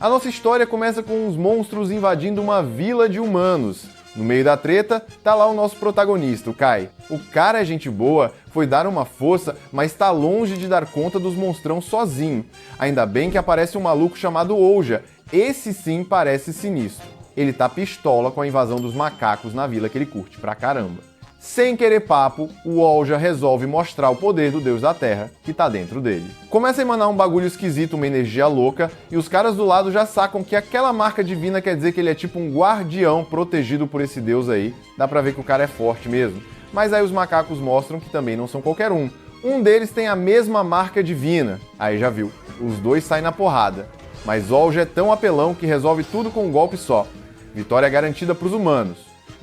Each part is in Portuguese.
A nossa história começa com uns monstros invadindo uma vila de humanos. No meio da treta, tá lá o nosso protagonista, o Kai. O cara é gente boa, foi dar uma força, mas tá longe de dar conta dos monstrão sozinho. Ainda bem que aparece um maluco chamado Ouja. Esse sim parece sinistro. Ele tá pistola com a invasão dos macacos na vila que ele curte pra caramba. Sem querer papo, o Ouja resolve mostrar o poder do Deus da Terra que tá dentro dele. Começa a emanar um bagulho esquisito, uma energia louca, e os caras do lado já sacam que aquela marca divina quer dizer que ele é tipo um guardião protegido por esse Deus aí. Dá pra ver que o cara é forte mesmo. Mas aí os macacos mostram que também não são qualquer um. Um deles tem a mesma marca divina. Aí já viu, os dois saem na porrada. Mas Ouja é tão apelão que resolve tudo com um golpe só. Vitória garantida pros humanos.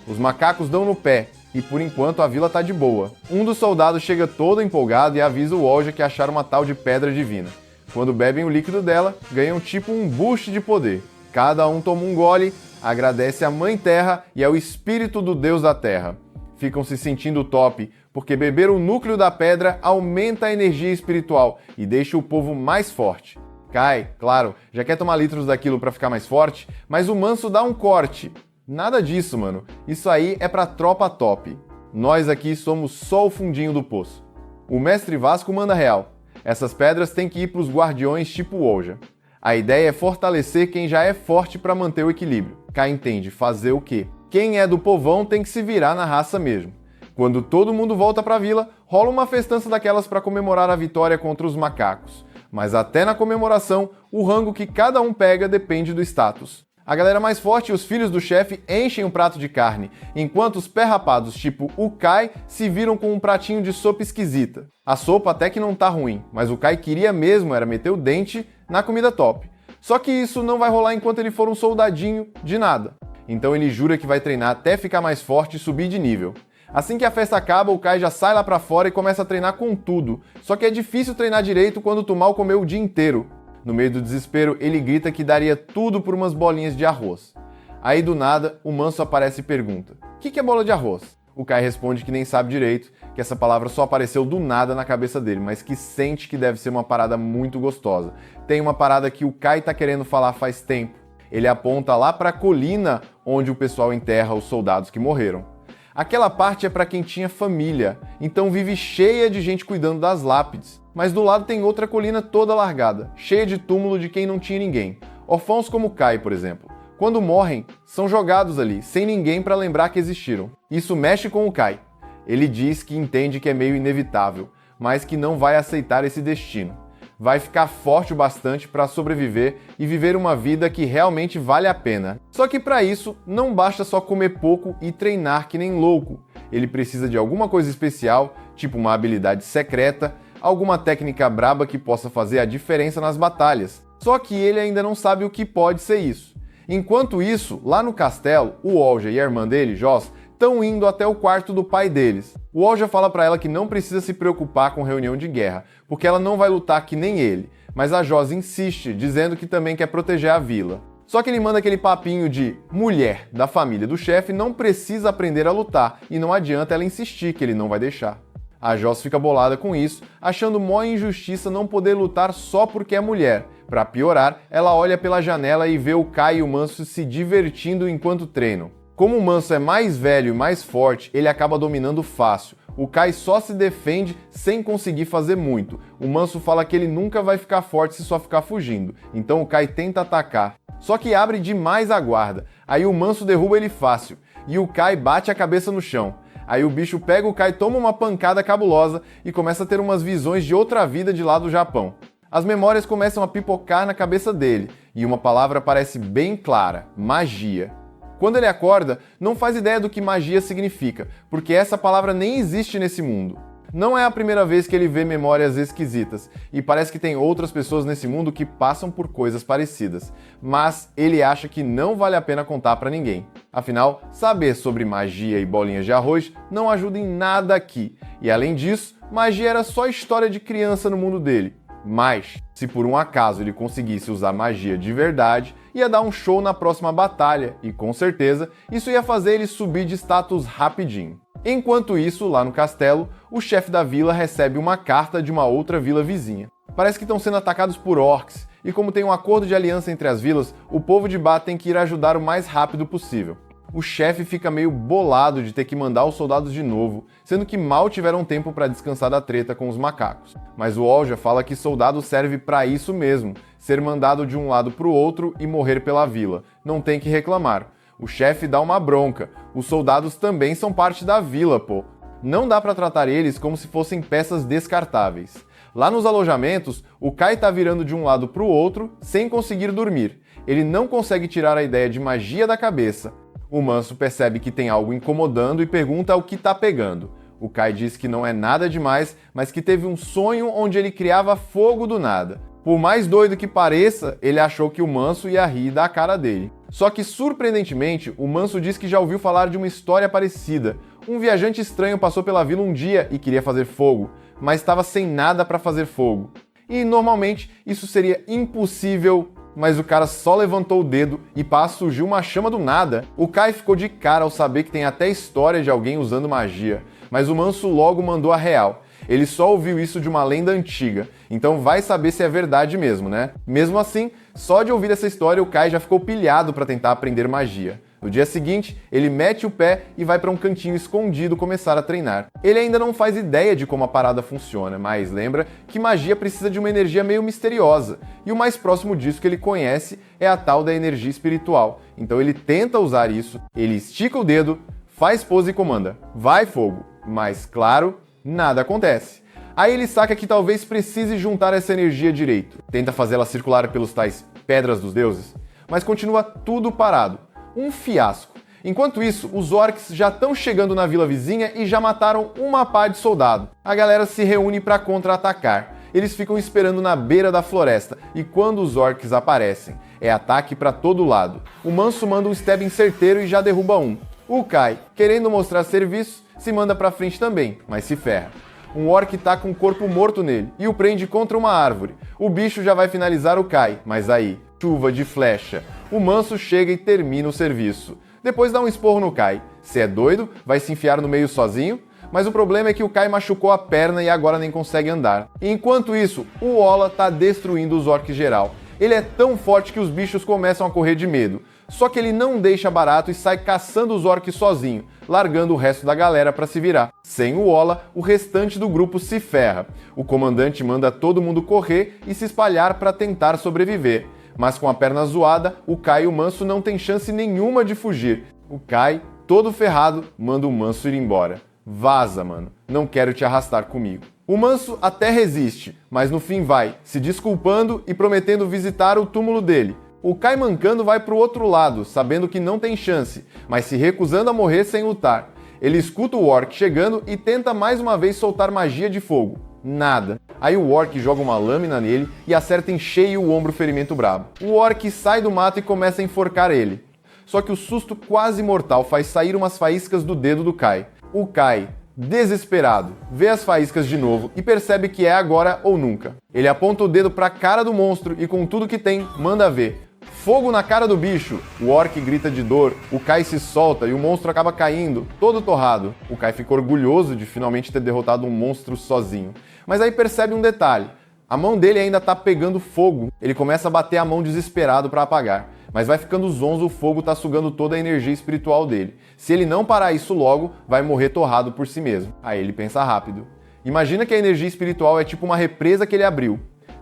Os macacos dão no pé. E por enquanto a vila tá de boa. Um dos soldados chega todo empolgado e avisa o Ouja que acharam uma tal de pedra divina. Quando bebem o líquido dela, ganham tipo um boost de poder. Cada um toma um gole, agradece a Mãe Terra e ao espírito do Deus da Terra. Ficam se sentindo top, porque beber o núcleo da pedra aumenta a energia espiritual e deixa o povo mais forte. Kai, claro, já quer tomar litros daquilo pra ficar mais forte, mas o manso dá um corte. Nada disso, mano. Isso aí é pra tropa top. Nós aqui somos só o fundinho do poço. O mestre Vasco manda real. Essas pedras têm que ir pros guardiões tipo Ouja. A ideia é fortalecer quem já é forte pra manter o equilíbrio. Cá entende fazer o quê? Quem é do povão tem que se virar na raça mesmo. Quando todo mundo volta pra vila, rola uma festança daquelas pra comemorar a vitória contra os macacos. Mas até na comemoração, o rango que cada um pega depende do status. A galera mais forte e os filhos do chefe enchem um prato de carne, enquanto os pé rapados tipo o Kai se viram com um pratinho de sopa esquisita. A sopa até que não tá ruim, mas o Kai queria mesmo era meter o dente na comida top. Só que isso não vai rolar enquanto ele for um soldadinho de nada. Então ele jura que vai treinar até ficar mais forte e subir de nível. Assim que a festa acaba, o Kai já sai lá pra fora e começa a treinar com tudo. Só que é difícil treinar direito quando tu mal comeu o dia inteiro. No meio do desespero, ele grita que daria tudo por umas bolinhas de arroz. Aí do nada, o manso aparece e pergunta: "O que é bola de arroz?" O Kai responde que nem sabe direito, que essa palavra só apareceu do nada na cabeça dele, mas que sente que deve ser uma parada muito gostosa. Tem uma parada que o Kai tá querendo falar faz tempo. Ele aponta lá pra colina onde o pessoal enterra os soldados que morreram. Aquela parte é para quem tinha família, então vive cheia de gente cuidando das lápides. Mas do lado tem outra colina toda largada, cheia de túmulo de quem não tinha ninguém. Órfãos como Kai, por exemplo. Quando morrem, são jogados ali, sem ninguém para lembrar que existiram. Isso mexe com o Kai. Ele diz que entende que é meio inevitável, mas que não vai aceitar esse destino. Vai ficar forte o bastante para sobreviver e viver uma vida que realmente vale a pena. Só que para isso, não basta só comer pouco e treinar que nem louco. Ele precisa de alguma coisa especial, tipo uma habilidade secreta, alguma técnica braba que possa fazer a diferença nas batalhas. Só que ele ainda não sabe o que pode ser isso. Enquanto isso, lá no castelo, o Ouja e a irmã dele, Joss, estão indo até o quarto do pai deles. O Ouja fala pra ela que não precisa se preocupar com reunião de guerra, porque ela não vai lutar que nem ele. Mas a Joss insiste, dizendo que também quer proteger a vila. Só que ele manda aquele papinho de mulher da família do chefe não precisa aprender a lutar, e não adianta ela insistir que ele não vai deixar. A Joss fica bolada com isso, achando mó injustiça não poder lutar só porque é mulher. Pra piorar, ela olha pela janela e vê o Kai e o Manso se divertindo enquanto treinam. Como o Manso é mais velho e mais forte, ele acaba dominando fácil. O Kai só se defende sem conseguir fazer muito. O Manso fala que ele nunca vai ficar forte se só ficar fugindo, então o Kai tenta atacar. Só que abre demais a guarda, aí o Manso derruba ele fácil, e o Kai bate a cabeça no chão. Aí o bicho pega o Kai, toma uma pancada cabulosa e começa a ter umas visões de outra vida de lá do Japão. As memórias começam a pipocar na cabeça dele, e uma palavra parece bem clara: magia. Quando ele acorda, não faz ideia do que magia significa, porque essa palavra nem existe nesse mundo. Não é a primeira vez que ele vê memórias esquisitas, e parece que tem outras pessoas nesse mundo que passam por coisas parecidas, mas ele acha que não vale a pena contar pra ninguém. Afinal, saber sobre magia e bolinhas de arroz não ajuda em nada aqui, e além disso, magia era só história de criança no mundo dele. Mas, se por um acaso ele conseguisse usar magia de verdade, ia dar um show na próxima batalha, e com certeza isso ia fazer ele subir de status rapidinho. Enquanto isso, lá no castelo, o chefe da vila recebe uma carta de uma outra vila vizinha. Parece que estão sendo atacados por orcs, e como tem um acordo de aliança entre as vilas, o povo de Ba tem que ir ajudar o mais rápido possível. O chefe fica meio bolado de ter que mandar os soldados de novo, sendo que mal tiveram tempo para descansar da treta com os macacos. Mas o Olja fala que soldado serve para isso mesmo, ser mandado de um lado para o outro e morrer pela vila. Não tem que reclamar. O chefe dá uma bronca. Os soldados também são parte da vila, pô. Não dá para tratar eles como se fossem peças descartáveis. Lá nos alojamentos, o Kai tá virando de um lado para o outro sem conseguir dormir. Ele não consegue tirar a ideia de magia da cabeça. O Manso percebe que tem algo incomodando e pergunta o que tá pegando. O Kai diz que não é nada demais, mas que teve um sonho onde ele criava fogo do nada. Por mais doido que pareça, ele achou que o Manso ia rir da cara dele. Só que, surpreendentemente, o Manso diz que já ouviu falar de uma história parecida. Um viajante estranho passou pela vila um dia e queria fazer fogo, mas estava sem nada para fazer fogo. E, normalmente, isso seria impossível, mas o cara só levantou o dedo e pá, surgiu uma chama do nada. O Kai ficou de cara ao saber que tem até história de alguém usando magia, mas o Manso logo mandou a real. Ele só ouviu isso de uma lenda antiga, então vai saber se é verdade mesmo, né? Mesmo assim, só de ouvir essa história o Kai já ficou pilhado para tentar aprender magia. No dia seguinte, ele mete o pé e vai para um cantinho escondido começar a treinar. Ele ainda não faz ideia de como a parada funciona, mas lembra que magia precisa de uma energia meio misteriosa, e o mais próximo disso que ele conhece é a tal da energia espiritual. Então ele tenta usar isso, ele estica o dedo, faz pose e comanda: vai fogo! Mas claro, nada acontece. Aí ele saca que talvez precise juntar essa energia direito. Tenta fazê-la circular pelos tais pedras dos deuses, mas continua tudo parado. Um fiasco. Enquanto isso, os orcs já estão chegando na vila vizinha e já mataram uma pá de soldado. A galera se reúne para contra-atacar. Eles ficam esperando na beira da floresta, e quando os orcs aparecem, é ataque para todo lado. O Manso manda um stabbing certeiro e já derruba um. O Kai, querendo mostrar serviço, se manda pra frente também, mas se ferra. Um orc tá com um corpo morto nele e o prende contra uma árvore. O bicho já vai finalizar o Kai, mas aí, chuva de flecha. O Manso chega e termina o serviço. Depois dá um esporro no Kai. Se é doido, vai se enfiar no meio sozinho? Mas o problema é que o Kai machucou a perna e agora nem consegue andar. Enquanto isso, o Ola tá destruindo os orcs geral. Ele é tão forte que os bichos começam a correr de medo. Só que ele não deixa barato e sai caçando os orcs sozinho, largando o resto da galera para se virar. Sem o Ola, o restante do grupo se ferra. O comandante manda todo mundo correr e se espalhar para tentar sobreviver. Mas com a perna zoada, o Kai e o Manso não tem chance nenhuma de fugir. O Kai, todo ferrado, manda o Manso ir embora. Vaza, mano. Não quero te arrastar comigo. O Manso até resiste, mas no fim vai, se desculpando e prometendo visitar o túmulo dele. O Kai mancando vai pro outro lado, sabendo que não tem chance, mas se recusando a morrer sem lutar. Ele escuta o orc chegando e tenta mais uma vez soltar magia de fogo. Nada. Aí o orc joga uma lâmina nele e acerta em cheio o ombro ferimento brabo. O orc sai do mato e começa a enforcar ele. Só que o susto quase mortal faz sair umas faíscas do dedo do Kai. O Kai, desesperado, vê as faíscas de novo e percebe que é agora ou nunca. Ele aponta o dedo pra cara do monstro e com tudo que tem, manda ver. Fogo na cara do bicho! O orc grita de dor, o Kai se solta e o monstro acaba caindo, todo torrado. O Kai fica orgulhoso de finalmente ter derrotado um monstro sozinho. Mas aí percebe um detalhe. A mão dele ainda tá pegando fogo. Ele começa a bater a mão desesperado para apagar. Mas vai ficando zonzo, o fogo tá sugando toda a energia espiritual dele. Se ele não parar isso logo, vai morrer torrado por si mesmo. Aí ele pensa rápido. Imagina que a energia espiritual é tipo uma represa que ele abriu.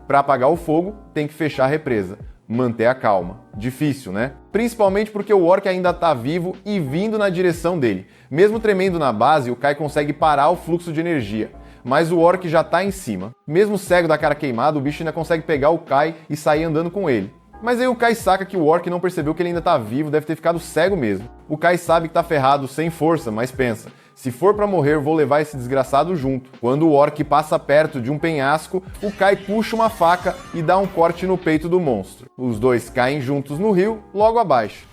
Para apagar o fogo, tem que fechar a represa. Manter a calma. Difícil, né? Principalmente porque o orc ainda tá vivo e vindo na direção dele. Mesmo tremendo na base, o Kai consegue parar o fluxo de energia. Mas o orc já tá em cima. Mesmo cego da cara queimada, o bicho ainda consegue pegar o Kai e sair andando com ele. Mas aí o Kai saca que o orc não percebeu que ele ainda tá vivo, deve ter ficado cego mesmo. O Kai sabe que tá ferrado, sem força, mas pensa: se for pra morrer, vou levar esse desgraçado junto. Quando o orc passa perto de um penhasco, o Kai puxa uma faca e dá um corte no peito do monstro. Os dois caem juntos no rio, logo abaixo.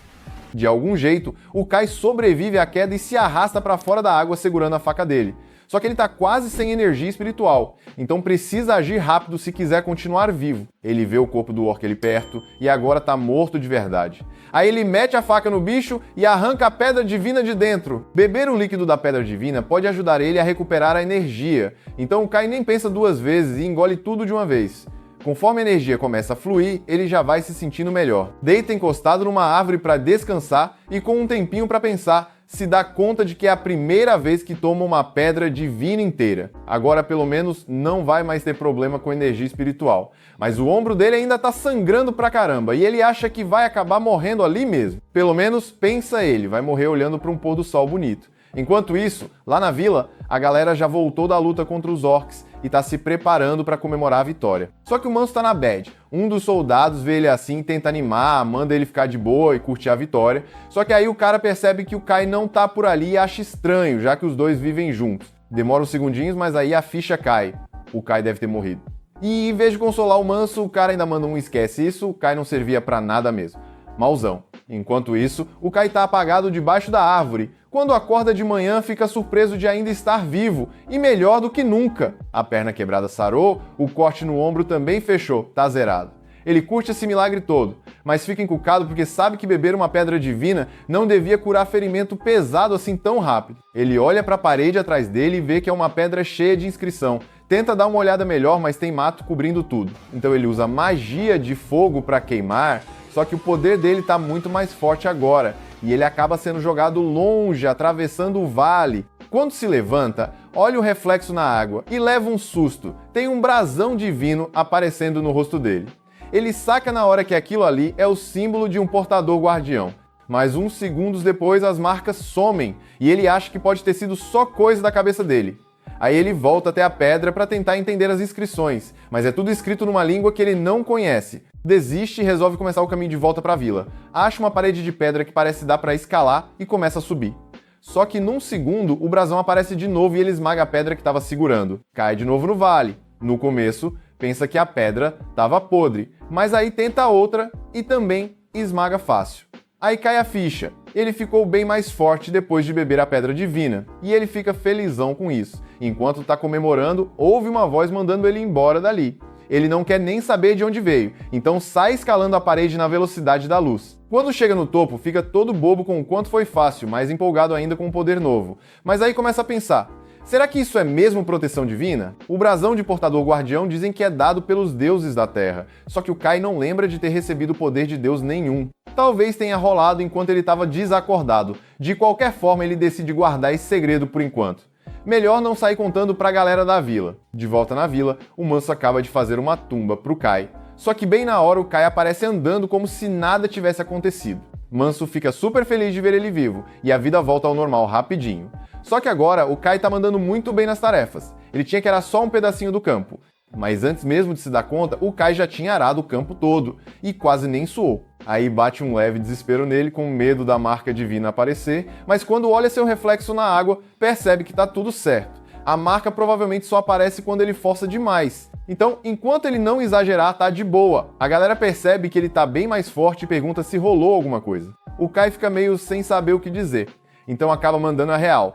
De algum jeito, o Kai sobrevive à queda e se arrasta pra fora da água segurando a faca dele. Só que ele tá quase sem energia espiritual, então precisa agir rápido se quiser continuar vivo. Ele vê o corpo do orc ali perto e agora tá morto de verdade. Aí ele mete a faca no bicho e arranca a pedra divina de dentro. Beber o líquido da pedra divina pode ajudar ele a recuperar a energia, então o Kai nem pensa duas vezes e engole tudo de uma vez. Conforme a energia começa a fluir, ele já vai se sentindo melhor. Deita encostado numa árvore para descansar e com um tempinho para pensar, se dá conta de que é a primeira vez que toma uma pedra divina inteira. Agora, pelo menos, não vai mais ter problema com energia espiritual. Mas o ombro dele ainda tá sangrando pra caramba e ele acha que vai acabar morrendo ali mesmo. Pelo menos, pensa ele, vai morrer olhando para um pôr do sol bonito. Enquanto isso, lá na vila, a galera já voltou da luta contra os orcs e tá se preparando para comemorar a vitória. Só que o Manso tá na bad. Um dos soldados vê ele assim e tenta animar, manda ele ficar de boa e curtir a vitória. Só que aí o cara percebe que o Kai não tá por ali e acha estranho, já que os dois vivem juntos. Demora uns segundinhos, mas aí a ficha cai. O Kai deve ter morrido. E em vez de consolar o Manso, o cara ainda manda um esquece isso, o Kai não servia pra nada mesmo. Mauzão. Enquanto isso, o Kai tá apagado debaixo da árvore. Quando acorda de manhã, fica surpreso de ainda estar vivo, e melhor do que nunca. A perna quebrada sarou, o corte no ombro também fechou, tá zerado. Ele curte esse milagre todo, mas fica encucado porque sabe que beber uma pedra divina não devia curar ferimento pesado assim tão rápido. Ele olha para a parede atrás dele e vê que é uma pedra cheia de inscrição. Tenta dar uma olhada melhor, mas tem mato cobrindo tudo. Então ele usa magia de fogo para queimar, só que o poder dele tá muito mais forte agora, e ele acaba sendo jogado longe, atravessando o vale. Quando se levanta, olha o reflexo na água e leva um susto. Tem um brasão divino aparecendo no rosto dele. Ele saca na hora que aquilo ali é o símbolo de um portador guardião. Mas uns segundos depois as marcas somem e ele acha que pode ter sido só coisa da cabeça dele. Aí ele volta até a pedra para tentar entender as inscrições, mas é tudo escrito numa língua que ele não conhece. Desiste e resolve começar o caminho de volta para a vila. Acha uma parede de pedra que parece dar para escalar e começa a subir. Só que num segundo o brasão aparece de novo e ele esmaga a pedra que estava segurando. Cai de novo no vale. No começo, pensa que a pedra estava podre, mas aí tenta outra e também esmaga fácil. Aí cai a ficha. Ele ficou bem mais forte depois de beber a pedra divina, e ele fica felizão com isso. Enquanto está comemorando, ouve uma voz mandando ele embora dali. Ele não quer nem saber de onde veio, então sai escalando a parede na velocidade da luz. Quando chega no topo, fica todo bobo com o quanto foi fácil, mais empolgado ainda com um poder novo. Mas aí começa a pensar, será que isso é mesmo proteção divina? O brasão de portador guardião dizem que é dado pelos deuses da Terra, só que o Kai não lembra de ter recebido poder de Deus nenhum. Talvez tenha rolado enquanto ele estava desacordado. De qualquer forma, ele decide guardar esse segredo por enquanto. Melhor não sair contando pra galera da vila. De volta na vila, o Manso acaba de fazer uma tumba pro Kai. Só que bem na hora o Kai aparece andando como se nada tivesse acontecido. Manso fica super feliz de ver ele vivo, e a vida volta ao normal rapidinho. Só que agora o Kai tá mandando muito bem nas tarefas. Ele tinha que era só um pedacinho do campo. Mas antes mesmo de se dar conta, o Kai já tinha arado o campo todo, e quase nem suou. Aí bate um leve desespero nele, com medo da marca divina aparecer, mas quando olha seu reflexo na água, percebe que tá tudo certo. A marca provavelmente só aparece quando ele força demais. Então, enquanto ele não exagerar, tá de boa. A galera percebe que ele tá bem mais forte e pergunta se rolou alguma coisa. O Kai fica meio sem saber o que dizer, então acaba mandando a real.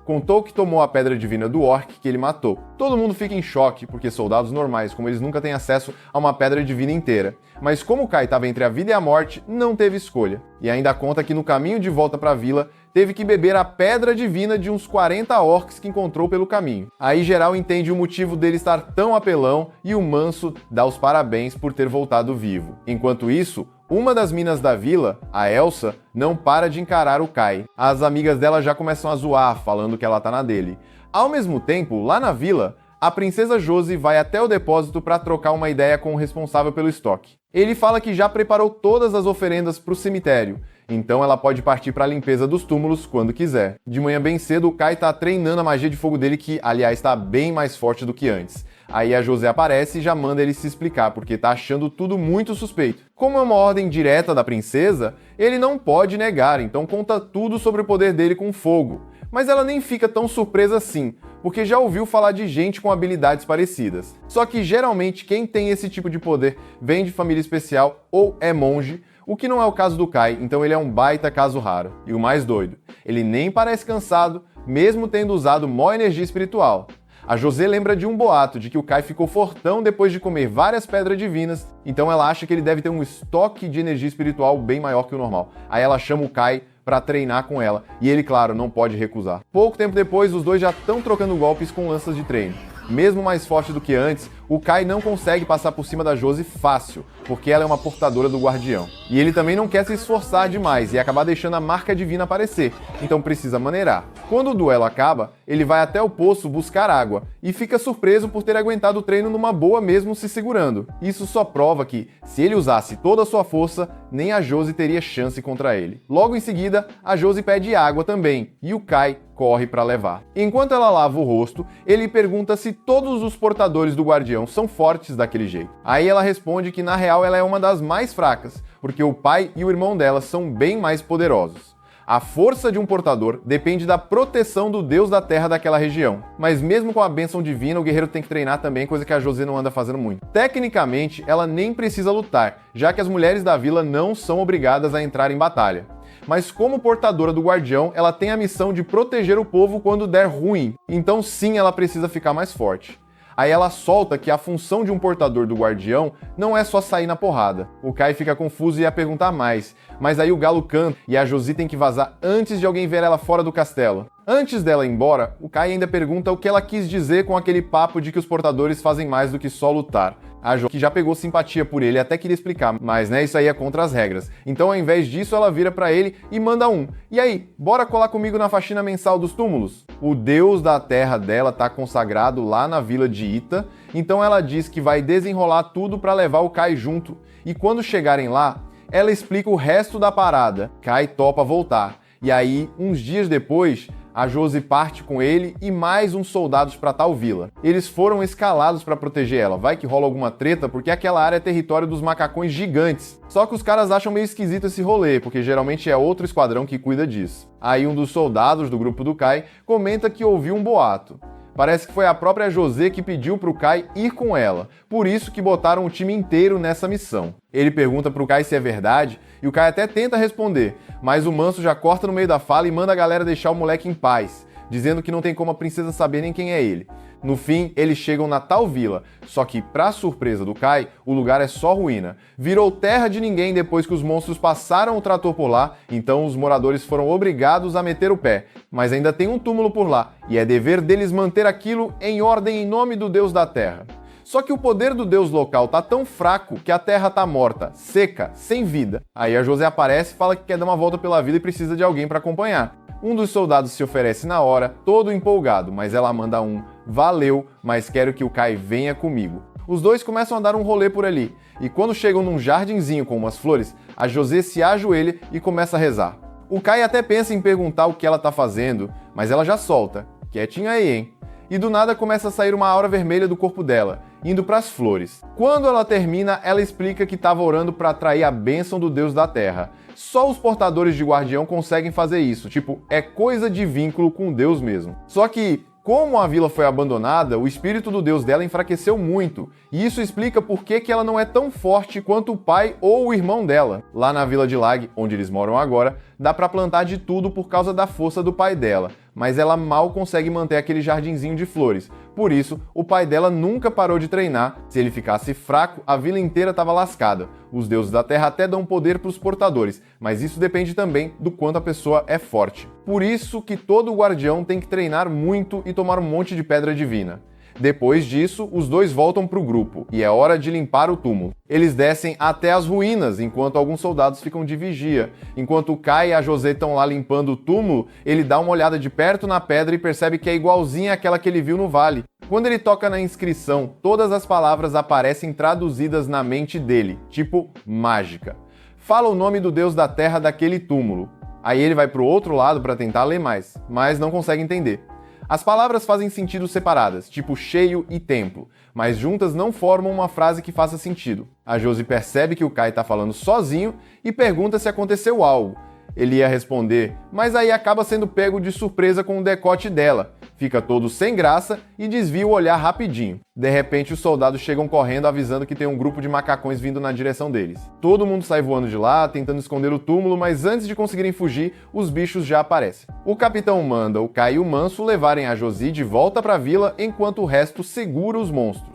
Contou que tomou a pedra divina do orc que ele matou. Todo mundo fica em choque, porque soldados normais, como eles nunca têm acesso a uma pedra divina inteira. Mas como o Kai estava entre a vida e a morte, não teve escolha. E ainda conta que no caminho de volta para a vila, teve que beber a pedra divina de uns 40 orcs que encontrou pelo caminho. Aí geral entende o motivo dele estar tão apelão e o Manso dá os parabéns por ter voltado vivo. Enquanto isso, uma das minas da vila, a Elsa, não para de encarar o Kai. As amigas dela já começam a zoar, falando que ela tá na dele. Ao mesmo tempo, lá na vila, a princesa Josie vai até o depósito para trocar uma ideia com o responsável pelo estoque. Ele fala que já preparou todas as oferendas para o cemitério, então ela pode partir para a limpeza dos túmulos quando quiser. De manhã bem cedo, o Kai tá treinando a magia de fogo dele, que, aliás, está bem mais forte do que antes. Aí a José aparece e já manda ele se explicar, porque tá achando tudo muito suspeito. Como é uma ordem direta da princesa, ele não pode negar, então conta tudo sobre o poder dele com fogo. Mas ela nem fica tão surpresa assim, porque já ouviu falar de gente com habilidades parecidas. Só que geralmente quem tem esse tipo de poder vem de família especial ou é monge, o que não é o caso do Kai, então ele é um baita caso raro. E o mais doido, ele nem parece cansado, mesmo tendo usado mó energia espiritual. A José lembra de um boato de que o Kai ficou fortão depois de comer várias pedras divinas, então ela acha que ele deve ter um estoque de energia espiritual bem maior que o normal. Aí ela chama o Kai para treinar com ela, e ele, claro, não pode recusar. Pouco tempo depois, os dois já estão trocando golpes com lanças de treino. Mesmo mais forte do que antes, O Kai não consegue passar por cima da Josie fácil, porque ela é uma portadora do guardião. E ele também não quer se esforçar demais e acabar deixando a marca divina aparecer, então precisa maneirar. Quando o duelo acaba, ele vai até o poço buscar água e fica surpreso por ter aguentado o treino numa boa mesmo se segurando. Isso só prova que, se ele usasse toda a sua força, nem a Josie teria chance contra ele. Logo em seguida, a Josie pede água também, e o Kai corre para levar. Enquanto ela lava o rosto, ele pergunta se todos os portadores do guardião são fortes daquele jeito. Aí ela responde que na real ela é uma das mais fracas, porque o pai e o irmão dela são bem mais poderosos. A força de um portador depende da proteção do deus da terra daquela região. Mas mesmo com a bênção divina, o guerreiro tem que treinar também, coisa que a Josie não anda fazendo muito. Tecnicamente, ela nem precisa lutar, já que as mulheres da vila não são obrigadas a entrar em batalha. Mas como portadora do guardião, ela tem a missão de proteger o povo quando der ruim, então sim, ela precisa ficar mais forte. Aí ela solta que a função de um portador do guardião não é só sair na porrada. O Kai fica confuso e ia perguntar mais, mas aí o galo canta e a Josie tem que vazar antes de alguém ver ela fora do castelo. Antes dela ir embora, o Kai ainda pergunta o que ela quis dizer com aquele papo de que os portadores fazem mais do que só lutar. A Jo, que já pegou simpatia por ele, até queria explicar, mas isso aí é contra as regras. Então ao invés disso, ela vira pra ele e manda um: "E aí, bora colar comigo na faxina mensal dos túmulos?" O deus da terra dela tá consagrado lá na vila de Ita, então ela diz que vai desenrolar tudo pra levar o Kai junto. E quando chegarem lá, ela explica o resto da parada. Kai topa voltar. E aí, uns dias depois, a Josie parte com ele e mais uns soldados para tal vila. Eles foram escalados para proteger ela. Vai que rola alguma treta, porque aquela área é território dos macacões gigantes. Só que os caras acham meio esquisito esse rolê, porque geralmente é outro esquadrão que cuida disso. Aí um dos soldados do grupo do Kai comenta que ouviu um boato. Parece que foi a própria Josie que pediu pro Kai ir com ela, por isso que botaram o time inteiro nessa missão. Ele pergunta pro Kai se é verdade, e o Kai até tenta responder, mas o Manso já corta no meio da fala e manda a galera deixar o moleque em paz, dizendo que não tem como a princesa saber nem quem é ele. No fim, eles chegam na tal vila, só que, pra surpresa do Kai, o lugar é só ruína. Virou terra de ninguém depois que os monstros passaram o trator por lá, então os moradores foram obrigados a meter o pé. Mas ainda tem um túmulo por lá, e é dever deles manter aquilo em ordem em nome do deus da terra. Só que o poder do deus local tá tão fraco que a terra tá morta, seca, sem vida. Aí a Josie aparece e fala que quer dar uma volta pela vida e precisa de alguém para acompanhar. Um dos soldados se oferece na hora, todo empolgado, mas ela manda um: "Valeu, mas quero que o Kai venha comigo." Os dois começam a dar um rolê por ali, e quando chegam num jardinzinho com umas flores, a Josie se ajoelha e começa a rezar. O Kai até pensa em perguntar o que ela tá fazendo, mas ela já solta: "Quietinho aí, hein?" E do nada começa a sair uma aura vermelha do corpo dela, indo para as flores. Quando ela termina, ela explica que estava orando para atrair a bênção do deus da terra. Só os portadores de guardião conseguem fazer isso, tipo, é coisa de vínculo com Deus mesmo. Só que, como a vila foi abandonada, o espírito do deus dela enfraqueceu muito, e isso explica por que ela não é tão forte quanto o pai ou o irmão dela. Lá na vila de Lag, onde eles moram agora, dá pra plantar de tudo por causa da força do pai dela, mas ela mal consegue manter aquele jardinzinho de flores. Por isso, o pai dela nunca parou de treinar. Se ele ficasse fraco, a vila inteira estava lascada. Os deuses da terra até dão poder para os portadores, mas isso depende também do quanto a pessoa é forte. Por isso que todo guardião tem que treinar muito e tomar um monte de pedra divina. Depois disso, os dois voltam para o grupo, e é hora de limpar o túmulo. Eles descem até as ruínas, enquanto alguns soldados ficam de vigia. Enquanto o Kai e a Josie estão lá limpando o túmulo, ele dá uma olhada de perto na pedra e percebe que é igualzinha àquela que ele viu no vale. Quando ele toca na inscrição, todas as palavras aparecem traduzidas na mente dele, tipo mágica. Fala o nome do deus da terra daquele túmulo. Aí ele vai pro outro lado para tentar ler mais, mas não consegue entender. As palavras fazem sentido separadas, tipo cheio e templo, mas juntas não formam uma frase que faça sentido. A Josie percebe que o Kai tá falando sozinho e pergunta se aconteceu algo. Ele ia responder, mas aí acaba sendo pego de surpresa com o decote dela. Fica todo sem graça e desvia o olhar rapidinho. De repente, os soldados chegam correndo avisando que tem um grupo de macacões vindo na direção deles. Todo mundo sai voando de lá, tentando esconder o túmulo, mas antes de conseguirem fugir, os bichos já aparecem. O capitão manda o Kai e o Manso levarem a Josie de volta para a vila, enquanto o resto segura os monstros.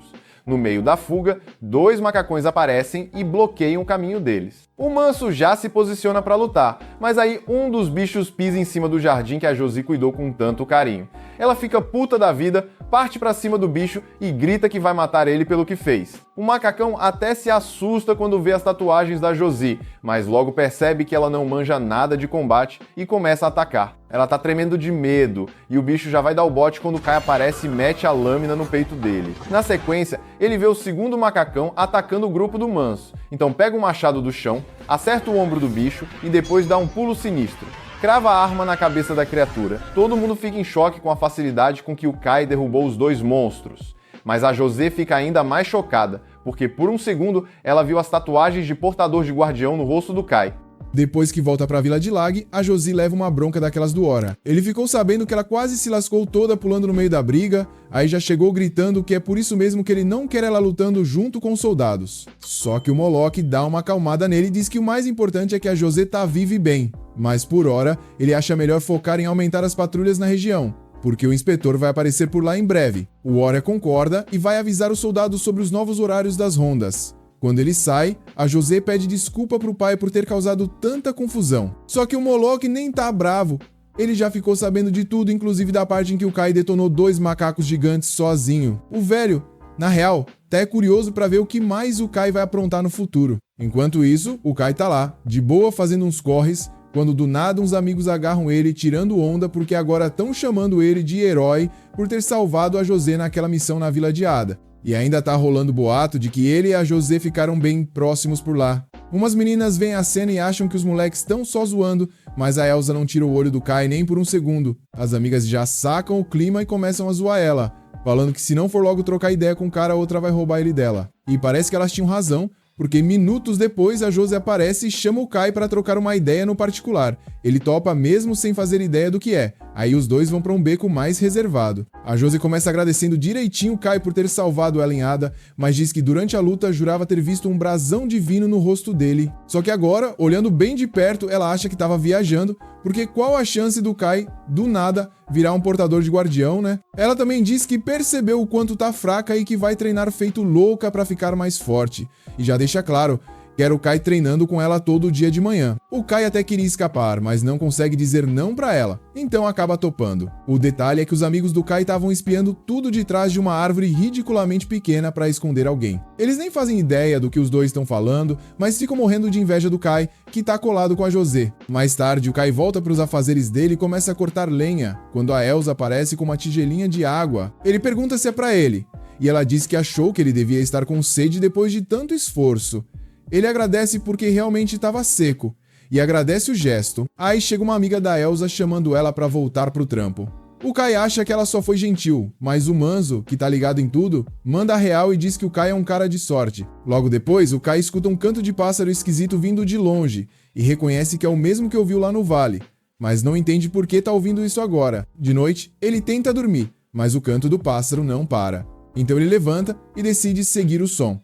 No meio da fuga, 2 macacões aparecem e bloqueiam o caminho deles. O Manso já se posiciona para lutar, mas aí um dos bichos pisa em cima do jardim que a Josie cuidou com tanto carinho. Ela fica puta da vida, parte pra cima do bicho e grita que vai matar ele pelo que fez. O macacão até se assusta quando vê as tatuagens da Josie, mas logo percebe que ela não manja nada de combate e começa a atacar. Ela tá tremendo de medo e o bicho já vai dar o bote quando o Kai aparece e mete a lâmina no peito dele. Na sequência, ele vê o segundo macacão atacando o grupo do Manso, então pega o machado do chão, acerta o ombro do bicho e depois dá um pulo sinistro. Crava a arma na cabeça da criatura. Todo mundo fica em choque com a facilidade com que o Kai derrubou os dois monstros. Mas a Josie fica ainda mais chocada, porque por um segundo ela viu as tatuagens de portador de guardião no rosto do Kai. Depois que volta pra Vila de Lag, a Josie leva uma bronca daquelas do Ora. Ele ficou sabendo que ela quase se lascou toda pulando no meio da briga, aí já chegou gritando que é por isso mesmo que ele não quer ela lutando junto com os soldados. Só que o Moloch dá uma acalmada nele e diz que o mais importante é que a Josie tá viva e bem. Mas por hora, ele acha melhor focar em aumentar as patrulhas na região, porque o inspetor vai aparecer por lá em breve. O Ora concorda e vai avisar os soldados sobre os novos horários das rondas. Quando ele sai, a Josie pede desculpa pro pai por ter causado tanta confusão. Só que o Moloch nem tá bravo. Ele já ficou sabendo de tudo, inclusive da parte em que o Kai detonou 2 macacos gigantes sozinho. O velho, na real, até é curioso pra ver o que mais o Kai vai aprontar no futuro. Enquanto isso, o Kai tá lá, de boa fazendo uns corres, quando do nada uns amigos agarram ele tirando onda porque agora estão chamando ele de herói por ter salvado a Josie naquela missão na Vila de Ada. E ainda tá rolando boato de que ele e a Josie ficaram bem próximos por lá. Umas meninas veem a cena e acham que os moleques estão só zoando, mas a Elsa não tira o olho do Kai nem por um segundo. As amigas já sacam o clima e começam a zoar ela, falando que se não for logo trocar ideia com o cara, a outra vai roubar ele dela. E parece que elas tinham razão, porque minutos depois a Josie aparece e chama o Kai para trocar uma ideia no particular. Ele topa mesmo sem fazer ideia do que é. Aí os dois vão para um beco mais reservado. A Josie começa agradecendo direitinho o Kai por ter salvado ela em Ada, mas diz que durante a luta jurava ter visto um brasão divino no rosto dele. Só que agora, olhando bem de perto, ela acha que estava viajando, porque qual a chance do Kai, do nada, virar um portador de guardião, né? Ela também diz que percebeu o quanto tá fraca e que vai treinar feito louca para ficar mais forte. E já deixa claro que era o Kai treinando com ela todo dia de manhã. O Kai até queria escapar, mas não consegue dizer não pra ela, então acaba topando. O detalhe é que os amigos do Kai estavam espiando tudo de trás de uma árvore ridiculamente pequena pra esconder alguém. Eles nem fazem ideia do que os dois estão falando, mas ficam morrendo de inveja do Kai, que tá colado com a Josie. Mais tarde, o Kai volta pros afazeres dele e começa a cortar lenha, quando a Elsa aparece com uma tigelinha de água. Ele pergunta se é pra ele, e ela diz que achou que ele devia estar com sede depois de tanto esforço. Ele agradece porque realmente estava seco, e agradece o gesto. Aí chega uma amiga da Elsa chamando ela para voltar pro trampo. O Kai acha que ela só foi gentil, mas o Manso, que tá ligado em tudo, manda a real e diz que o Kai é um cara de sorte. Logo depois, o Kai escuta um canto de pássaro esquisito vindo de longe, e reconhece que é o mesmo que ouviu lá no vale, mas não entende por que tá ouvindo isso agora. De noite, ele tenta dormir, mas o canto do pássaro não para. Então ele levanta e decide seguir o som.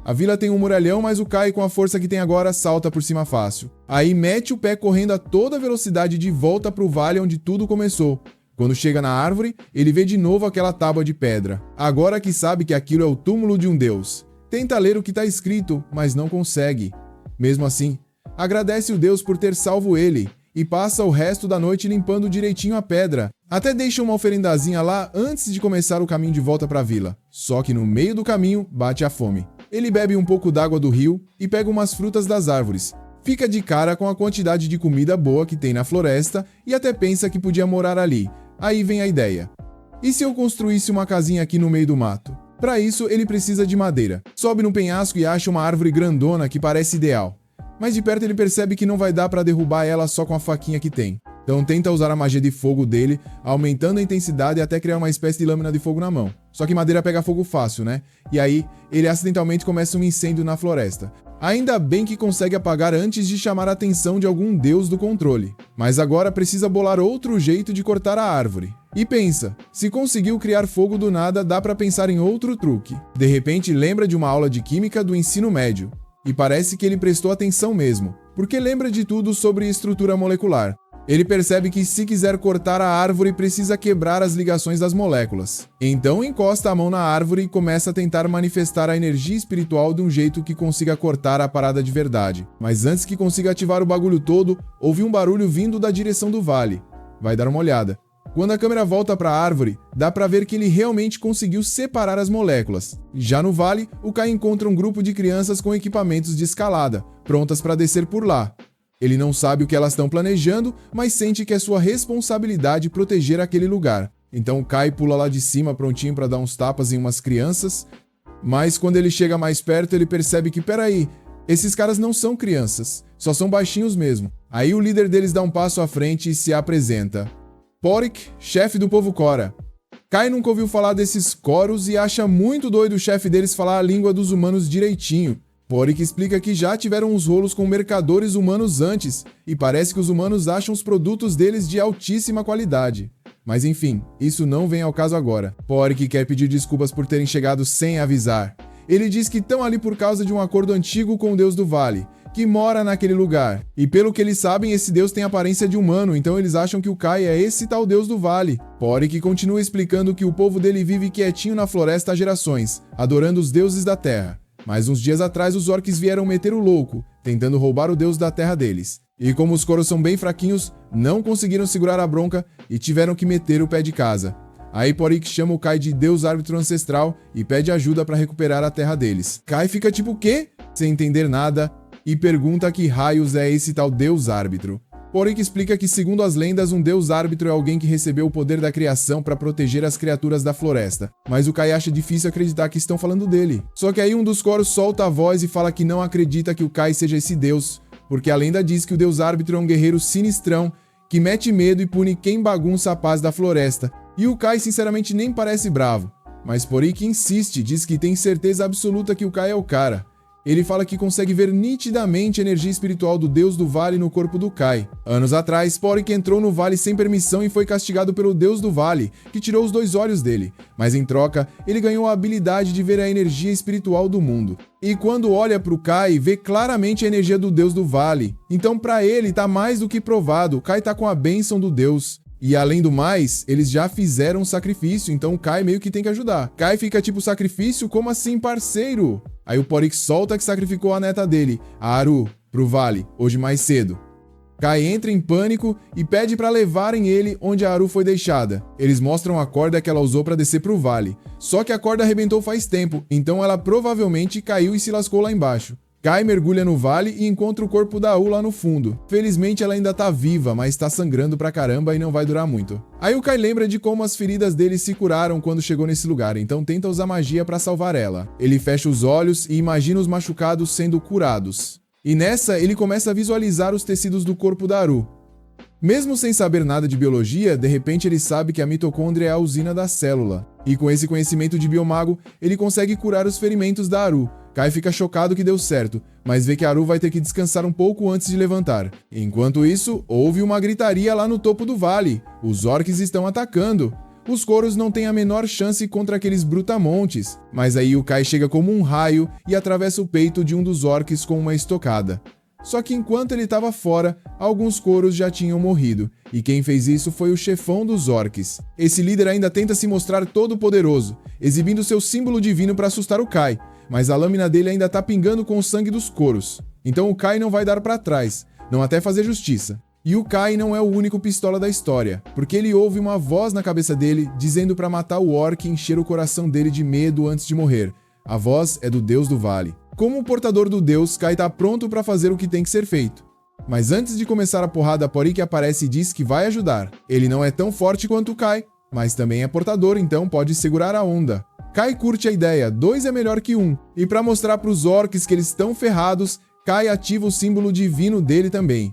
A vila tem um muralhão, mas o Kai, com a força que tem agora, salta por cima fácil. Aí mete o pé correndo a toda velocidade de volta pro vale onde tudo começou. Quando chega na árvore, ele vê de novo aquela tábua de pedra. Agora que sabe que aquilo é o túmulo de um deus. Tenta ler o que tá escrito, mas não consegue. Mesmo assim, agradece o deus por ter salvo ele e passa o resto da noite limpando direitinho a pedra. Até deixa uma oferendazinha lá antes de começar o caminho de volta pra vila. Só que no meio do caminho, bate a fome. Ele bebe um pouco d'água do rio e pega umas frutas das árvores. Fica de cara com a quantidade de comida boa que tem na floresta e até pensa que podia morar ali. Aí vem a ideia. E se eu construísse uma casinha aqui no meio do mato? Para isso, ele precisa de madeira. Sobe no penhasco e acha uma árvore grandona que parece ideal. Mas de perto ele percebe que não vai dar para derrubar ela só com a faquinha que tem. Então tenta usar a magia de fogo dele, aumentando a intensidade até criar uma espécie de lâmina de fogo na mão. Só que madeira pega fogo fácil, né? E aí, ele acidentalmente começa um incêndio na floresta. Ainda bem que consegue apagar antes de chamar a atenção de algum deus do controle. Mas agora precisa bolar outro jeito de cortar a árvore. E pensa, se conseguiu criar fogo do nada, dá pra pensar em outro truque. De repente lembra de uma aula de química do ensino médio. E parece que ele prestou atenção mesmo, porque lembra de tudo sobre estrutura molecular. Ele percebe que se quiser cortar a árvore precisa quebrar as ligações das moléculas. Então encosta a mão na árvore e começa a tentar manifestar a energia espiritual de um jeito que consiga cortar a parada de verdade. Mas antes que consiga ativar o bagulho todo, ouve um barulho vindo da direção do vale. Vai dar uma olhada. Quando a câmera volta para a árvore, dá para ver que ele realmente conseguiu separar as moléculas. Já no vale, o Kai encontra um grupo de crianças com equipamentos de escalada, prontas para descer por lá. Ele não sabe o que elas estão planejando, mas sente que é sua responsabilidade proteger aquele lugar. Então o Kai pula lá de cima prontinho para dar uns tapas em umas crianças, mas quando ele chega mais perto ele percebe que, peraí, esses caras não são crianças, só são baixinhos mesmo. Aí o líder deles dá um passo à frente e se apresenta. Porik, chefe do povo Cora. Kai nunca ouviu falar desses Coros e acha muito doido o chefe deles falar a língua dos humanos direitinho. Porik explica que já tiveram uns rolos com mercadores humanos antes, e parece que os humanos acham os produtos deles de altíssima qualidade. Mas enfim, isso não vem ao caso agora. Porik quer pedir desculpas por terem chegado sem avisar. Ele diz que estão ali por causa de um acordo antigo com o Deus do Vale, que mora naquele lugar. E pelo que eles sabem, esse Deus tem aparência de humano, então eles acham que o Kai é esse tal Deus do Vale. Porik continua explicando que o povo dele vive quietinho na floresta há gerações, adorando os deuses da terra. Mas uns dias atrás os orcs vieram meter o louco, tentando roubar o deus da terra deles. E como os Coros são bem fraquinhos, não conseguiram segurar a bronca e tiveram que meter o pé de casa. Aí Porik chama o Kai de Deus Árbitro Ancestral e pede ajuda para recuperar a terra deles. Kai fica tipo o quê? Sem entender nada, e pergunta que raios é esse tal Deus Árbitro. Porik explica que, segundo as lendas, um Deus Árbitro é alguém que recebeu o poder da criação para proteger as criaturas da floresta. Mas o Kai acha difícil acreditar que estão falando dele. Só que aí um dos Coros solta a voz e fala que não acredita que o Kai seja esse Deus, porque a lenda diz que o Deus Árbitro é um guerreiro sinistrão que mete medo e pune quem bagunça a paz da floresta. E o Kai sinceramente nem parece bravo. Mas Porik insiste, diz que tem certeza absoluta que o Kai é o cara. Ele fala que consegue ver nitidamente a energia espiritual do Deus do Vale no corpo do Kai. Anos atrás, Porik entrou no Vale sem permissão e foi castigado pelo Deus do Vale, que tirou os 2 olhos dele. Mas em troca, ele ganhou a habilidade de ver a energia espiritual do mundo. E quando olha pro Kai, vê claramente a energia do Deus do Vale. Então pra ele tá mais do que provado, o Kai tá com a bênção do Deus. E além do mais, eles já fizeram um sacrifício, então o Kai meio que tem que ajudar. Kai fica tipo, sacrifício? Como assim, parceiro? Aí o Porik solta que sacrificou a neta dele, a Aru, pro vale, hoje mais cedo. Kai entra em pânico e pede pra levarem ele onde a Aru foi deixada. Eles mostram a corda que ela usou pra descer pro vale. Só que a corda arrebentou faz tempo, então ela provavelmente caiu e se lascou lá embaixo. Kai mergulha no vale e encontra o corpo da Aru lá no fundo. Felizmente ela ainda tá viva, mas tá sangrando pra caramba e não vai durar muito. Aí o Kai lembra de como as feridas dele se curaram quando chegou nesse lugar, então tenta usar magia pra salvar ela. Ele fecha os olhos e imagina os machucados sendo curados. E nessa, ele começa a visualizar os tecidos do corpo da Aru. Mesmo sem saber nada de biologia, de repente ele sabe que a mitocôndria é a usina da célula. E com esse conhecimento de biomago, ele consegue curar os ferimentos da Aru. Kai fica chocado que deu certo, mas vê que a Aru vai ter que descansar um pouco antes de levantar. Enquanto isso, houve uma gritaria lá no topo do vale. Os orcs estão atacando. Os Coros não têm a menor chance contra aqueles brutamontes, mas aí o Kai chega como um raio e atravessa o peito de um dos orcs com uma estocada. Só que enquanto ele estava fora, alguns Coros já tinham morrido, e quem fez isso foi o chefão dos orcs. Esse líder ainda tenta se mostrar todo poderoso, exibindo seu símbolo divino para assustar o Kai, mas a lâmina dele ainda tá pingando com o sangue dos Coros. Então o Kai não vai dar para trás, não até fazer justiça. E o Kai não é o único pistola da história, porque ele ouve uma voz na cabeça dele dizendo para matar o orc e encher o coração dele de medo antes de morrer. A voz é do Deus do Vale. Como portador do Deus, Kai tá pronto para fazer o que tem que ser feito. Mas antes de começar a porrada, Porik aparece e diz que vai ajudar. Ele não é tão forte quanto o Kai, mas também é portador, então pode segurar a onda. Kai curte a ideia, 2 é melhor que 1. E para mostrar pros orcs que eles estão ferrados, Kai ativa o símbolo divino dele também.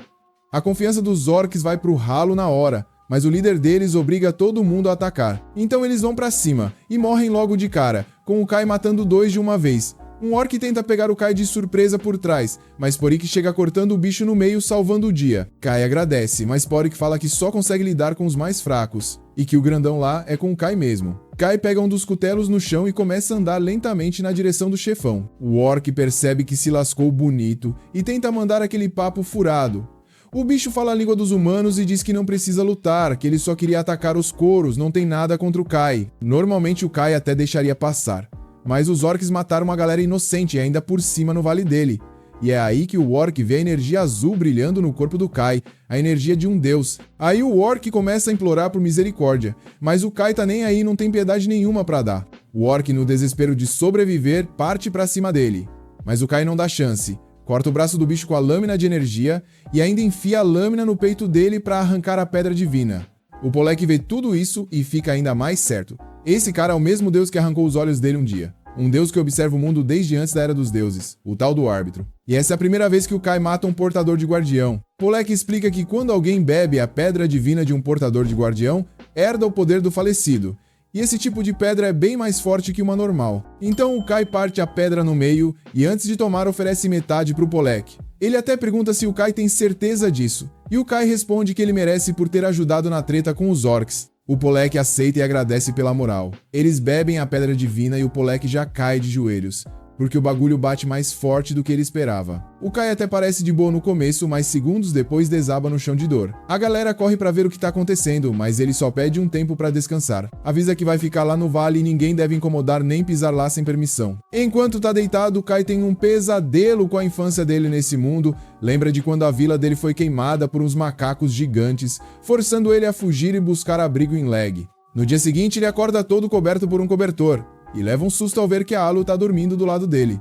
A confiança dos orcs vai pro ralo na hora, mas o líder deles obriga todo mundo a atacar. Então eles vão pra cima e morrem logo de cara, com o Kai matando 2 de uma vez. Um orc tenta pegar o Kai de surpresa por trás, mas Porik chega cortando o bicho no meio, salvando o dia. Kai agradece, mas Porik fala que só consegue lidar com os mais fracos, e que o grandão lá é com o Kai mesmo. Kai pega um dos cutelos no chão e começa a andar lentamente na direção do chefão. O orc percebe que se lascou bonito e tenta mandar aquele papo furado. O bicho fala a língua dos humanos e diz que não precisa lutar, que ele só queria atacar os Coros, não tem nada contra o Kai. Normalmente o Kai até deixaria passar. Mas os orcs mataram uma galera inocente ainda por cima no vale dele. E é aí que o orc vê a energia azul brilhando no corpo do Kai, a energia de um deus. Aí o orc começa a implorar por misericórdia, mas o Kai tá nem aí e não tem piedade nenhuma pra dar. O orc, no desespero de sobreviver, parte pra cima dele. Mas o Kai não dá chance. Corta o braço do bicho com a lâmina de energia e ainda enfia a lâmina no peito dele pra arrancar a pedra divina. O Polek vê tudo isso e fica ainda mais certo. Esse cara é o mesmo deus que arrancou os olhos dele um dia. Um deus que observa o mundo desde antes da Era dos Deuses, o tal do Árbitro. E essa é a primeira vez que o Kai mata um portador de guardião. Polek explica que quando alguém bebe a pedra divina de um portador de guardião, herda o poder do falecido. E esse tipo de pedra é bem mais forte que uma normal. Então o Kai parte a pedra no meio e antes de tomar oferece metade pro Polek. Ele até pergunta se o Kai tem certeza disso. E o Kai responde que ele merece por ter ajudado na treta com os orcs. O Polek aceita e agradece pela moral. Eles bebem a pedra divina e o Polek já cai de joelhos, porque o bagulho bate mais forte do que ele esperava. O Kai até parece de boa no começo, mas segundos depois desaba no chão de dor. A galera corre pra ver o que tá acontecendo, mas ele só pede um tempo pra descansar. Avisa que vai ficar lá no vale e ninguém deve incomodar nem pisar lá sem permissão. Enquanto tá deitado, o Kai tem um pesadelo com a infância dele nesse mundo. Lembra de quando a vila dele foi queimada por uns macacos gigantes, forçando ele a fugir e buscar abrigo em Leg. No dia seguinte, ele acorda todo coberto por um cobertor e leva um susto ao ver que a Alu tá dormindo do lado dele.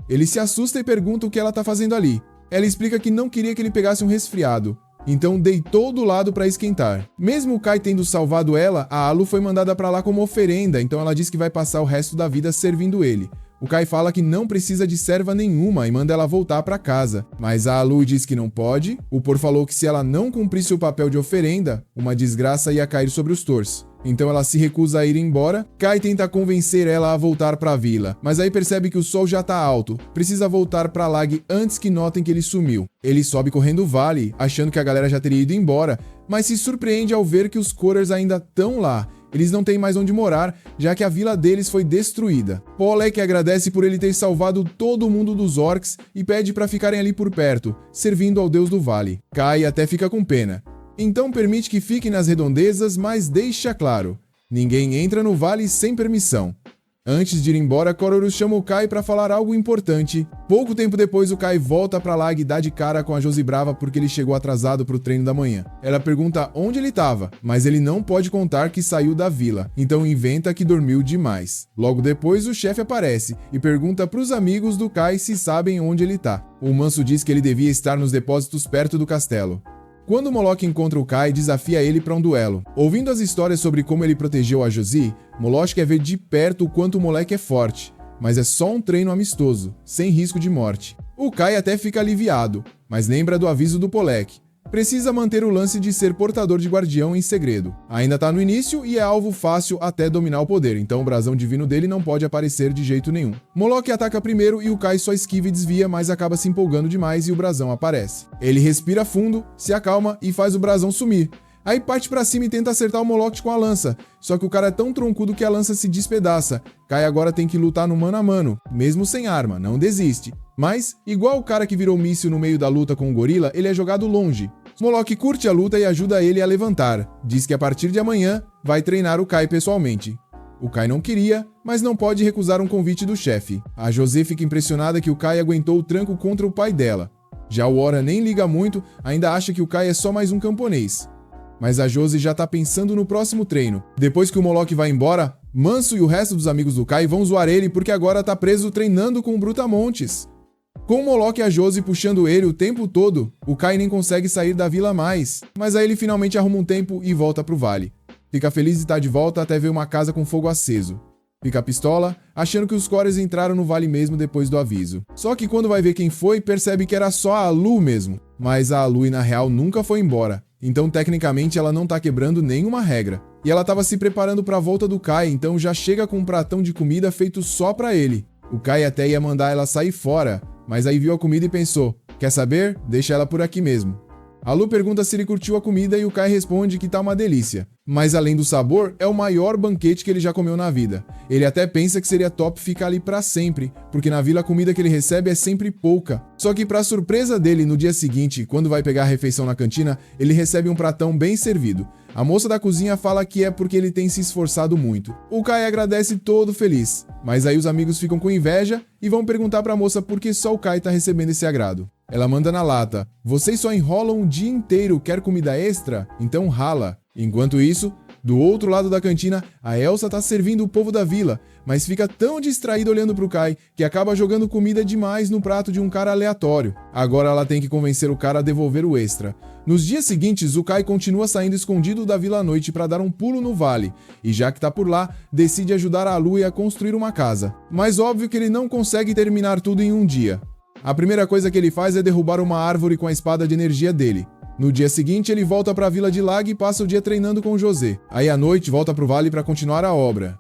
Ele se assusta e pergunta o que ela tá fazendo ali. Ela explica que não queria que ele pegasse um resfriado, então deitou do lado para esquentar. Mesmo o Kai tendo salvado ela, a Alu foi mandada para lá como oferenda, então ela diz que vai passar o resto da vida servindo ele. O Kai fala que não precisa de serva nenhuma e manda ela voltar para casa, mas a Alu diz que não pode. O Por falou que se ela não cumprisse o papel de oferenda, uma desgraça ia cair sobre os Tors. Então ela se recusa a ir embora. Kai tenta convencer ela a voltar para a vila, mas aí percebe que o sol já tá alto, precisa voltar para Lag antes que notem que ele sumiu. Ele sobe correndo o vale, achando que a galera já teria ido embora, mas se surpreende ao ver que os Korers ainda estão lá. Eles não têm mais onde morar, já que a vila deles foi destruída. Polek agradece por ele ter salvado todo mundo dos orcs e pede para ficarem ali por perto, servindo ao deus do vale. Kai até fica com pena. Então permite que fiquem nas redondezas, mas deixa claro: ninguém entra no vale sem permissão. Antes de ir embora, Cororus chama o Kai para falar algo importante. Pouco tempo depois, o Kai volta pra Lag e dá de cara com a Josi brava porque ele chegou atrasado pro treino da manhã. Ela pergunta onde ele tava, mas ele não pode contar que saiu da vila, então inventa que dormiu demais. Logo depois, o chefe aparece e pergunta pros amigos do Kai se sabem onde ele tá. O manso diz que ele devia estar nos depósitos perto do castelo. Quando o Moloch encontra o Kai, desafia ele para um duelo. Ouvindo as histórias sobre como ele protegeu a Josi, Moloch quer ver de perto o quanto o moleque é forte, mas é só um treino amistoso, sem risco de morte. O Kai até fica aliviado, mas lembra do aviso do Polek. Precisa manter o lance de ser portador de guardião em segredo. Ainda tá no início e é alvo fácil até dominar o poder, então o brasão divino dele não pode aparecer de jeito nenhum. Moloch ataca primeiro e o Kai só esquiva e desvia, mas acaba se empolgando demais e o brasão aparece. Ele respira fundo, se acalma e faz o brasão sumir. Aí parte pra cima e tenta acertar o Moloch com a lança, só que o cara é tão troncudo que a lança se despedaça. Kai agora tem que lutar no mano a mano, mesmo sem arma, não desiste. Mas, igual o cara que virou míssil no meio da luta com o gorila, ele é jogado longe. Moloch curte a luta e ajuda ele a levantar. Diz que a partir de amanhã vai treinar o Kai pessoalmente. O Kai não queria, mas não pode recusar um convite do chefe. A José fica impressionada que o Kai aguentou o tranco contra o pai dela. Já o Ora nem liga muito, ainda acha que o Kai é só mais um camponês. Mas a Josi já tá pensando no próximo treino. Depois que o Moloch vai embora, Manso e o resto dos amigos do Kai vão zoar ele porque agora tá preso treinando com o Brutamontes. Com o Moloch e a Josi puxando ele o tempo todo, o Kai nem consegue sair da vila mais. Mas aí ele finalmente arruma um tempo e volta pro vale. Fica feliz de estar de volta até ver uma casa com fogo aceso. Fica pistola, achando que os Korers entraram no vale mesmo depois do aviso. Só que quando vai ver quem foi, percebe que era só a Alu mesmo. Mas a Alu, na real, nunca foi embora. Então, tecnicamente, ela não tá quebrando nenhuma regra. E ela tava se preparando pra volta do Kai, então já chega com um pratão de comida feito só pra ele. O Kai até ia mandar ela sair fora, mas aí viu a comida e pensou: quer saber? Deixa ela por aqui mesmo. A Lu pergunta se ele curtiu a comida e o Kai responde que tá uma delícia. Mas além do sabor, é o maior banquete que ele já comeu na vida. Ele até pensa que seria top ficar ali pra sempre, porque na vila a comida que ele recebe é sempre pouca. Só que pra surpresa dele, no dia seguinte, quando vai pegar a refeição na cantina, ele recebe um pratão bem servido. A moça da cozinha fala que é porque ele tem se esforçado muito. O Kai agradece todo feliz, mas aí os amigos ficam com inveja e vão perguntar pra moça por que só o Kai tá recebendo esse agrado. Ela manda na lata: "Vocês só enrolam o dia inteiro, quer comida extra? Então rala." Enquanto isso, do outro lado da cantina, a Elsa tá servindo o povo da vila, mas fica tão distraída olhando pro Kai que acaba jogando comida demais no prato de um cara aleatório. Agora ela tem que convencer o cara a devolver o extra. Nos dias seguintes, o Kai continua saindo escondido da vila à noite para dar um pulo no vale, e já que tá por lá, decide ajudar a Lu a construir uma casa. Mas óbvio que ele não consegue terminar tudo em um dia. A primeira coisa que ele faz é derrubar uma árvore com a espada de energia dele. No dia seguinte, ele volta para a vila de Lag e passa o dia treinando com o José. Aí à noite, volta pro vale para continuar a obra.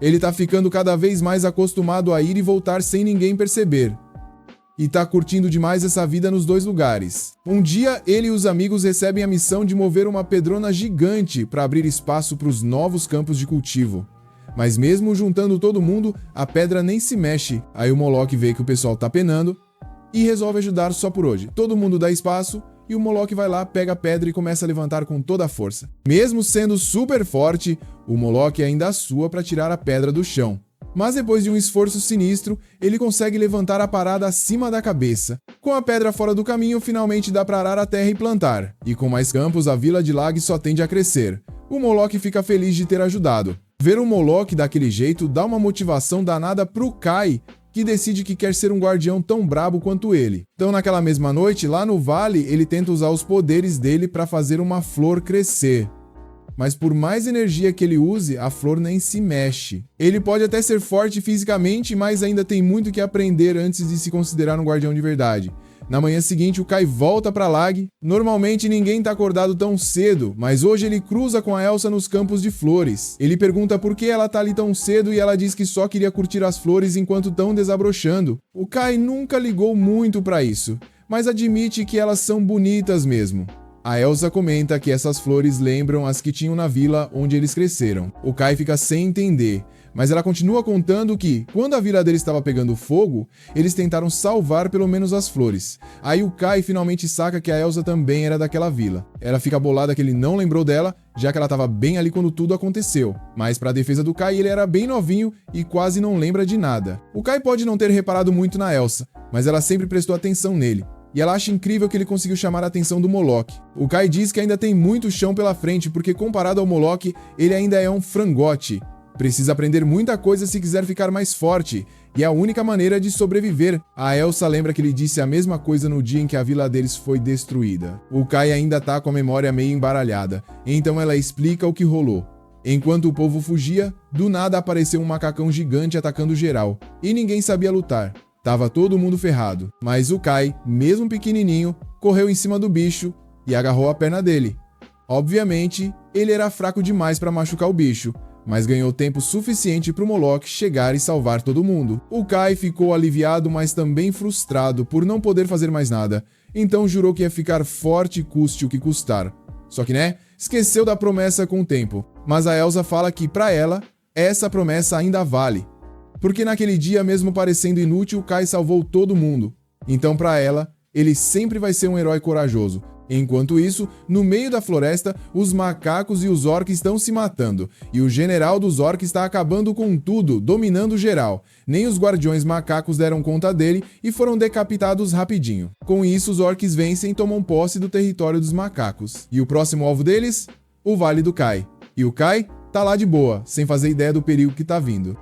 Ele tá ficando cada vez mais acostumado a ir e voltar sem ninguém perceber. E tá curtindo demais essa vida nos dois lugares. Um dia, ele e os amigos recebem a missão de mover uma pedrona gigante para abrir espaço para os novos campos de cultivo. Mas mesmo juntando todo mundo, a pedra nem se mexe. Aí o Moloch vê que o pessoal tá penando e resolve ajudar só por hoje. Todo mundo dá espaço e o Moloch vai lá, pega a pedra e começa a levantar com toda a força. Mesmo sendo super forte, o Moloch ainda sua para tirar a pedra do chão. Mas depois de um esforço sinistro, ele consegue levantar a parada acima da cabeça. Com a pedra fora do caminho, finalmente dá para arar a terra e plantar. E com mais campos, a vila de Lag só tende a crescer. O Moloch fica feliz de ter ajudado. Ver o Moloch daquele jeito dá uma motivação danada pro Kai, que decide que quer ser um guardião tão brabo quanto ele. Então naquela mesma noite, lá no vale, ele tenta usar os poderes dele para fazer uma flor crescer. Mas por mais energia que ele use, a flor nem se mexe. Ele pode até ser forte fisicamente, mas ainda tem muito que aprender antes de se considerar um guardião de verdade. Na manhã seguinte, o Kai volta pra Lag. Normalmente ninguém tá acordado tão cedo, mas hoje ele cruza com a Elsa nos campos de flores. Ele pergunta por que ela tá ali tão cedo e ela diz que só queria curtir as flores enquanto tão desabrochando. O Kai nunca ligou muito pra isso, mas admite que elas são bonitas mesmo. A Elsa comenta que essas flores lembram as que tinham na vila onde eles cresceram. O Kai fica sem entender, mas ela continua contando que, quando a vila deles estava pegando fogo, eles tentaram salvar pelo menos as flores. Aí o Kai finalmente saca que a Elsa também era daquela vila. Ela fica bolada que ele não lembrou dela, já que ela estava bem ali quando tudo aconteceu. Mas pra defesa do Kai, ele era bem novinho e quase não lembra de nada. O Kai pode não ter reparado muito na Elsa, mas ela sempre prestou atenção nele. E ela acha incrível que ele conseguiu chamar a atenção do Moloch. O Kai diz que ainda tem muito chão pela frente, porque comparado ao Moloch, ele ainda é um frangote. Precisa aprender muita coisa se quiser ficar mais forte, e é a única maneira de sobreviver. A Elsa lembra que ele disse a mesma coisa no dia em que a vila deles foi destruída. O Kai ainda tá com a memória meio embaralhada, então ela explica o que rolou. Enquanto o povo fugia, do nada apareceu um macacão gigante atacando geral, e ninguém sabia lutar. Tava todo mundo ferrado, mas o Kai, mesmo pequenininho, correu em cima do bicho e agarrou a perna dele. Obviamente, ele era fraco demais para machucar o bicho, mas ganhou tempo suficiente para o Moloch chegar e salvar todo mundo. O Kai ficou aliviado, mas também frustrado por não poder fazer mais nada, então jurou que ia ficar forte custe o que custar. Só que esqueceu da promessa com o tempo, mas a Elsa fala que para ela, essa promessa ainda vale. Porque naquele dia, mesmo parecendo inútil, Kai salvou todo mundo. Então para ela, ele sempre vai ser um herói corajoso. Enquanto isso, no meio da floresta, os macacos e os orcs estão se matando, e o general dos orcs está acabando com tudo, dominando geral. Nem os guardiões macacos deram conta dele e foram decapitados rapidinho. Com isso, os orcs vencem e tomam posse do território dos macacos. E o próximo alvo deles? O Vale do Kai. E o Kai tá lá de boa, sem fazer ideia do perigo que tá vindo.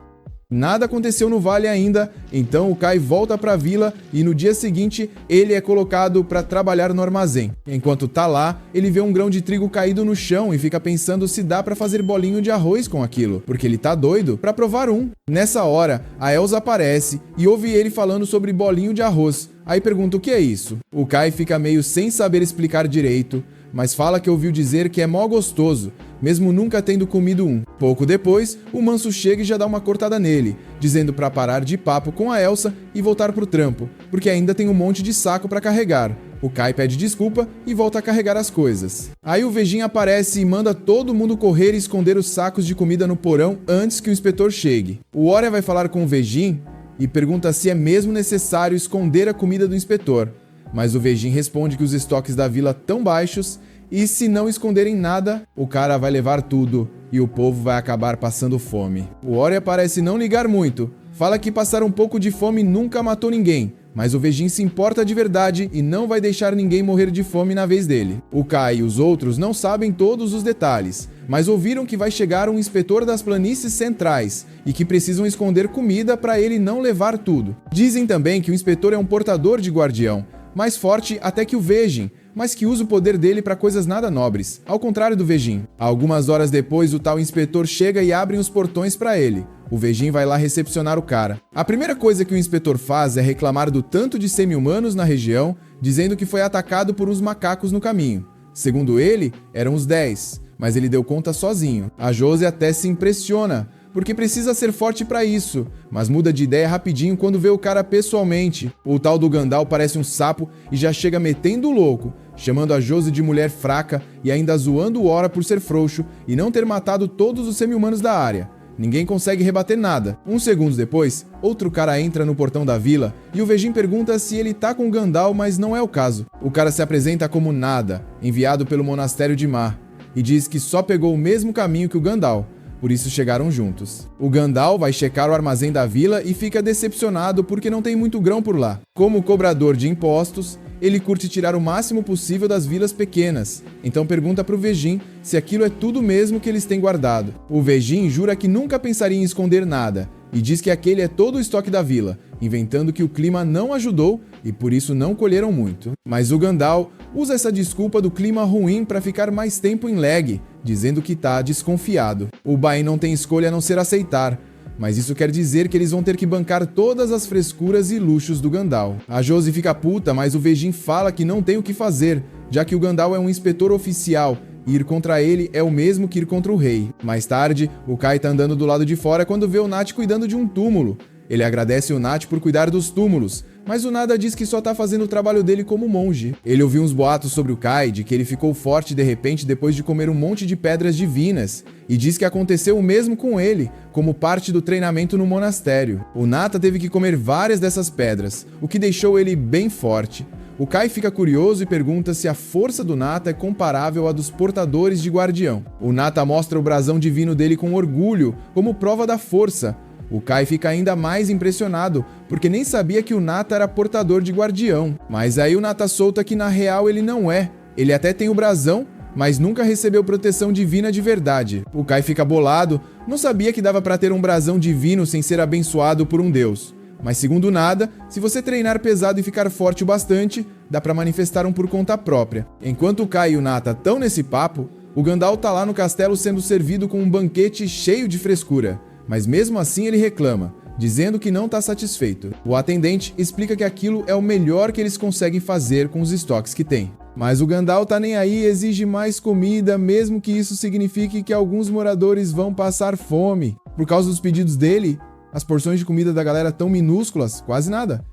Nada aconteceu no vale ainda, então o Kai volta pra vila e no dia seguinte ele é colocado para trabalhar no armazém. Enquanto tá lá, ele vê um grão de trigo caído no chão e fica pensando se dá para fazer bolinho de arroz com aquilo, porque ele tá doido para provar um. Nessa hora, a Elsa aparece e ouve ele falando sobre bolinho de arroz. Aí pergunta o que é isso. O Kai fica meio sem saber explicar direito, mas fala que ouviu dizer que é mó gostoso, mesmo nunca tendo comido um. Pouco depois, o Manso chega e já dá uma cortada nele, dizendo pra parar de papo com a Elsa e voltar pro trampo, porque ainda tem um monte de saco pra carregar. O Kai pede desculpa e volta a carregar as coisas. Aí o Vegin aparece e manda todo mundo correr e esconder os sacos de comida no porão antes que o inspetor chegue. O Oria vai falar com o Vegin e pergunta se é mesmo necessário esconder a comida do inspetor. Mas o Vegin responde que os estoques da vila estão baixos e se não esconderem nada, o cara vai levar tudo e o povo vai acabar passando fome. O Oria parece não ligar muito, fala que passar um pouco de fome nunca matou ninguém, mas o Vegin se importa de verdade e não vai deixar ninguém morrer de fome na vez dele. O Kai e os outros não sabem todos os detalhes, mas ouviram que vai chegar um inspetor das planícies centrais e que precisam esconder comida para ele não levar tudo. Dizem também que o inspetor é um portador de guardião, mais forte até que o Vegin, mas que usa o poder dele para coisas nada nobres, ao contrário do Vegin. Algumas horas depois, o tal inspetor chega e abre os portões para ele. O Vegin vai lá recepcionar o cara. A primeira coisa que o inspetor faz é reclamar do tanto de semi-humanos na região, dizendo que foi atacado por uns macacos no caminho. Segundo ele, eram uns 10, mas ele deu conta sozinho. A Josie até se impressiona, porque precisa ser forte pra isso, mas muda de ideia rapidinho quando vê o cara pessoalmente. O tal do Gandalf parece um sapo e já chega metendo o louco, chamando a Josie de mulher fraca e ainda zoando o Oria por ser frouxo e não ter matado todos os semi-humanos da área. Ninguém consegue rebater nada. Uns segundos depois, outro cara entra no portão da vila e o Vegin pergunta se ele tá com o Gandalf, mas não é o caso. O cara se apresenta como Nada, enviado pelo monastério de Mar, e diz que só pegou o mesmo caminho que o Gandalf. Por isso chegaram juntos. O Gandalf vai checar o armazém da vila e fica decepcionado porque não tem muito grão por lá. Como cobrador de impostos, ele curte tirar o máximo possível das vilas pequenas, então pergunta pro Vegin se aquilo é tudo mesmo que eles têm guardado. O Vegin jura que nunca pensaria em esconder nada, e diz que aquele é todo o estoque da vila, inventando que o clima não ajudou e por isso não colheram muito. Mas o Gandalf usa essa desculpa do clima ruim para ficar mais tempo em Leg, dizendo que tá desconfiado. O Bain não tem escolha a não ser aceitar, mas isso quer dizer que eles vão ter que bancar todas as frescuras e luxos do Gandalf. A Josie fica puta, mas o Vegin fala que não tem o que fazer, já que o Gandalf é um inspetor oficial e ir contra ele é o mesmo que ir contra o rei. Mais tarde, o Kai tá andando do lado de fora quando vê o Nat cuidando de um túmulo. Ele agradece o Nat por cuidar dos túmulos, mas o Nada diz que só tá fazendo o trabalho dele como monge. Ele ouviu uns boatos sobre o Kai, de que ele ficou forte de repente depois de comer um monte de pedras divinas, e diz que aconteceu o mesmo com ele, como parte do treinamento no monastério. O Nata teve que comer várias dessas pedras, o que deixou ele bem forte. O Kai fica curioso e pergunta se a força do Nata é comparável à dos portadores de guardião. O Nata mostra o brasão divino dele com orgulho, como prova da força. O Kai fica ainda mais impressionado, porque nem sabia que o Nata era portador de guardião. Mas aí o Nata solta que na real ele não é. Ele até tem o brasão, mas nunca recebeu proteção divina de verdade. O Kai fica bolado, não sabia que dava pra ter um brasão divino sem ser abençoado por um deus. Mas segundo Nada, se você treinar pesado e ficar forte o bastante, dá pra manifestar um por conta própria. Enquanto o Kai e o Nata estão nesse papo, o Gandalf tá lá no castelo sendo servido com um banquete cheio de frescura. Mas mesmo assim ele reclama, dizendo que não está satisfeito. O atendente explica que aquilo é o melhor que eles conseguem fazer com os estoques que tem. Mas o Gandalf tá nem aí e exige mais comida, mesmo que isso signifique que alguns moradores vão passar fome. Por causa dos pedidos dele, as porções de comida da galera tão minúsculas, quase nada.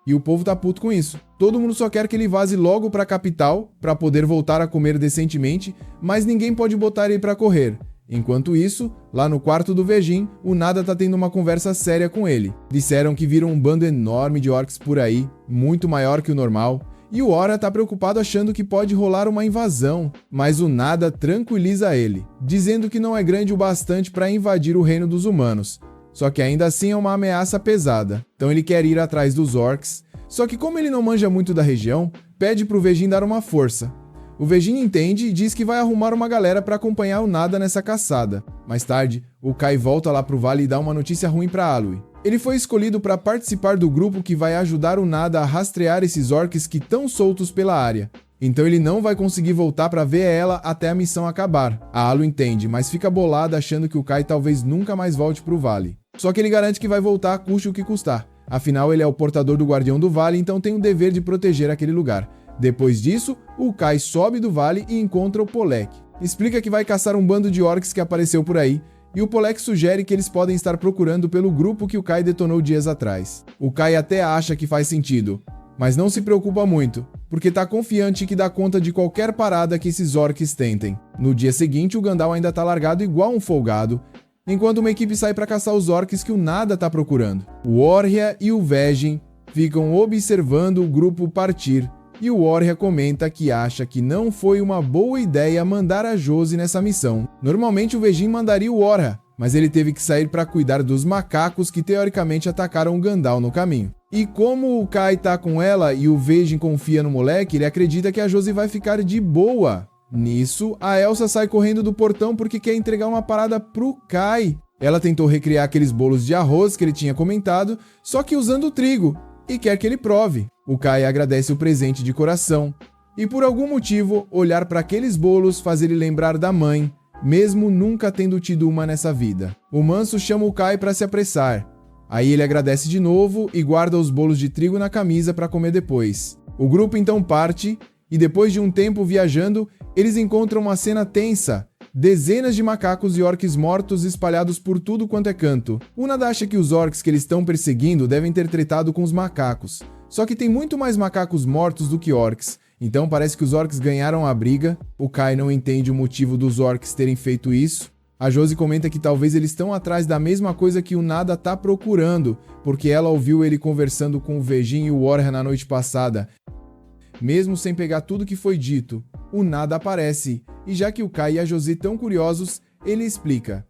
E o povo tá puto com isso. Todo mundo só quer que ele vaze logo pra capital, pra poder voltar a comer decentemente, mas ninguém pode botar ele pra correr. Enquanto isso, lá no quarto do Vegin, o Nada tá tendo uma conversa séria com ele. Disseram que viram um bando enorme de orcs por aí, muito maior que o normal, e o Oria tá preocupado achando que pode rolar uma invasão, mas o Nada tranquiliza ele, dizendo que não é grande o bastante para invadir o reino dos humanos, só que ainda assim é uma ameaça pesada, então ele quer ir atrás dos orcs, só que como ele não manja muito da região, pede pro Vegin dar uma força. O Vegin entende e diz que vai arrumar uma galera para acompanhar o Nada nessa caçada. Mais tarde, o Kai volta lá pro vale e dá uma notícia ruim para Alwy. Ele foi escolhido para participar do grupo que vai ajudar o Nada a rastrear esses orcs que estão soltos pela área. Então ele não vai conseguir voltar para ver ela até a missão acabar. A Alwy entende, mas fica bolada achando que o Kai talvez nunca mais volte pro vale. Só que ele garante que vai voltar custe o que custar. Afinal, ele é o portador do Guardião do Vale, então tem o dever de proteger aquele lugar. Depois disso, o Kai sobe do vale e encontra o Polek. Explica que vai caçar um bando de orcs que apareceu por aí, e o Polek sugere que eles podem estar procurando pelo grupo que o Kai detonou dias atrás. O Kai até acha que faz sentido, mas não se preocupa muito, porque tá confiante que dá conta de qualquer parada que esses orcs tentem. No dia seguinte, o Gandalf ainda tá largado igual um folgado, enquanto uma equipe sai para caçar os orcs que o Nada tá procurando. O Orhya e o Vegin ficam observando o grupo partir, e o Orhya comenta que acha que não foi uma boa ideia mandar a Josi nessa missão. Normalmente o Vegin mandaria o Orhya, mas ele teve que sair para cuidar dos macacos que teoricamente atacaram o Gandalf no caminho. E como o Kai tá com ela e o Vegin confia no moleque, ele acredita que a Josi vai ficar de boa. Nisso, a Elsa sai correndo do portão porque quer entregar uma parada pro Kai. Ela tentou recriar aqueles bolos de arroz que ele tinha comentado, só que usando trigo, e quer que ele prove. O Kai agradece o presente de coração, e por algum motivo, olhar para aqueles bolos faz ele lembrar da mãe, mesmo nunca tendo tido uma nessa vida. O Manso chama o Kai para se apressar. Aí ele agradece de novo e guarda os bolos de trigo na camisa para comer depois. O grupo então parte, e depois de um tempo viajando, eles encontram uma cena tensa. Dezenas de macacos e orcs mortos espalhados por tudo quanto é canto. O Nada acha que os orcs que eles estão perseguindo devem ter tretado com os macacos. Só que tem muito mais macacos mortos do que orcs. Então parece que os orcs ganharam a briga. O Kai não entende o motivo dos orcs terem feito isso. A Josi comenta que talvez eles estão atrás da mesma coisa que o Nada tá procurando, porque ela ouviu ele conversando com o Vegin e o Orhya na noite passada. Mesmo sem pegar tudo que foi dito, o Nada aparece, e já que o Kai e a Josi estão curiosos, ele explica.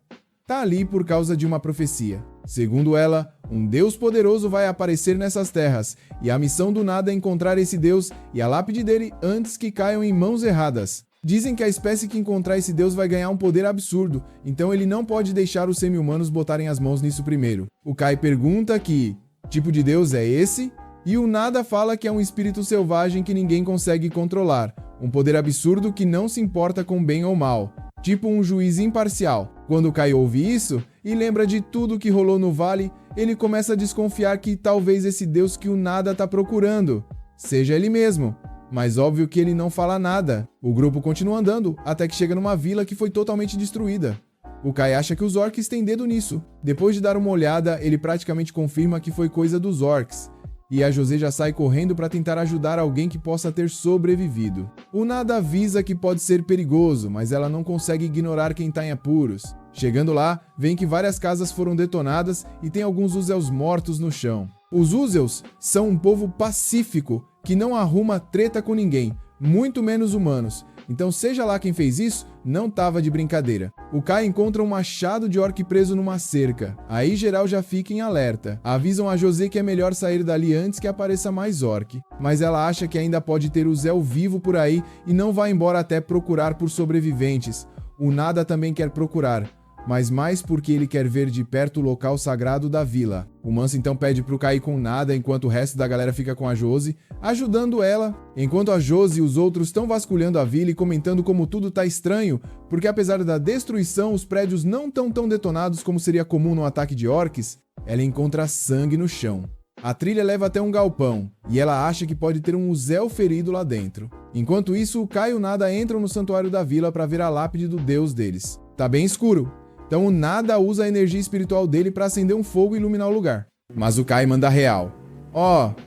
Tá ali por causa de uma profecia. Segundo ela, um Deus poderoso vai aparecer nessas terras, e a missão do Nada é encontrar esse Deus e a lápide dele antes que caiam em mãos erradas. Dizem que a espécie que encontrar esse Deus vai ganhar um poder absurdo, então ele não pode deixar os semi-humanos botarem as mãos nisso primeiro. O Kai pergunta que tipo de Deus é esse? E o Nada fala que é um espírito selvagem que ninguém consegue controlar, um poder absurdo que não se importa com bem ou mal, tipo um juiz imparcial. Quando o Kai ouve isso e lembra de tudo que rolou no vale, ele começa a desconfiar que talvez esse Deus que o Nada tá procurando seja ele mesmo. Mas óbvio que ele não fala nada. O grupo continua andando até que chega numa vila que foi totalmente destruída. O Kai acha que os orcs têm dedo nisso. Depois de dar uma olhada, ele praticamente confirma que foi coisa dos orcs. E a Josi já sai correndo para tentar ajudar alguém que possa ter sobrevivido. O Nada avisa que pode ser perigoso, mas ela não consegue ignorar quem tá em apuros. Chegando lá, vem que várias casas foram detonadas e tem alguns Uzels mortos no chão. Os Uzels são um povo pacífico, que não arruma treta com ninguém, muito menos humanos. Então seja lá quem fez isso, não tava de brincadeira. O Kai encontra um machado de orc preso numa cerca. Aí geral já fica em alerta. Avisam a Josi que é melhor sair dali antes que apareça mais orc. Mas ela acha que ainda pode ter o Zel vivo por aí e não vai embora até procurar por sobreviventes. O Nada também quer procurar, mas mais porque ele quer ver de perto o local sagrado da vila. O Manso então pede pro Kai com Nada, enquanto o resto da galera fica com a Josi, ajudando ela. Enquanto a Josi e os outros estão vasculhando a vila e comentando como tudo tá estranho, porque apesar da destruição, os prédios não estão tão detonados como seria comum num ataque de orcs, ela encontra sangue no chão. A trilha leva até um galpão, e ela acha que pode ter um Uzel ferido lá dentro. Enquanto isso, o Kai e o Nada entram no santuário da vila para ver a lápide do deus deles. Tá bem escuro, então o Nada usa a energia espiritual dele para acender um fogo e iluminar o lugar. Mas o Kai manda real.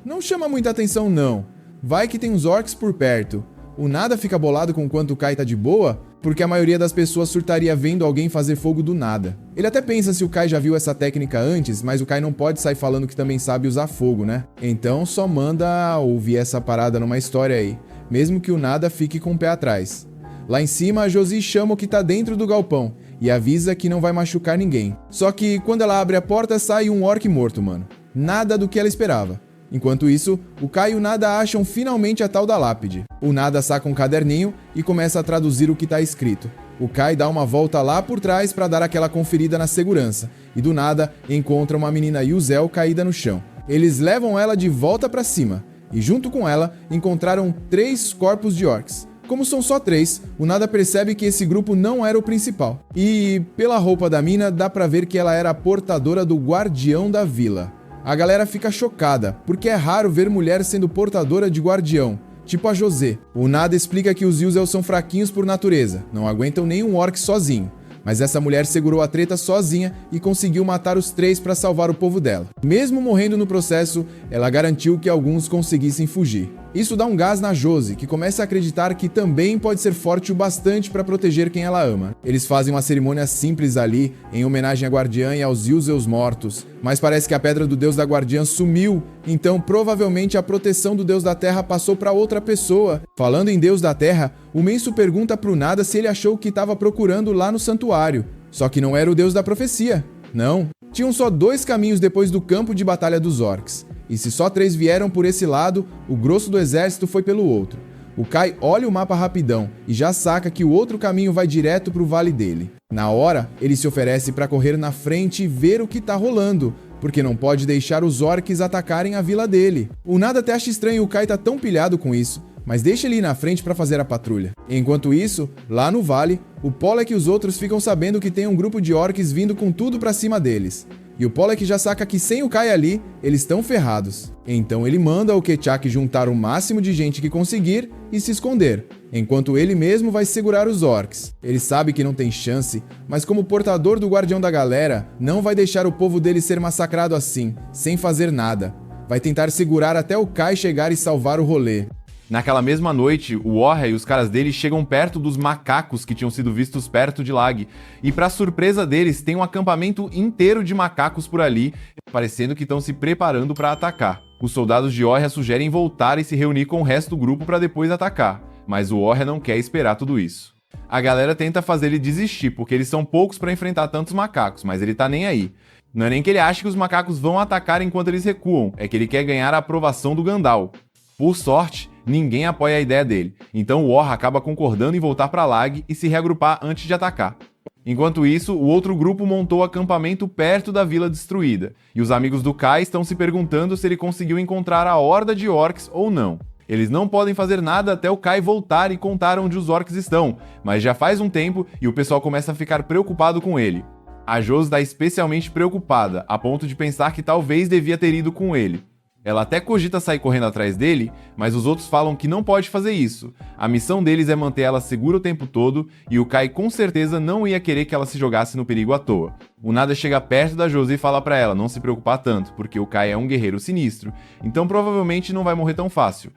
Não chama muita atenção não. Vai que tem uns orcs por perto. O Nada fica bolado com quanto o Kai tá de boa, porque a maioria das pessoas surtaria vendo alguém fazer fogo do nada. Ele até pensa se o Kai já viu essa técnica antes, mas o Kai não pode sair falando que também sabe usar fogo, né? Então só manda ouvir essa parada numa história aí, mesmo que o Nada fique com o pé atrás. Lá em cima, a Josi chama o que tá dentro do galpão e avisa que não vai machucar ninguém. Só que quando ela abre a porta, sai um orc morto, mano. Nada do que ela esperava. Enquanto isso, o Kai e o Nada acham finalmente a tal da lápide. O Nada saca um caderninho e começa a traduzir o que tá escrito. O Kai dá uma volta lá por trás para dar aquela conferida na segurança, e do nada encontra uma menina Uzel caída no chão. Eles levam ela de volta para cima, e junto com ela encontraram 3 corpos de orcs. Como são só 3, o Nada percebe que esse grupo não era o principal. E pela roupa da mina, dá pra ver que ela era a portadora do guardião da vila. A galera fica chocada, porque é raro ver mulher sendo portadora de guardião, tipo a Josi. O Nada explica que os Uzel são fraquinhos por natureza, não aguentam nenhum orc sozinho. mas essa mulher segurou a treta sozinha e conseguiu matar os 3 para salvar o povo dela. Mesmo morrendo no processo, ela garantiu que alguns conseguissem fugir. Isso dá um gás na Josie, que começa a acreditar que também pode ser forte o bastante para proteger quem ela ama. Eles fazem uma cerimônia simples ali, em homenagem à guardiã e aos Yuzels mortos, mas parece que a pedra do deus da guardiã sumiu, então provavelmente a proteção do deus da terra passou para outra pessoa. Falando em deus da terra, o Menso pergunta pro Nada se ele achou o que estava procurando lá no santuário, só que não era o deus da profecia. Não, tinham só 2 caminhos depois do campo de batalha dos orcs. E se só 3 vieram por esse lado, o grosso do exército foi pelo outro. O Kai olha o mapa rapidão e já saca que o outro caminho vai direto pro vale dele. Na hora, ele se oferece para correr na frente e ver o que tá rolando, porque não pode deixar os orcs atacarem a vila dele. O Nada até acha estranho o Kai tá tão pilhado com isso, mas deixa ele ir na frente para fazer a patrulha. Enquanto isso, lá no vale, o Pollek e os outros ficam sabendo que tem um grupo de orcs vindo com tudo pra cima deles. E o Pollek já saca que sem o Kai ali, eles estão ferrados. Então ele manda o Ketchak juntar o máximo de gente que conseguir e se esconder, enquanto ele mesmo vai segurar os orcs. Ele sabe que não tem chance, mas como portador do Guardião da Galera, não vai deixar o povo dele ser massacrado assim, sem fazer nada. Vai tentar segurar até o Kai chegar e salvar o rolê. Naquela mesma noite, o Orra e os caras dele chegam perto dos macacos que tinham sido vistos perto de Lag, e pra surpresa deles, tem um acampamento inteiro de macacos por ali, parecendo que estão se preparando para atacar. Os soldados de Orra sugerem voltar e se reunir com o resto do grupo para depois atacar, mas o Orra não quer esperar tudo isso. A galera tenta fazer ele desistir, porque eles são poucos para enfrentar tantos macacos, mas ele tá nem aí. Não é nem que ele acha que os macacos vão atacar enquanto eles recuam, é que ele quer ganhar a aprovação do Gandalf. Por sorte, ninguém apoia a ideia dele, então o Orra acaba concordando em voltar para Lag e se reagrupar antes de atacar. Enquanto isso, o outro grupo montou acampamento perto da vila destruída, e os amigos do Kai estão se perguntando se ele conseguiu encontrar a horda de orcs ou não. Eles não podem fazer nada até o Kai voltar e contar onde os orcs estão, mas já faz um tempo e o pessoal começa a ficar preocupado com ele. A Josie está especialmente preocupada, a ponto de pensar que talvez devia ter ido com ele. Ela até cogita sair correndo atrás dele, mas os outros falam que não pode fazer isso. A missão deles é manter ela segura o tempo todo, e o Kai com certeza não ia querer que ela se jogasse no perigo à toa. O Nada chega perto da Josie e fala pra ela não se preocupar tanto, porque o Kai é um guerreiro sinistro, então provavelmente não vai morrer tão fácil.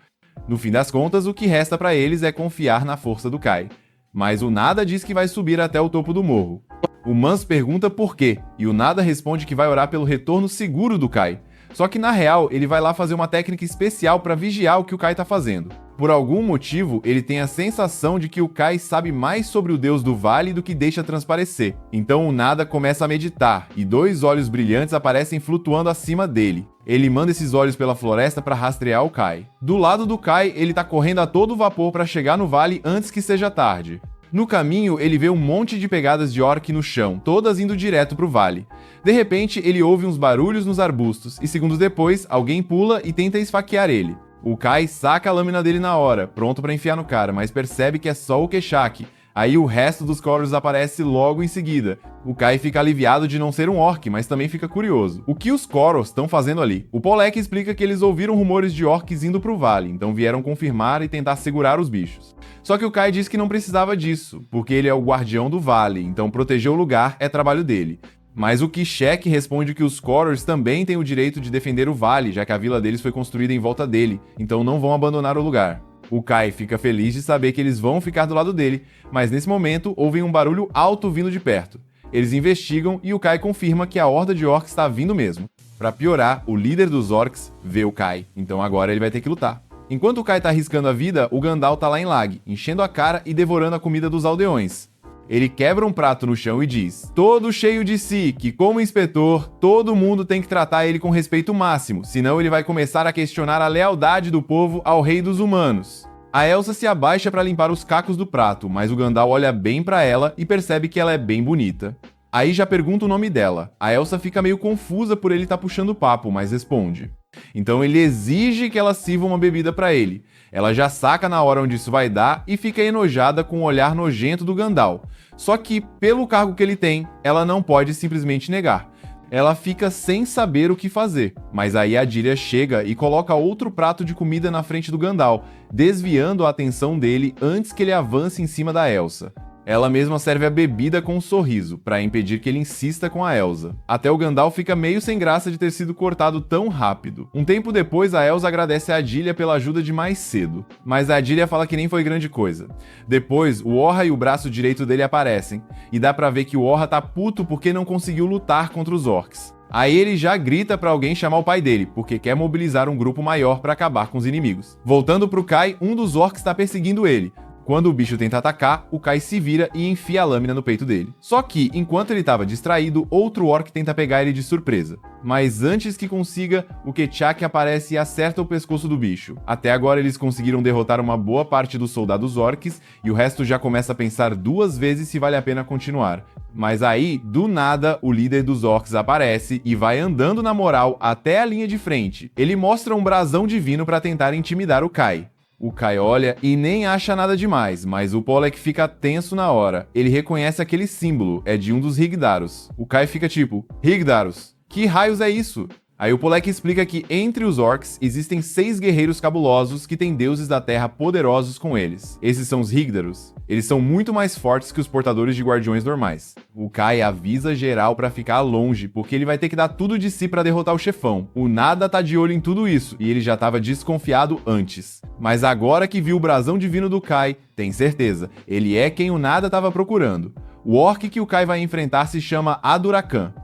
No fim das contas, o que resta pra eles é confiar na força do Kai. Mas o Nada diz que vai subir até o topo do morro. O Mans pergunta por quê, e o Nada responde que vai orar pelo retorno seguro do Kai. Só que na real, ele vai lá fazer uma técnica especial para vigiar o que o Kai tá fazendo. Por algum motivo, ele tem a sensação de que o Kai sabe mais sobre o deus do vale do que deixa transparecer. Então o Nada começa a meditar, e 2 olhos brilhantes aparecem flutuando acima dele. Ele manda esses olhos pela floresta para rastrear o Kai. Do lado do Kai, ele tá correndo a todo vapor para chegar no vale antes que seja tarde. No caminho, ele vê um monte de pegadas de orc no chão, todas indo direto pro vale. De repente, ele ouve uns barulhos nos arbustos, e segundos depois, alguém pula e tenta esfaquear ele. O Kai saca a lâmina dele na hora, pronto pra enfiar no cara, mas percebe que é só o Ketchak. Aí o resto dos Korors aparece logo em seguida. O Kai fica aliviado de não ser um orc, mas também fica curioso. O que os Korors estão fazendo ali? O Pollek explica que eles ouviram rumores de orcs indo pro vale, então vieram confirmar e tentar segurar os bichos. Só que o Kai diz que não precisava disso, porque ele é o guardião do vale, então proteger o lugar é trabalho dele. Mas o Ketchak responde que os Korors também têm o direito de defender o vale, já que a vila deles foi construída em volta dele, então não vão abandonar o lugar. O Kai fica feliz de saber que eles vão ficar do lado dele, mas nesse momento ouvem um barulho alto vindo de perto. Eles investigam e o Kai confirma que a horda de orcs está vindo mesmo. Pra piorar, o líder dos orcs vê o Kai, então agora ele vai ter que lutar. Enquanto o Kai tá arriscando a vida, o Gandalf tá lá em Lag, enchendo a cara e devorando a comida dos aldeões. Ele quebra um prato no chão e diz, todo cheio de si, que como inspetor, todo mundo tem que tratar ele com respeito máximo, senão ele vai começar a questionar a lealdade do povo ao rei dos humanos. A Elsa se abaixa para limpar os cacos do prato, mas o Gandalf olha bem para ela e percebe que ela é bem bonita. Aí já pergunta o nome dela. A Elsa fica meio confusa por ele estar puxando o papo, mas responde. Então ele exige que ela sirva uma bebida para ele. Ela já saca na hora onde isso vai dar e fica enojada com o olhar nojento do Gandalf. Só que, pelo cargo que ele tem, ela não pode simplesmente negar. Ela fica sem saber o que fazer, mas aí a Dillia chega e coloca outro prato de comida na frente do Gandalf, desviando a atenção dele antes que ele avance em cima da Elsa. Ela mesma serve a bebida com um sorriso, para impedir que ele insista com a Elsa. Até o Gandalf fica meio sem graça de ter sido cortado tão rápido. Um tempo depois, a Elsa agradece a Adília pela ajuda de mais cedo, mas a Adília fala que nem foi grande coisa. Depois, o Orra e o braço direito dele aparecem, e dá pra ver que o Orra tá puto porque não conseguiu lutar contra os orcs. Aí ele já grita pra alguém chamar o pai dele, porque quer mobilizar um grupo maior pra acabar com os inimigos. Voltando pro Kai, um dos orcs tá perseguindo ele. Quando o bicho tenta atacar, o Kai se vira e enfia a lâmina no peito dele. Só que, enquanto ele estava distraído, outro orc tenta pegar ele de surpresa. Mas antes que consiga, o Ketchak aparece e acerta o pescoço do bicho. Até agora eles conseguiram derrotar uma boa parte dos soldados orcs, e o resto já começa a pensar 2 vezes se vale a pena continuar. Mas aí, do nada, o líder dos orcs aparece e vai andando na moral até a linha de frente. Ele mostra um brasão divino para tentar intimidar o Kai. O Kai olha e nem acha nada demais, mas o Pollek fica tenso na hora. Ele reconhece aquele símbolo, é de um dos Higdaros. O Kai fica tipo, Higdaros, que raios é isso? Aí o Pollek explica que entre os orcs existem 6 guerreiros cabulosos que têm deuses da terra poderosos com eles. Esses são os Higdaros. Eles são muito mais fortes que os portadores de guardiões normais. O Kai avisa geral pra ficar longe, porque ele vai ter que dar tudo de si pra derrotar o chefão. O Nada tá de olho em tudo isso, e ele já tava desconfiado antes. Mas agora que viu o brasão divino do Kai, tem certeza, ele é quem o Nada tava procurando. O orc que o Kai vai enfrentar se chama Adurakan.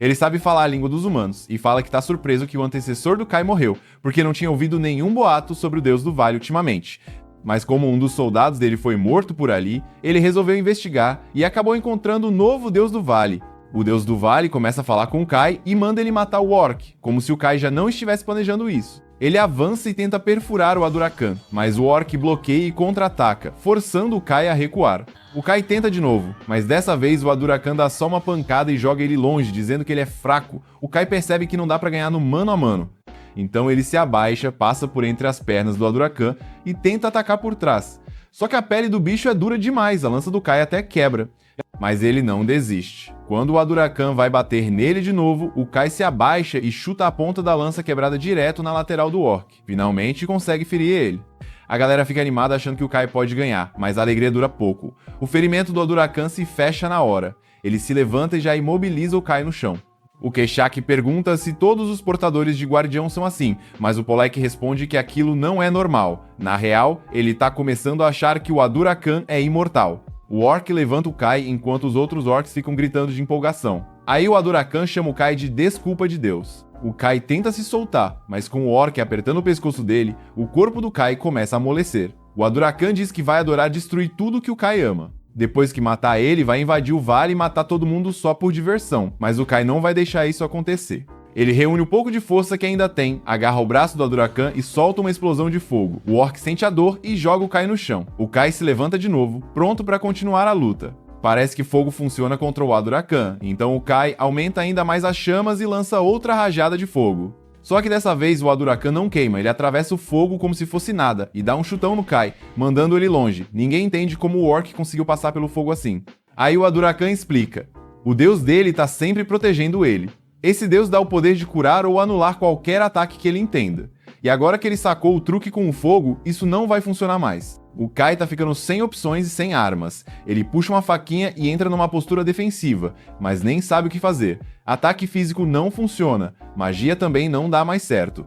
Ele sabe falar a língua dos humanos, e fala que tá surpreso que o antecessor do Kai morreu, porque não tinha ouvido nenhum boato sobre o Deus do Vale ultimamente. Mas como um dos soldados dele foi morto por ali, ele resolveu investigar e acabou encontrando o novo Deus do Vale. O Deus do Vale começa a falar com o Kai e manda ele matar o orc, como se o Kai já não estivesse planejando isso. Ele avança e tenta perfurar o Adurakan, mas o orc bloqueia e contra-ataca, forçando o Kai a recuar. O Kai tenta de novo, mas dessa vez o Adurakan dá só uma pancada e joga ele longe, dizendo que ele é fraco. O Kai percebe que não dá pra ganhar no mano a mano. Então ele se abaixa, passa por entre as pernas do Adurakan e tenta atacar por trás. Só que a pele do bicho é dura demais, a lança do Kai até quebra. Mas ele não desiste. Quando o Adurakan vai bater nele de novo, o Kai se abaixa e chuta a ponta da lança quebrada direto na lateral do orc. Finalmente consegue ferir ele. A galera fica animada achando que o Kai pode ganhar, mas a alegria dura pouco. O ferimento do Adurakan se fecha na hora. Ele se levanta e já imobiliza o Kai no chão. O Ketchak pergunta se todos os portadores de guardião são assim, mas o Pollek responde que aquilo não é normal. Na real, ele tá começando a achar que o Adurakan é imortal. O orc levanta o Kai enquanto os outros orcs ficam gritando de empolgação. Aí o Adurakan chama o Kai de desculpa de Deus. O Kai tenta se soltar, mas com o orc apertando o pescoço dele, o corpo do Kai começa a amolecer. O Adurakan diz que vai adorar destruir tudo que o Kai ama. Depois que matar ele, vai invadir o vale e matar todo mundo só por diversão, mas o Kai não vai deixar isso acontecer. Ele reúne o pouco de força que ainda tem, agarra o braço do Adurakan e solta uma explosão de fogo. O orc sente a dor e joga o Kai no chão. O Kai se levanta de novo, pronto para continuar a luta. Parece que fogo funciona contra o Adurakan, então o Kai aumenta ainda mais as chamas e lança outra rajada de fogo. Só que dessa vez o Adurakan não queima, ele atravessa o fogo como se fosse nada e dá um chutão no Kai, mandando ele longe. Ninguém entende como o orc conseguiu passar pelo fogo assim. Aí o Adurakan explica: o deus dele tá sempre protegendo ele. Esse deus dá o poder de curar ou anular qualquer ataque que ele entenda. E agora que ele sacou o truque com o fogo, isso não vai funcionar mais. O Kai tá ficando sem opções e sem armas. Ele puxa uma faquinha e entra numa postura defensiva, mas nem sabe o que fazer. Ataque físico não funciona, magia também não dá mais certo.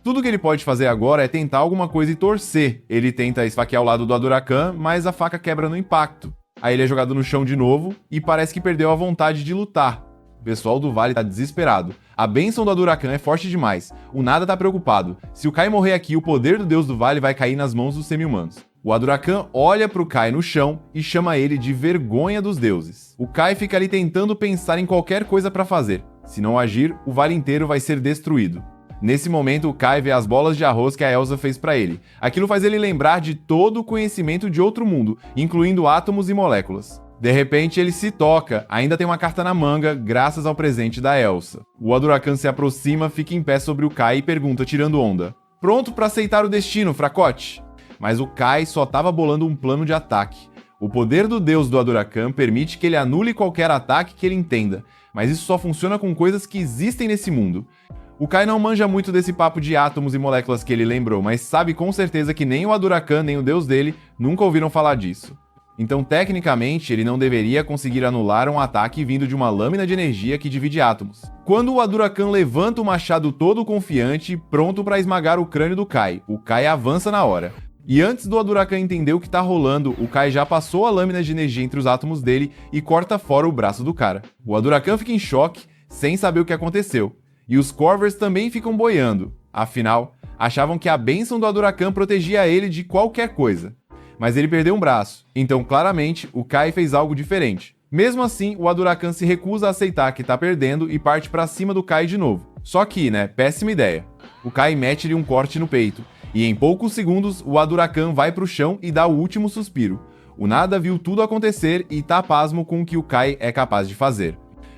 Tudo que ele pode fazer agora é tentar alguma coisa e torcer. Ele tenta esfaquear o lado do Adurakan, mas a faca quebra no impacto. Aí ele é jogado no chão de novo e parece que perdeu a vontade de lutar. O pessoal do vale tá desesperado. A bênção do Adurakan é forte demais. O Nada tá preocupado. Se o Kai morrer aqui, o poder do deus do vale vai cair nas mãos dos semi-humanos. O Adurakan olha pro Kai no chão e chama ele de vergonha dos deuses. O Kai fica ali tentando pensar em qualquer coisa pra fazer. Se não agir, o vale inteiro vai ser destruído. Nesse momento, o Kai vê as bolas de arroz que a Elsa fez pra ele. Aquilo faz ele lembrar de todo o conhecimento de outro mundo, incluindo átomos e moléculas. De repente ele se toca, ainda tem uma carta na manga, graças ao presente da Elsa. O Adurakan se aproxima, fica em pé sobre o Kai e pergunta, tirando onda: pronto pra aceitar o destino, fracote? Mas o Kai só tava bolando um plano de ataque. O poder do deus do Adurakan permite que ele anule qualquer ataque que ele entenda, mas isso só funciona com coisas que existem nesse mundo. O Kai não manja muito desse papo de átomos e moléculas que ele lembrou, mas sabe com certeza que nem o Adurakan nem o deus dele nunca ouviram falar disso. Então, tecnicamente, ele não deveria conseguir anular um ataque vindo de uma lâmina de energia que divide átomos. Quando o Adurakan levanta o machado todo confiante, pronto para esmagar o crânio do Kai, o Kai avança na hora. E antes do Adurakan entender o que tá rolando, o Kai já passou a lâmina de energia entre os átomos dele e corta fora o braço do cara. O Adurakan fica em choque, sem saber o que aconteceu. E os Corvers também ficam boiando. Afinal, achavam que a bênção do Adurakan protegia ele de qualquer coisa. Mas ele perdeu um braço, então claramente o Kai fez algo diferente. Mesmo assim, o Adurakan se recusa a aceitar que tá perdendo e parte pra cima do Kai de novo. Só que, péssima ideia. O Kai mete-lhe um corte no peito. E em poucos segundos, o Adurakan vai pro chão e dá o último suspiro. O Nada viu tudo acontecer e tá pasmo com o que o Kai é capaz de fazer.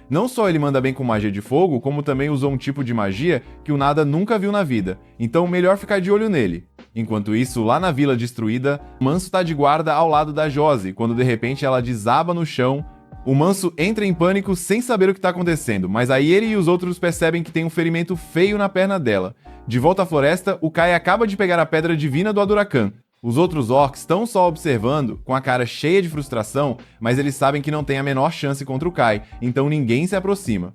Não só ele manda bem com magia de fogo, como também usou um tipo de magia que o Nada nunca viu na vida, então melhor ficar de olho nele. Enquanto isso, lá na vila destruída, Manso tá de guarda ao lado da Josie, quando de repente ela desaba no chão. O Manso entra em pânico sem saber o que tá acontecendo, mas aí ele e os outros percebem que tem um ferimento feio na perna dela. De volta à floresta, o Kai acaba de pegar a pedra divina do Adurakan. Os outros orcs estão só observando, com a cara cheia de frustração, mas eles sabem que não tem a menor chance contra o Kai, então ninguém se aproxima.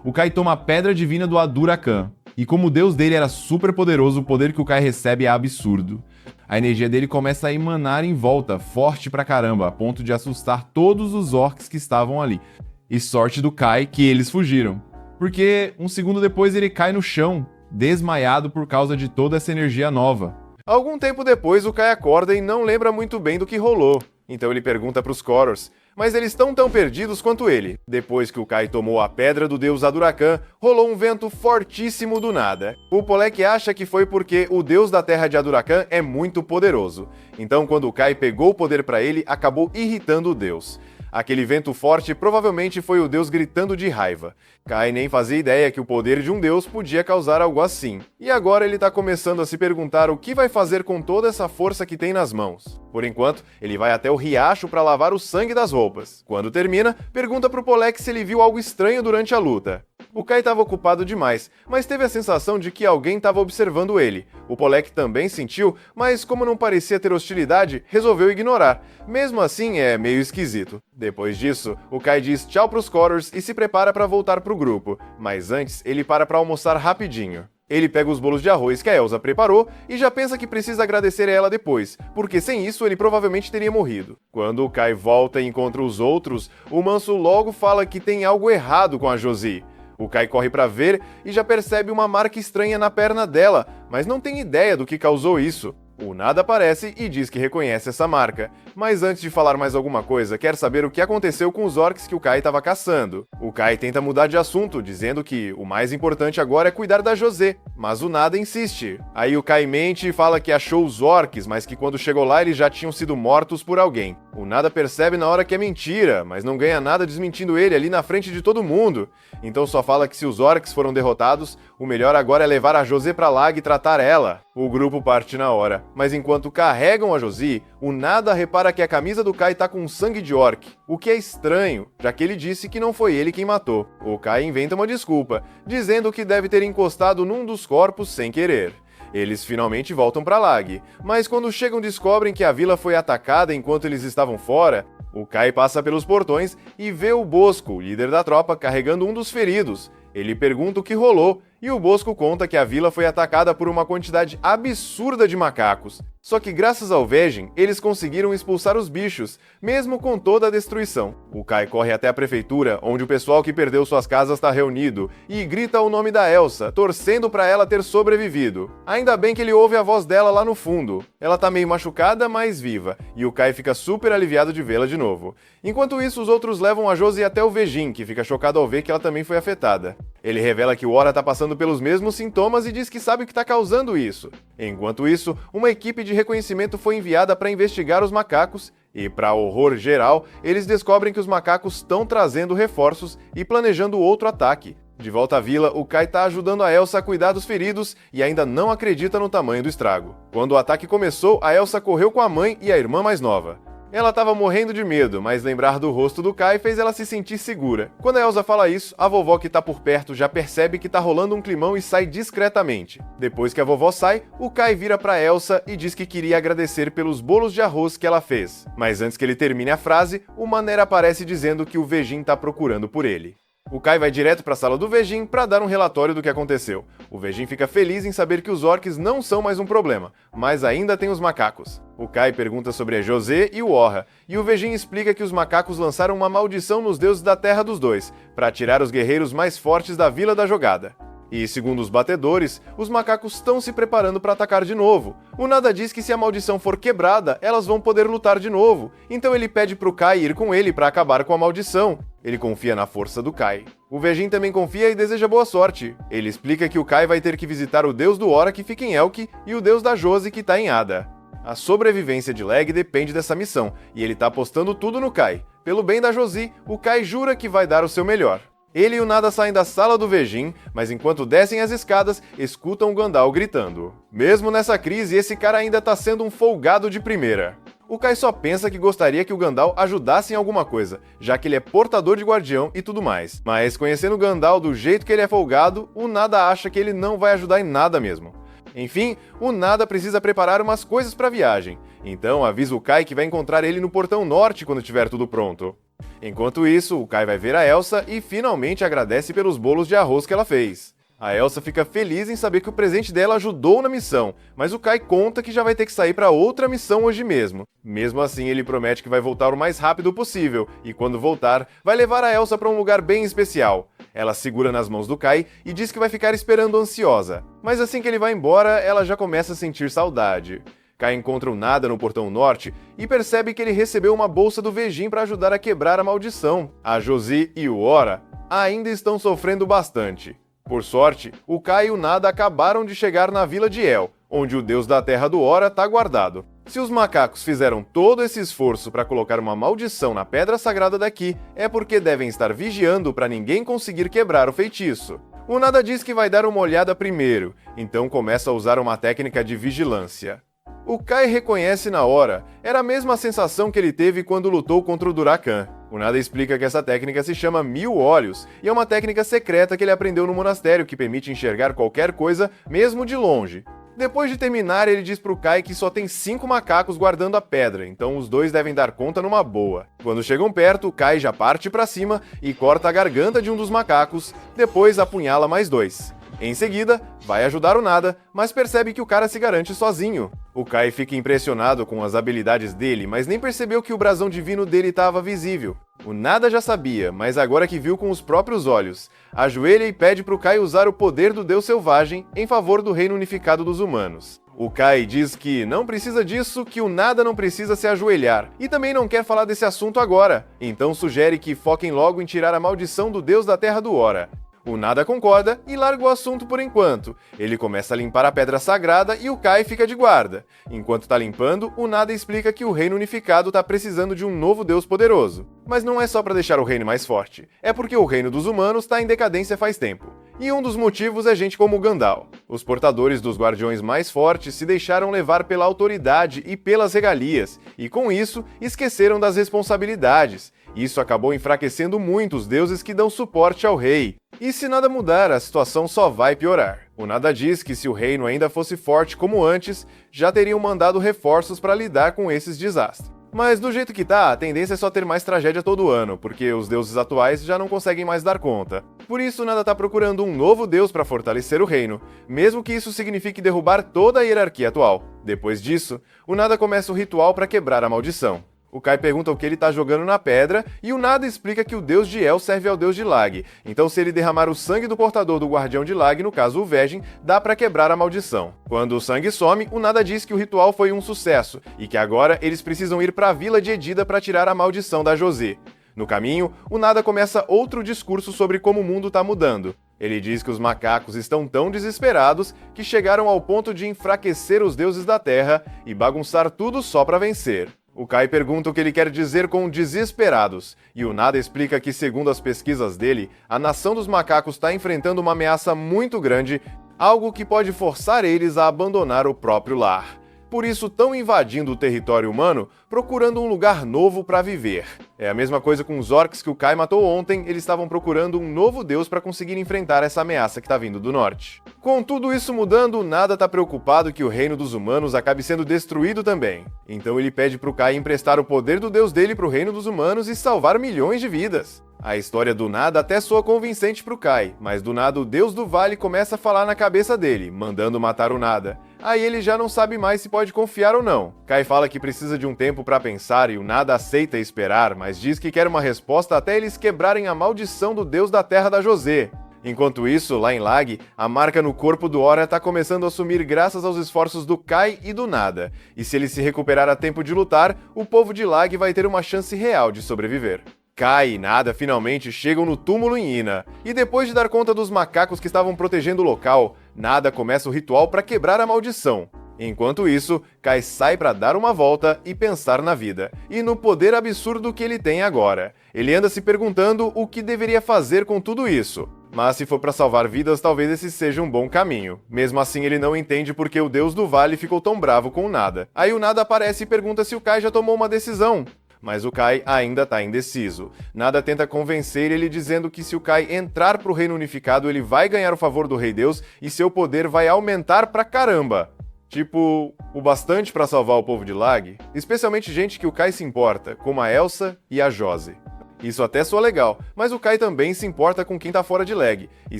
O Kai toma a pedra divina do Adurakan, e como o deus dele era super poderoso, o poder que o Kai recebe é absurdo. A energia dele começa a emanar em volta, forte pra caramba, a ponto de assustar todos os orcs que estavam ali. E sorte do Kai que eles fugiram, porque um segundo depois ele cai no chão, desmaiado por causa de toda essa energia nova. Algum tempo depois, o Kai acorda e não lembra muito bem do que rolou. Então ele pergunta pros Korors, mas eles estão tão perdidos quanto ele. Depois que o Kai tomou a pedra do deus Adurakan, rolou um vento fortíssimo do nada. O Polek acha que foi porque o deus da terra de Adurakan é muito poderoso. Então quando o Kai pegou o poder pra ele, acabou irritando o deus. Aquele vento forte provavelmente foi o deus gritando de raiva. Kai nem fazia ideia que o poder de um deus podia causar algo assim. E agora ele tá começando a se perguntar o que vai fazer com toda essa força que tem nas mãos. Por enquanto, ele vai até o riacho para lavar o sangue das roupas. Quando termina, pergunta pro Polek se ele viu algo estranho durante a luta. O Kai estava ocupado demais, mas teve a sensação de que alguém estava observando ele. O Polek também sentiu, mas como não parecia ter hostilidade, resolveu ignorar. Mesmo assim, é meio esquisito. Depois disso, o Kai diz tchau pros Korors e se prepara para voltar pro grupo, mas antes ele para almoçar rapidinho. Ele pega os bolos de arroz que a Elsa preparou e já pensa que precisa agradecer a ela depois, porque sem isso ele provavelmente teria morrido. Quando o Kai volta e encontra os outros, o Manso logo fala que tem algo errado com a Josie. O Kai corre para ver e já percebe uma marca estranha na perna dela, mas não tem ideia do que causou isso. O Nada aparece e diz que reconhece essa marca, mas antes de falar mais alguma coisa, quer saber o que aconteceu com os orcs que o Kai estava caçando. O Kai tenta mudar de assunto, dizendo que o mais importante agora é cuidar da Josie, mas o Nada insiste. Aí o Kai mente e fala que achou os orcs, mas que quando chegou lá eles já tinham sido mortos por alguém. O Nada percebe na hora que é mentira, mas não ganha nada desmentindo ele ali na frente de todo mundo. Então só fala que se os orcs foram derrotados, o melhor agora é levar a Josie pra Lag e tratar ela. O grupo parte na hora, mas enquanto carregam a Josie, o Nada repara que a camisa do Kai tá com sangue de orc, o que é estranho, já que ele disse que não foi ele quem matou. O Kai inventa uma desculpa, dizendo que deve ter encostado num dos corpos sem querer. Eles finalmente voltam pra Lag, mas quando chegam descobrem que a vila foi atacada enquanto eles estavam fora. O Kai passa pelos portões e vê o Bosco, líder da tropa, carregando um dos feridos. Ele pergunta o que rolou, e o Bosco conta que a vila foi atacada por uma quantidade absurda de macacos. Só que graças ao Vegin, eles conseguiram expulsar os bichos, mesmo com toda a destruição. O Kai corre até a prefeitura, onde o pessoal que perdeu suas casas está reunido, e grita o nome da Elsa, torcendo para ela ter sobrevivido. Ainda bem que ele ouve a voz dela lá no fundo. Ela tá meio machucada, mas viva, e o Kai fica super aliviado de vê-la de novo. Enquanto isso, os outros levam a Josie até o Vegin, que fica chocado ao ver que ela também foi afetada. Ele revela que o Ora tá passando pelos mesmos sintomas e diz que sabe o que tá causando isso. Enquanto isso, uma equipe de reconhecimento foi enviada para investigar os macacos e, para horror geral, eles descobrem que os macacos estão trazendo reforços e planejando outro ataque. De volta à vila, o Kai tá ajudando a Elsa a cuidar dos feridos e ainda não acredita no tamanho do estrago. Quando o ataque começou, a Elsa correu com a mãe e a irmã mais nova. Ela estava morrendo de medo, mas lembrar do rosto do Kai fez ela se sentir segura. Quando a Elsa fala isso, a vovó que tá por perto já percebe que tá rolando um climão e sai discretamente. Depois que a vovó sai, o Kai vira pra Elsa e diz que queria agradecer pelos bolos de arroz que ela fez. Mas antes que ele termine a frase, o Maner aparece dizendo que o Vegin tá procurando por ele. O Kai vai direto para a sala do Vegin para dar um relatório do que aconteceu. O Vegin fica feliz em saber que os orcs não são mais um problema, mas ainda tem os macacos. O Kai pergunta sobre a José e o Orra, e o Vegin explica que os macacos lançaram uma maldição nos deuses da terra dos dois, para tirar os guerreiros mais fortes da vila da jogada. E, segundo os batedores, os macacos estão se preparando para atacar de novo. O Nada diz que se a maldição for quebrada, elas vão poder lutar de novo. Então ele pede pro Kai ir com ele para acabar com a maldição. Ele confia na força do Kai. O Vegin também confia e deseja boa sorte. Ele explica que o Kai vai ter que visitar o deus do Ora que fica em Elk e o deus da Josi que tá em Ada. A sobrevivência de Leg depende dessa missão, e ele tá apostando tudo no Kai. Pelo bem da Josi, o Kai jura que vai dar o seu melhor. Ele e o Nada saem da sala do Vegin, mas enquanto descem as escadas, escutam o Gandalf gritando. Mesmo nessa crise, esse cara ainda tá sendo um folgado de primeira. O Kai só pensa que gostaria que o Gandalf ajudasse em alguma coisa, já que ele é portador de guardião e tudo mais. Mas conhecendo o Gandalf do jeito que ele é folgado, o Nada acha que ele não vai ajudar em nada mesmo. Enfim, o Nada precisa preparar umas coisas para a viagem, então avisa o Kai que vai encontrar ele no Portão Norte quando tiver tudo pronto. Enquanto isso, o Kai vai ver a Elsa e finalmente agradece pelos bolos de arroz que ela fez. A Elsa fica feliz em saber que o presente dela ajudou na missão, mas o Kai conta que já vai ter que sair para outra missão hoje mesmo. Mesmo assim, ele promete que vai voltar o mais rápido possível, e quando voltar, vai levar a Elsa para um lugar bem especial. Ela segura nas mãos do Kai e diz que vai ficar esperando ansiosa. Mas assim que ele vai embora, ela já começa a sentir saudade. Kai encontra o Nada no Portão Norte e percebe que ele recebeu uma bolsa do Vegin para ajudar a quebrar a maldição. A Josi e o Ora ainda estão sofrendo bastante. Por sorte, o Kai e o Nada acabaram de chegar na Vila de El, onde o deus da terra do Ora está guardado. Se os macacos fizeram todo esse esforço para colocar uma maldição na pedra sagrada daqui, é porque devem estar vigiando para ninguém conseguir quebrar o feitiço. O Nada diz que vai dar uma olhada primeiro, então começa a usar uma técnica de vigilância. O Kai reconhece na hora, era a mesma sensação que ele teve quando lutou contra o Durakan. O Nada explica que essa técnica se chama Mil Olhos, e é uma técnica secreta que ele aprendeu no monastério que permite enxergar qualquer coisa, mesmo de longe. Depois de terminar, ele diz pro Kai que só tem 5 macacos guardando a pedra, então os dois devem dar conta numa boa. Quando chegam perto, o Kai já parte pra cima e corta a garganta de um dos macacos, depois apunhala mais 2. Em seguida, vai ajudar o Nada, mas percebe que o cara se garante sozinho. O Kai fica impressionado com as habilidades dele, mas nem percebeu que o brasão divino dele estava visível. O Nada já sabia, mas agora que viu com os próprios olhos, ajoelha e pede pro Kai usar o poder do Deus Selvagem em favor do reino unificado dos humanos. O Kai diz que não precisa disso, que o Nada não precisa se ajoelhar, e também não quer falar desse assunto agora, então sugere que foquem logo em tirar a maldição do Deus da Terra do Ora. O Nada concorda e larga o assunto por enquanto. Ele começa a limpar a pedra sagrada e o Kai fica de guarda. Enquanto tá limpando, o Nada explica que o reino unificado tá precisando de um novo deus poderoso. Mas não é só para deixar o reino mais forte, é porque o reino dos humanos tá em decadência faz tempo. E um dos motivos é gente como o Gandalf. Os portadores dos guardiões mais fortes se deixaram levar pela autoridade e pelas regalias, e com isso esqueceram das responsabilidades. Isso acabou enfraquecendo muito os deuses que dão suporte ao rei. E se nada mudar, a situação só vai piorar. O Nada diz que se o reino ainda fosse forte como antes, já teriam mandado reforços para lidar com esses desastres. Mas do jeito que tá, a tendência é só ter mais tragédia todo ano, porque os deuses atuais já não conseguem mais dar conta. Por isso, o Nada tá procurando um novo deus para fortalecer o reino, mesmo que isso signifique derrubar toda a hierarquia atual. Depois disso, o Nada começa o ritual para quebrar a maldição. O Kai pergunta o que ele tá jogando na pedra, e o Nada explica que o deus de El serve ao deus de Lag, então se ele derramar o sangue do portador do guardião de Lag, no caso o Vegin, dá pra quebrar a maldição. Quando o sangue some, o Nada diz que o ritual foi um sucesso, e que agora eles precisam ir pra vila de Edida pra tirar a maldição da José. No caminho, o Nada começa outro discurso sobre como o mundo tá mudando. Ele diz que os macacos estão tão desesperados que chegaram ao ponto de enfraquecer os deuses da terra e bagunçar tudo só pra vencer. O Kai pergunta o que ele quer dizer com desesperados, e o Nada explica que, segundo as pesquisas dele, a nação dos macacos está enfrentando uma ameaça muito grande, algo que pode forçar eles a abandonar o próprio lar. por isso estão invadindo o território humano, procurando um lugar novo para viver. É a mesma coisa com os orcs que o Kai matou ontem, eles estavam procurando um novo deus para conseguir enfrentar essa ameaça que está vindo do norte. Com tudo isso mudando, Nada está preocupado que o reino dos humanos acabe sendo destruído também. Então ele pede pro Kai emprestar o poder do deus dele pro reino dos humanos e salvar milhões de vidas. A história do Nada até soa convincente pro Kai, mas do nada o deus do vale começa a falar na cabeça dele, mandando matar o Nada. Aí ele já não sabe mais se pode confiar ou não. Kai fala que precisa de um tempo para pensar e o Nada aceita esperar, mas diz que quer uma resposta até eles quebrarem a maldição do deus da terra da José. Enquanto isso, lá em Lag, a marca no corpo do Ora tá começando a sumir graças aos esforços do Kai e do Nada. E se ele se recuperar a tempo de lutar, o povo de Lag vai ter uma chance real de sobreviver. Kai e Nada finalmente chegam no túmulo em Ina, e depois de dar conta dos macacos que estavam protegendo o local, Nada começa o ritual para quebrar a maldição. Enquanto isso, Kai sai para dar uma volta e pensar na vida, e no poder absurdo que ele tem agora. Ele anda se perguntando o que deveria fazer com tudo isso. Mas se for para salvar vidas, talvez esse seja um bom caminho. Mesmo assim, ele não entende porque o deus do vale ficou tão bravo com o Nada. Aí o Nada aparece e pergunta se o Kai já tomou uma decisão. Mas o Kai ainda tá indeciso. Nada tenta convencer ele dizendo que se o Kai entrar pro Reino Unificado, ele vai ganhar o favor do Rei Deus e seu poder vai aumentar pra caramba. Tipo, o bastante pra salvar o povo de Lag, especialmente gente que o Kai se importa, como a Elsa e a Josie. Isso até soa legal, mas o Kai também se importa com quem tá fora de Lag, e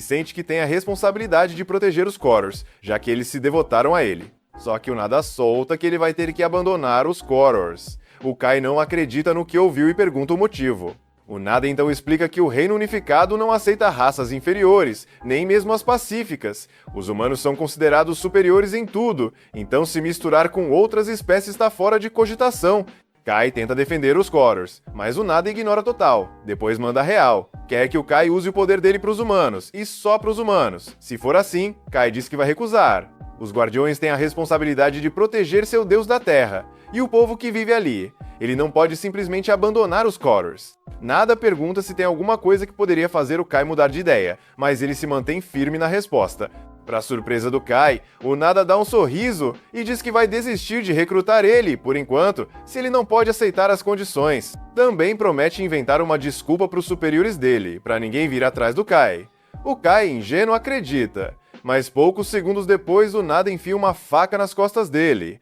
sente que tem a responsabilidade de proteger os Korors, já que eles se devotaram a ele. Só que o Nada solta que ele vai ter que abandonar os Korors. O Kai não acredita no que ouviu e pergunta o motivo. O Nada então explica que o Reino Unificado não aceita raças inferiores, nem mesmo as pacíficas. Os humanos são considerados superiores em tudo, então se misturar com outras espécies está fora de cogitação. Kai tenta defender os Korors, mas o Nada ignora total. Depois manda real. Quer que o Kai use o poder dele pros humanos, e só pros humanos. Se for assim, Kai diz que vai recusar. Os Guardiões têm a responsabilidade de proteger seu deus da terra, e o povo que vive ali. Ele não pode simplesmente abandonar os Korors. Nada pergunta se tem alguma coisa que poderia fazer o Kai mudar de ideia, mas ele se mantém firme na resposta. Para surpresa do Kai, o Nada dá um sorriso e diz que vai desistir de recrutar ele, por enquanto, se ele não pode aceitar as condições. Também promete inventar uma desculpa para os superiores dele, para ninguém vir atrás do Kai. O Kai, ingênuo, acredita, mas poucos segundos depois o Nada enfia uma faca nas costas dele.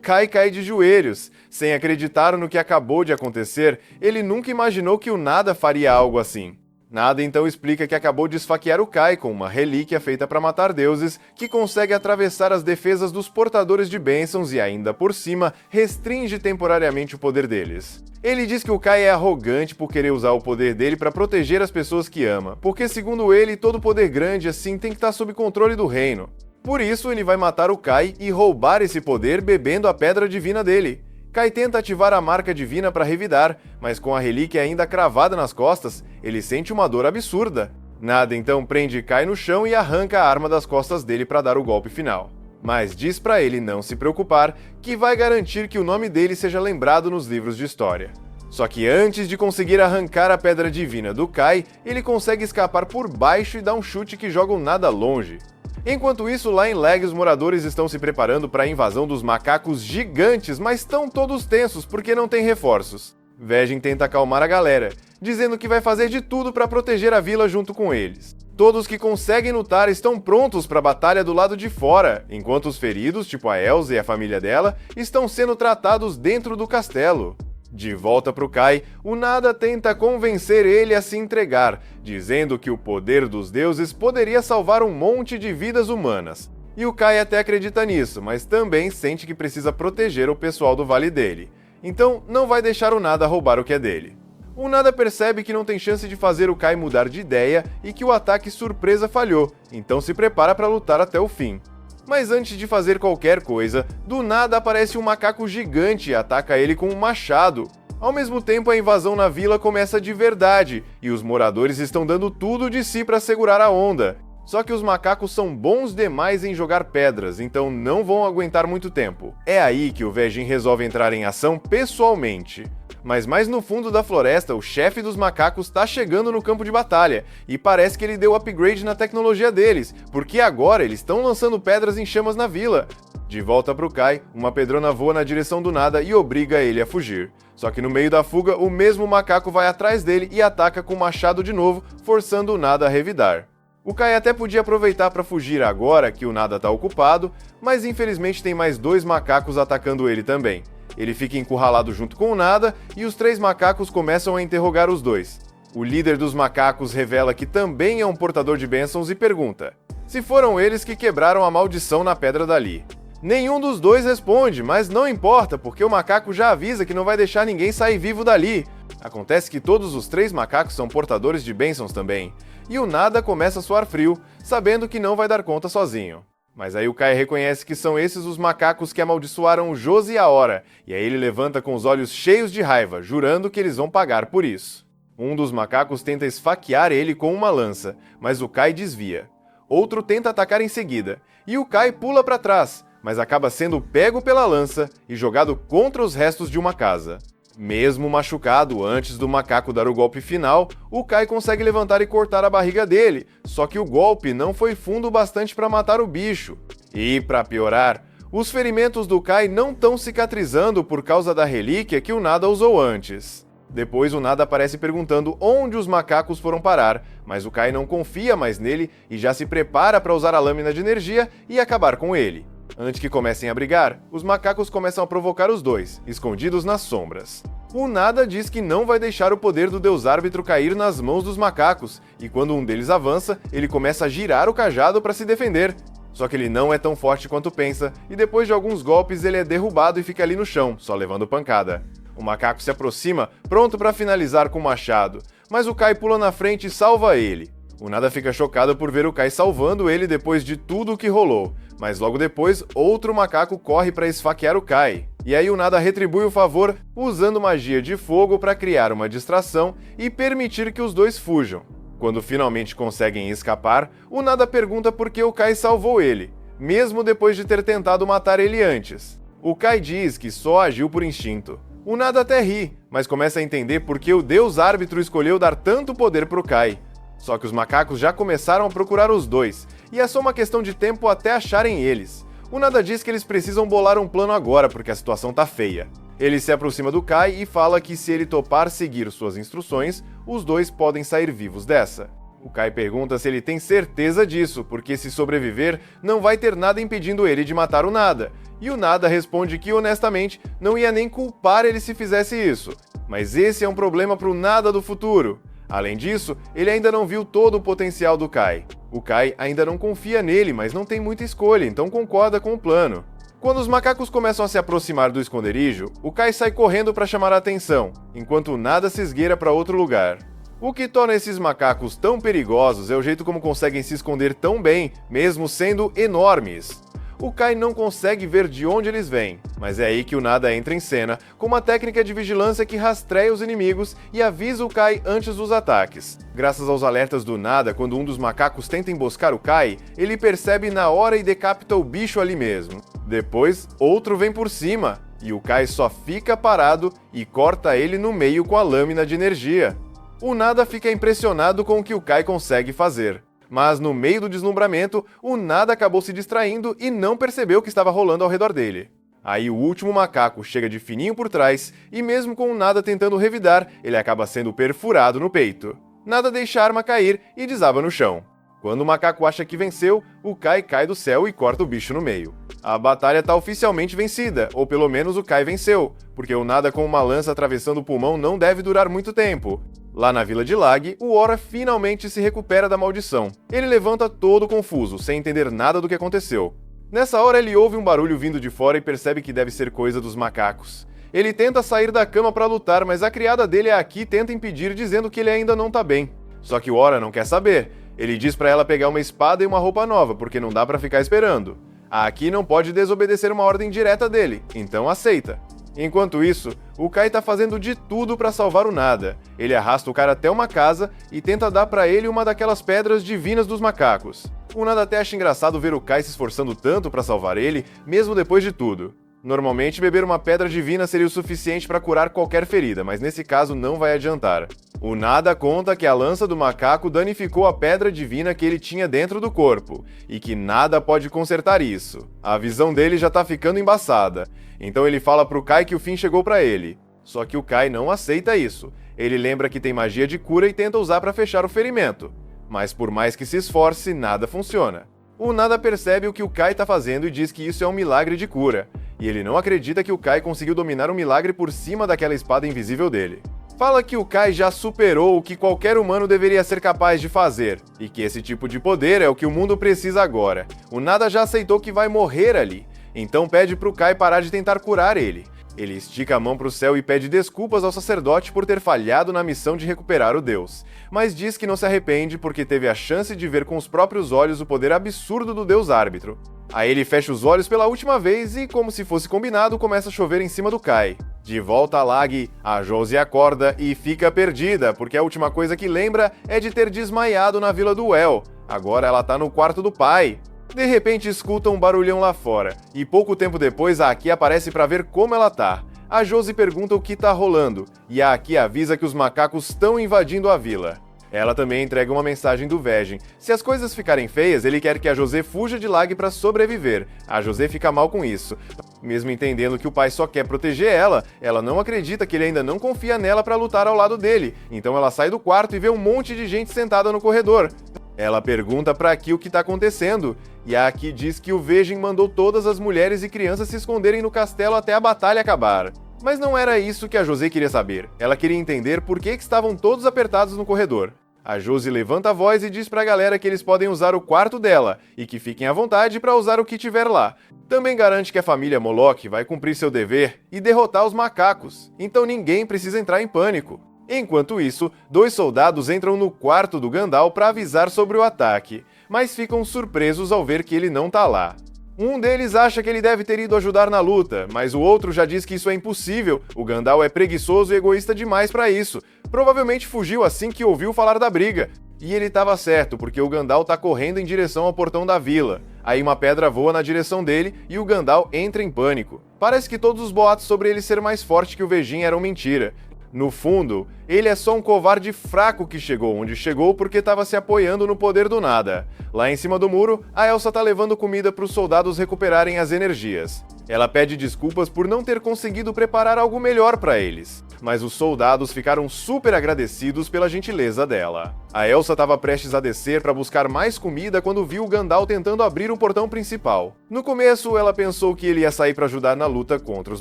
Kai cai de joelhos. Sem acreditar no que acabou de acontecer, ele nunca imaginou que o Nada faria algo assim. Nada então explica que acabou de esfaquear o Kai com uma relíquia feita para matar deuses, que consegue atravessar as defesas dos portadores de bênçãos e ainda por cima restringe temporariamente o poder deles. Ele diz que o Kai é arrogante por querer usar o poder dele para proteger as pessoas que ama, porque segundo ele, todo poder grande assim tem que estar sob controle do reino. Por isso, ele vai matar o Kai e roubar esse poder bebendo a pedra divina dele. Kai tenta ativar a marca divina para revidar, mas com a relíquia ainda cravada nas costas, ele sente uma dor absurda. Nada então prende Kai no chão e arranca a arma das costas dele para dar o golpe final. Mas diz para ele não se preocupar, que vai garantir que o nome dele seja lembrado nos livros de história. Só que antes de conseguir arrancar a pedra divina do Kai, ele consegue escapar por baixo e dá um chute que joga o Nada longe. Enquanto isso, lá em Lag, os moradores estão se preparando para a invasão dos macacos gigantes, mas estão todos tensos porque não tem reforços. Vegin tenta acalmar a galera, dizendo que vai fazer de tudo para proteger a vila junto com eles. Todos que conseguem lutar estão prontos para a batalha do lado de fora, enquanto os feridos, tipo a Elsa e a família dela, estão sendo tratados dentro do castelo. De volta pro Kai, o Nada tenta convencer ele a se entregar, dizendo que o poder dos deuses poderia salvar um monte de vidas humanas. E o Kai até acredita nisso, mas também sente que precisa proteger o pessoal do vale dele. Então não vai deixar o Nada roubar o que é dele. O Nada percebe que não tem chance de fazer o Kai mudar de ideia e que o ataque surpresa falhou, então se prepara para lutar até o fim. Mas antes de fazer qualquer coisa, do nada aparece um macaco gigante e ataca ele com um machado. Ao mesmo tempo, a invasão na vila começa de verdade, e os moradores estão dando tudo de si para segurar a onda. Só que os macacos são bons demais em jogar pedras, então não vão aguentar muito tempo. É aí que o Vegin resolve entrar em ação pessoalmente. Mas mais no fundo da floresta, o chefe dos macacos tá chegando no campo de batalha, e parece que ele deu upgrade na tecnologia deles, porque agora eles estão lançando pedras em chamas na vila. De volta pro Kai, uma pedrona voa na direção do Nada e obriga ele a fugir. Só que no meio da fuga, o mesmo macaco vai atrás dele e ataca com o machado de novo, forçando o Nada a revidar. O Kai até podia aproveitar para fugir agora que o Nada tá ocupado, mas infelizmente tem mais 2 macacos atacando ele também. Ele fica encurralado junto com o Nada e os 3 macacos começam a interrogar os dois. O líder dos macacos revela que também é um portador de bênçãos e pergunta se foram eles que quebraram a maldição na pedra dali. Nenhum dos dois responde, mas não importa, porque o macaco já avisa que não vai deixar ninguém sair vivo dali. Acontece que todos os 3 macacos são portadores de bênçãos também, e o Nada começa a suar frio, sabendo que não vai dar conta sozinho. Mas aí o Kai reconhece que são esses os macacos que amaldiçoaram o Josi e a Hora, e aí ele levanta com os olhos cheios de raiva, jurando que eles vão pagar por isso. Um dos macacos tenta esfaquear ele com uma lança, mas o Kai desvia. Outro tenta atacar em seguida, e o Kai pula para trás, mas acaba sendo pego pela lança e jogado contra os restos de uma casa. Mesmo machucado antes do macaco dar o golpe final, o Kai consegue levantar e cortar a barriga dele, só que o golpe não foi fundo o bastante para matar o bicho. E, para piorar, os ferimentos do Kai não estão cicatrizando por causa da relíquia que o Nada usou antes. Depois o Nada aparece perguntando onde os macacos foram parar, mas o Kai não confia mais nele e já se prepara para usar a lâmina de energia e acabar com ele. Antes que comecem a brigar, os macacos começam a provocar os dois, escondidos nas sombras. O Nada diz que não vai deixar o poder do Deus Árbitro cair nas mãos dos macacos, e quando um deles avança, ele começa a girar o cajado para se defender. Só que ele não é tão forte quanto pensa, e depois de alguns golpes ele é derrubado e fica ali no chão, só levando pancada. O macaco se aproxima, pronto para finalizar com o machado, mas o Kai pula na frente e salva ele. O Nada fica chocado por ver o Kai salvando ele depois de tudo o que rolou, mas logo depois outro macaco corre para esfaquear o Kai. E aí o Nada retribui o favor usando magia de fogo para criar uma distração e permitir que os dois fujam. Quando finalmente conseguem escapar, o Nada pergunta por que o Kai salvou ele, mesmo depois de ter tentado matar ele antes. O Kai diz que só agiu por instinto. O Nada até ri, mas começa a entender por que o Deus Árbitro escolheu dar tanto poder pro Kai. Só que os macacos já começaram a procurar os dois, e é só uma questão de tempo até acharem eles. O Nada diz que eles precisam bolar um plano agora, porque a situação tá feia. Ele se aproxima do Kai e fala que se ele topar seguir suas instruções, os dois podem sair vivos dessa. O Kai pergunta se ele tem certeza disso, porque se sobreviver, não vai ter nada impedindo ele de matar o Nada. E o Nada responde que, honestamente, não ia nem culpar ele se fizesse isso. Mas esse é um problema pro Nada do futuro. Além disso, ele ainda não viu todo o potencial do Kai. O Kai ainda não confia nele, mas não tem muita escolha, então concorda com o plano. Quando os macacos começam a se aproximar do esconderijo, o Kai sai correndo para chamar a atenção, enquanto o Nada se esgueira para outro lugar. O que torna esses macacos tão perigosos é o jeito como conseguem se esconder tão bem, mesmo sendo enormes. O Kai não consegue ver de onde eles vêm, mas é aí que o Nada entra em cena, com uma técnica de vigilância que rastreia os inimigos e avisa o Kai antes dos ataques. Graças aos alertas do Nada, quando um dos macacos tenta emboscar o Kai, ele percebe na hora e decapita o bicho ali mesmo. Depois, outro vem por cima, e o Kai só fica parado e corta ele no meio com a lâmina de energia. O Nada fica impressionado com o que o Kai consegue fazer. Mas no meio do deslumbramento, o Nada acabou se distraindo e não percebeu o que estava rolando ao redor dele. Aí o último macaco chega de fininho por trás e mesmo com o Nada tentando revidar, ele acaba sendo perfurado no peito. Nada deixa a arma cair e desaba no chão. Quando o macaco acha que venceu, o Kai cai do céu e corta o bicho no meio. A batalha está oficialmente vencida, ou pelo menos o Kai venceu, porque o Nada com uma lança atravessando o pulmão não deve durar muito tempo. Lá na Vila de Lag, o Hora finalmente se recupera da maldição. Ele levanta todo confuso, sem entender nada do que aconteceu. Nessa hora ele ouve um barulho vindo de fora e percebe que deve ser coisa dos macacos. Ele tenta sair da cama para lutar, mas a criada dele aqui tenta impedir, dizendo que ele ainda não tá bem. Só que o Hora não quer saber. Ele diz para ela pegar uma espada e uma roupa nova, porque não dá para ficar esperando. A Aki não pode desobedecer uma ordem direta dele, então aceita. Enquanto isso, o Kai tá fazendo de tudo para salvar o Nada. Ele arrasta o cara até uma casa e tenta dar para ele uma daquelas pedras divinas dos macacos. O Nada até acha engraçado ver o Kai se esforçando tanto para salvar ele, mesmo depois de tudo. Normalmente beber uma pedra divina seria o suficiente para curar qualquer ferida, mas nesse caso não vai adiantar. O Nada conta que a lança do macaco danificou a pedra divina que ele tinha dentro do corpo, e que nada pode consertar isso. A visão dele já tá ficando embaçada. Então ele fala pro Kai que o fim chegou pra ele. Só que o Kai não aceita isso. Ele lembra que tem magia de cura e tenta usar pra fechar o ferimento. Mas por mais que se esforce, nada funciona. O Nada percebe o que o Kai tá fazendo e diz que isso é um milagre de cura. E ele não acredita que o Kai conseguiu dominar um milagre por cima daquela espada invisível dele. Fala que o Kai já superou o que qualquer humano deveria ser capaz de fazer, e que esse tipo de poder é o que o mundo precisa agora. O Nada já aceitou que vai morrer ali, então pede pro Kai parar de tentar curar ele. Ele estica a mão pro céu e pede desculpas ao sacerdote por ter falhado na missão de recuperar o Deus, mas diz que não se arrepende porque teve a chance de ver com os próprios olhos o poder absurdo do Deus Árbitro. Aí ele fecha os olhos pela última vez e, como se fosse combinado, começa a chover em cima do Kai. De volta a Lag, a Josie acorda e fica perdida, porque a última coisa que lembra é de ter desmaiado na Vila do El. Agora ela tá no quarto do pai. De repente escuta um barulhão lá fora, e pouco tempo depois a Aki aparece para ver como ela tá. A Josie pergunta o que tá rolando, e a Aki avisa que os macacos estão invadindo a vila. Ela também entrega uma mensagem do Vegin. Se as coisas ficarem feias, ele quer que a José fuja de Lag para sobreviver. A José fica mal com isso. Mesmo entendendo que o pai só quer proteger ela não acredita que ele ainda não confia nela para lutar ao lado dele. Então ela sai do quarto e vê um monte de gente sentada no corredor. Ela pergunta pra Aki o que tá acontecendo, e a Aki diz que o Vegin mandou todas as mulheres e crianças se esconderem no castelo até a batalha acabar. Mas não era isso que a José queria saber. Ela queria entender por que estavam todos apertados no corredor. A Josie levanta a voz e diz pra galera que eles podem usar o quarto dela, e que fiquem à vontade pra usar o que tiver lá. Também garante que a família Moloch vai cumprir seu dever e derrotar os macacos, então ninguém precisa entrar em pânico. Enquanto isso, 2 soldados entram no quarto do Gandalf para avisar sobre o ataque, mas ficam surpresos ao ver que ele não tá lá. Um deles acha que ele deve ter ido ajudar na luta, mas o outro já diz que isso é impossível. O Gandalf é preguiçoso e egoísta demais para isso. Provavelmente fugiu assim que ouviu falar da briga. E ele estava certo, porque o Gandalf tá correndo em direção ao portão da vila. Aí uma pedra voa na direção dele e o Gandalf entra em pânico. Parece que todos os boatos sobre ele ser mais forte que o Vegin eram mentira. No fundo, ele é só um covarde fraco que chegou onde chegou porque estava se apoiando no poder do Nada. Lá em cima do muro, a Elsa tá levando comida para os soldados recuperarem as energias. Ela pede desculpas por não ter conseguido preparar algo melhor para eles, mas os soldados ficaram super agradecidos pela gentileza dela. A Elsa estava prestes a descer para buscar mais comida quando viu o Gandalf tentando abrir o portão principal. No começo, ela pensou que ele ia sair para ajudar na luta contra os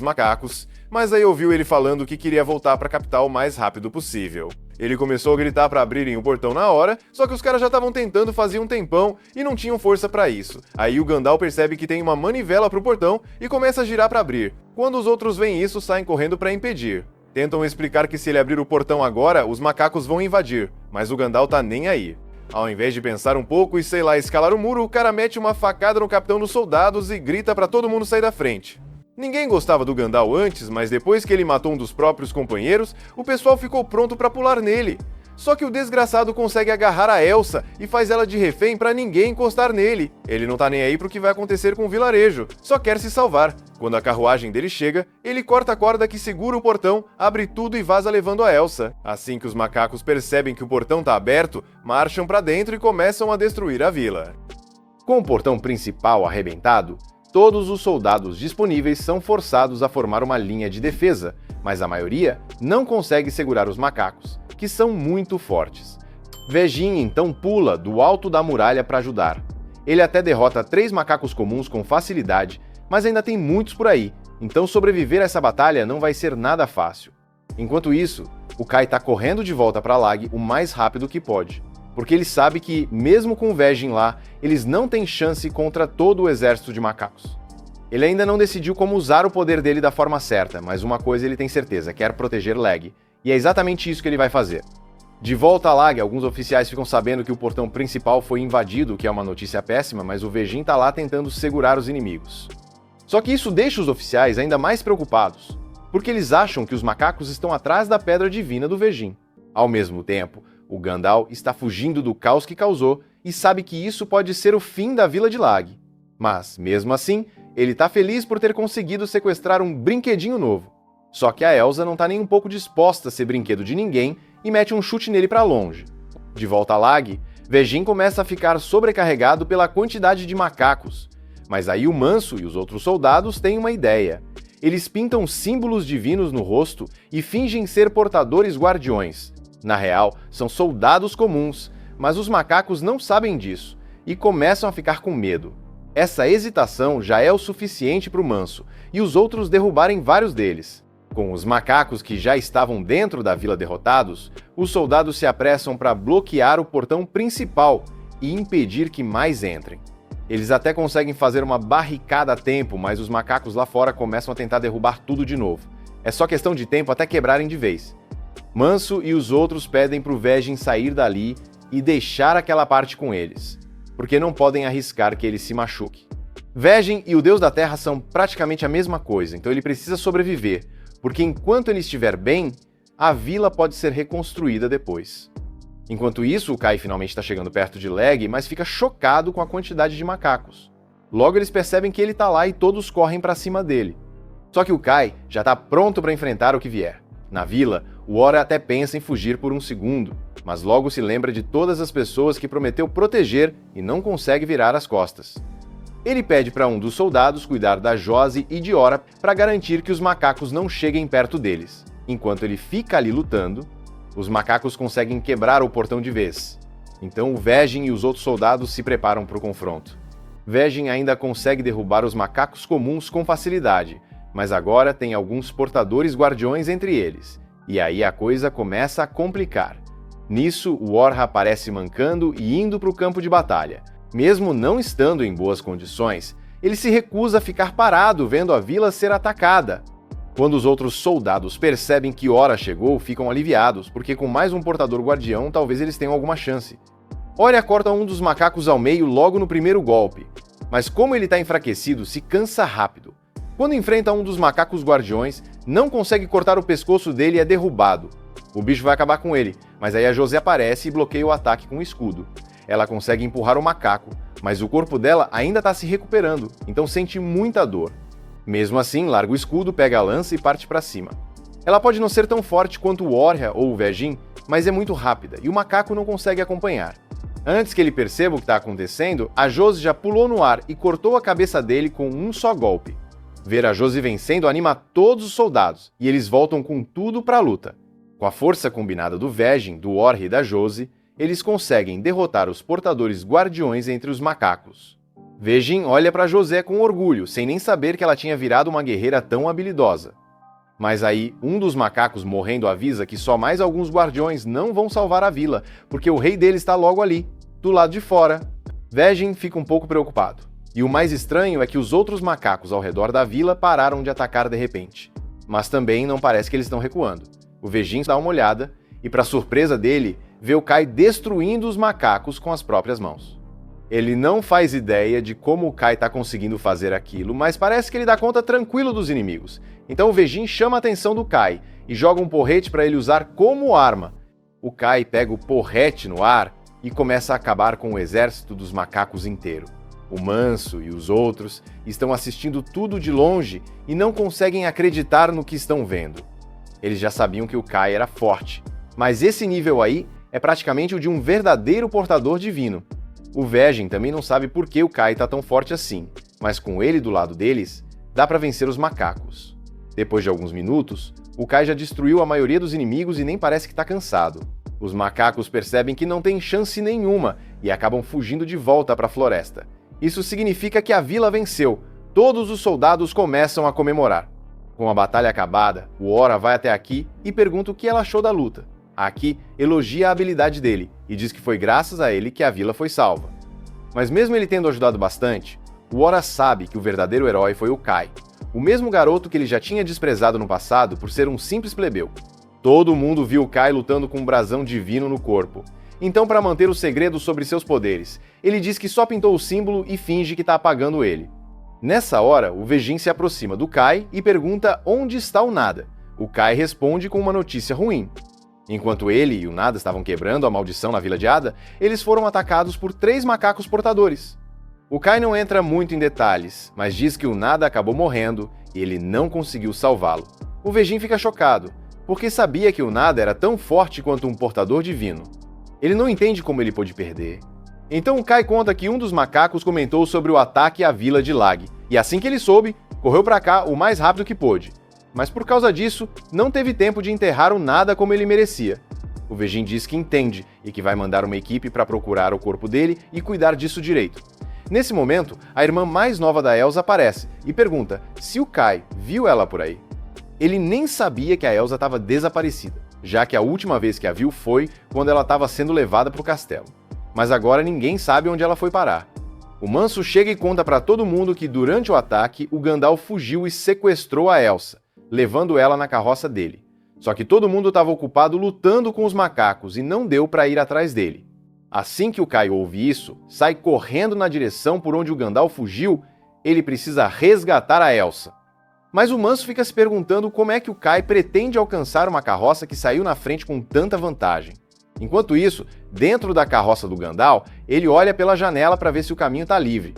macacos, mas aí ouviu ele falando que queria voltar para a capital o mais rápido possível. Ele começou a gritar para abrirem o portão na hora, só que os caras já estavam tentando fazia um tempão e não tinham força para isso. Aí o Gandalf percebe que tem uma manivela pro portão e começa a girar para abrir. Quando os outros veem isso, saem correndo para impedir. Tentam explicar que se ele abrir o portão agora, os macacos vão invadir, mas o Gandalf tá nem aí. Ao invés de pensar um pouco e, sei lá, escalar o muro, o cara mete uma facada no capitão dos soldados e grita para todo mundo sair da frente. Ninguém gostava do Gandalf antes, mas depois que ele matou um dos próprios companheiros, o pessoal ficou pronto para pular nele. Só que o desgraçado consegue agarrar a Elsa e faz ela de refém para ninguém encostar nele. Ele não tá nem aí pro que vai acontecer com o vilarejo, só quer se salvar. Quando a carruagem dele chega, ele corta a corda que segura o portão, abre tudo e vaza levando a Elsa. Assim que os macacos percebem que o portão tá aberto, marcham para dentro e começam a destruir a vila. Com o portão principal arrebentado, todos os soldados disponíveis são forçados a formar uma linha de defesa, mas a maioria não consegue segurar os macacos, que são muito fortes. Vegin então pula do alto da muralha para ajudar. Ele até derrota 3 macacos comuns com facilidade, mas ainda tem muitos por aí, então sobreviver a essa batalha não vai ser nada fácil. Enquanto isso, o Kai está correndo de volta para Lag o mais rápido que pode, porque ele sabe que, mesmo com o Vegin lá, eles não têm chance contra todo o exército de macacos. Ele ainda não decidiu como usar o poder dele da forma certa, mas uma coisa ele tem certeza, quer proteger Lag, e é exatamente isso que ele vai fazer. De volta a Lag, alguns oficiais ficam sabendo que o portão principal foi invadido, o que é uma notícia péssima, mas o Vegin tá lá tentando segurar os inimigos. Só que isso deixa os oficiais ainda mais preocupados, porque eles acham que os macacos estão atrás da pedra divina do Vegin. Ao mesmo tempo, o Gandalf está fugindo do caos que causou e sabe que isso pode ser o fim da Vila de Lag. Mas, mesmo assim, ele está feliz por ter conseguido sequestrar um brinquedinho novo. Só que a Elsa não tá nem um pouco disposta a ser brinquedo de ninguém e mete um chute nele para longe. De volta a Lag, Vegin começa a ficar sobrecarregado pela quantidade de macacos. Mas aí o Manso e os outros soldados têm uma ideia. Eles pintam símbolos divinos no rosto e fingem ser portadores guardiões. Na real, são soldados comuns, mas os macacos não sabem disso e começam a ficar com medo. Essa hesitação já é o suficiente para o Manso e os outros derrubarem vários deles. Com os macacos que já estavam dentro da vila derrotados, os soldados se apressam para bloquear o portão principal e impedir que mais entrem. Eles até conseguem fazer uma barricada a tempo, mas os macacos lá fora começam a tentar derrubar tudo de novo. É só questão de tempo até quebrarem de vez. Manso e os outros pedem para o Vegin sair dali e deixar aquela parte com eles, porque não podem arriscar que ele se machuque. Vegin e o Deus da Terra são praticamente a mesma coisa, então ele precisa sobreviver, porque enquanto ele estiver bem, a vila pode ser reconstruída depois. Enquanto isso, o Kai finalmente está chegando perto de Lag, mas fica chocado com a quantidade de macacos. Logo eles percebem que ele está lá e todos correm para cima dele. Só que o Kai já está pronto para enfrentar o que vier. Na vila, o Ora até pensa em fugir por um segundo, mas logo se lembra de todas as pessoas que prometeu proteger e não consegue virar as costas. Ele pede para um dos soldados cuidar da Josi e de Ora para garantir que os macacos não cheguem perto deles. Enquanto ele fica ali lutando, os macacos conseguem quebrar o portão de vez. Então o Vegin e os outros soldados se preparam para o confronto. Vegin ainda consegue derrubar os macacos comuns com facilidade, mas agora tem alguns portadores guardiões entre eles. E aí a coisa começa a complicar. Nisso, o Orha aparece mancando e indo para o campo de batalha. Mesmo não estando em boas condições, ele se recusa a ficar parado vendo a vila ser atacada. Quando os outros soldados percebem que Ora chegou, ficam aliviados, porque com mais um portador guardião, talvez eles tenham alguma chance. Ora corta um dos macacos ao meio logo no primeiro golpe, mas como ele está enfraquecido, se cansa rápido. Quando enfrenta um dos macacos guardiões, não consegue cortar o pescoço dele e é derrubado. O bicho vai acabar com ele, mas aí a José aparece e bloqueia o ataque com o escudo. Ela consegue empurrar o macaco, mas o corpo dela ainda está se recuperando, então sente muita dor. Mesmo assim, larga o escudo, pega a lança e parte para cima. Ela pode não ser tão forte quanto o Orha ou o Vegin, mas é muito rápida e o macaco não consegue acompanhar. Antes que ele perceba o que está acontecendo, a Josi já pulou no ar e cortou a cabeça dele com um só golpe. Ver a Josi vencendo anima todos os soldados e eles voltam com tudo para a luta. Com a força combinada do Vegin, do Orha e da Josi, eles conseguem derrotar os portadores guardiões entre os macacos. Vegin olha para José com orgulho, sem nem saber que ela tinha virado uma guerreira tão habilidosa. Mas aí, um dos macacos morrendo avisa que só mais alguns guardiões não vão salvar a vila, porque o rei deles está logo ali, do lado de fora. Vegin fica um pouco preocupado. E o mais estranho é que os outros macacos ao redor da vila pararam de atacar de repente. Mas também não parece que eles estão recuando. O Vegin dá uma olhada e, para surpresa dele, vê o Kai destruindo os macacos com as próprias mãos. Ele não faz ideia de como o Kai está conseguindo fazer aquilo, mas parece que ele dá conta tranquilo dos inimigos. Então o Vegin chama a atenção do Kai e joga um porrete para ele usar como arma. O Kai pega o porrete no ar e começa a acabar com o exército dos macacos inteiro. O Manso e os outros estão assistindo tudo de longe e não conseguem acreditar no que estão vendo. Eles já sabiam que o Kai era forte, mas esse nível aí é praticamente o de um verdadeiro portador divino. O Vegin também não sabe por que o Kai está tão forte assim, mas com ele do lado deles, dá para vencer os macacos. Depois de alguns minutos, o Kai já destruiu a maioria dos inimigos e nem parece que está cansado. Os macacos percebem que não tem chance nenhuma e acabam fugindo de volta para a floresta. Isso significa que a vila venceu. Todos os soldados começam a comemorar. Com a batalha acabada, o Ora vai até aqui e pergunta o que ela achou da luta. Aqui elogia a habilidade dele e diz que foi graças a ele que a vila foi salva. Mas mesmo ele tendo ajudado bastante, o Ora sabe que o verdadeiro herói foi o Kai, o mesmo garoto que ele já tinha desprezado no passado por ser um simples plebeu. Todo mundo viu o Kai lutando com um brasão divino no corpo. Então, para manter o segredo sobre seus poderes, ele diz que só pintou o símbolo e finge que está apagando ele. Nessa hora, o Vegin se aproxima do Kai e pergunta onde está o Nada. O Kai responde com uma notícia ruim. Enquanto ele e o Nada estavam quebrando a maldição na Vila de Ada, eles foram atacados por 3 macacos portadores. O Kai não entra muito em detalhes, mas diz que o Nada acabou morrendo e ele não conseguiu salvá-lo. O Vegin fica chocado, porque sabia que o Nada era tão forte quanto um portador divino. Ele não entende como ele pôde perder. Então o Kai conta que um dos macacos comentou sobre o ataque à vila de Lag, e assim que ele soube, correu para cá o mais rápido que pôde. Mas por causa disso, não teve tempo de enterrar o Nada como ele merecia. O Vegin diz que entende e que vai mandar uma equipe para procurar o corpo dele e cuidar disso direito. Nesse momento, a irmã mais nova da Elsa aparece e pergunta se o Kai viu ela por aí. Ele nem sabia que a Elsa estava desaparecida, já que a última vez que a viu foi quando ela estava sendo levada para o castelo. Mas agora ninguém sabe onde ela foi parar. O Manso chega e conta para todo mundo que durante o ataque o Gandalf fugiu e sequestrou a Elsa, levando ela na carroça dele. Só que todo mundo estava ocupado lutando com os macacos e não deu para ir atrás dele. Assim que o Kai ouve isso, sai correndo na direção por onde o Gandalf fugiu. Ele precisa resgatar a Elsa. Mas o Manso fica se perguntando como é que o Kai pretende alcançar uma carroça que saiu na frente com tanta vantagem. Enquanto isso, dentro da carroça do Gandalf, ele olha pela janela para ver se o caminho está livre.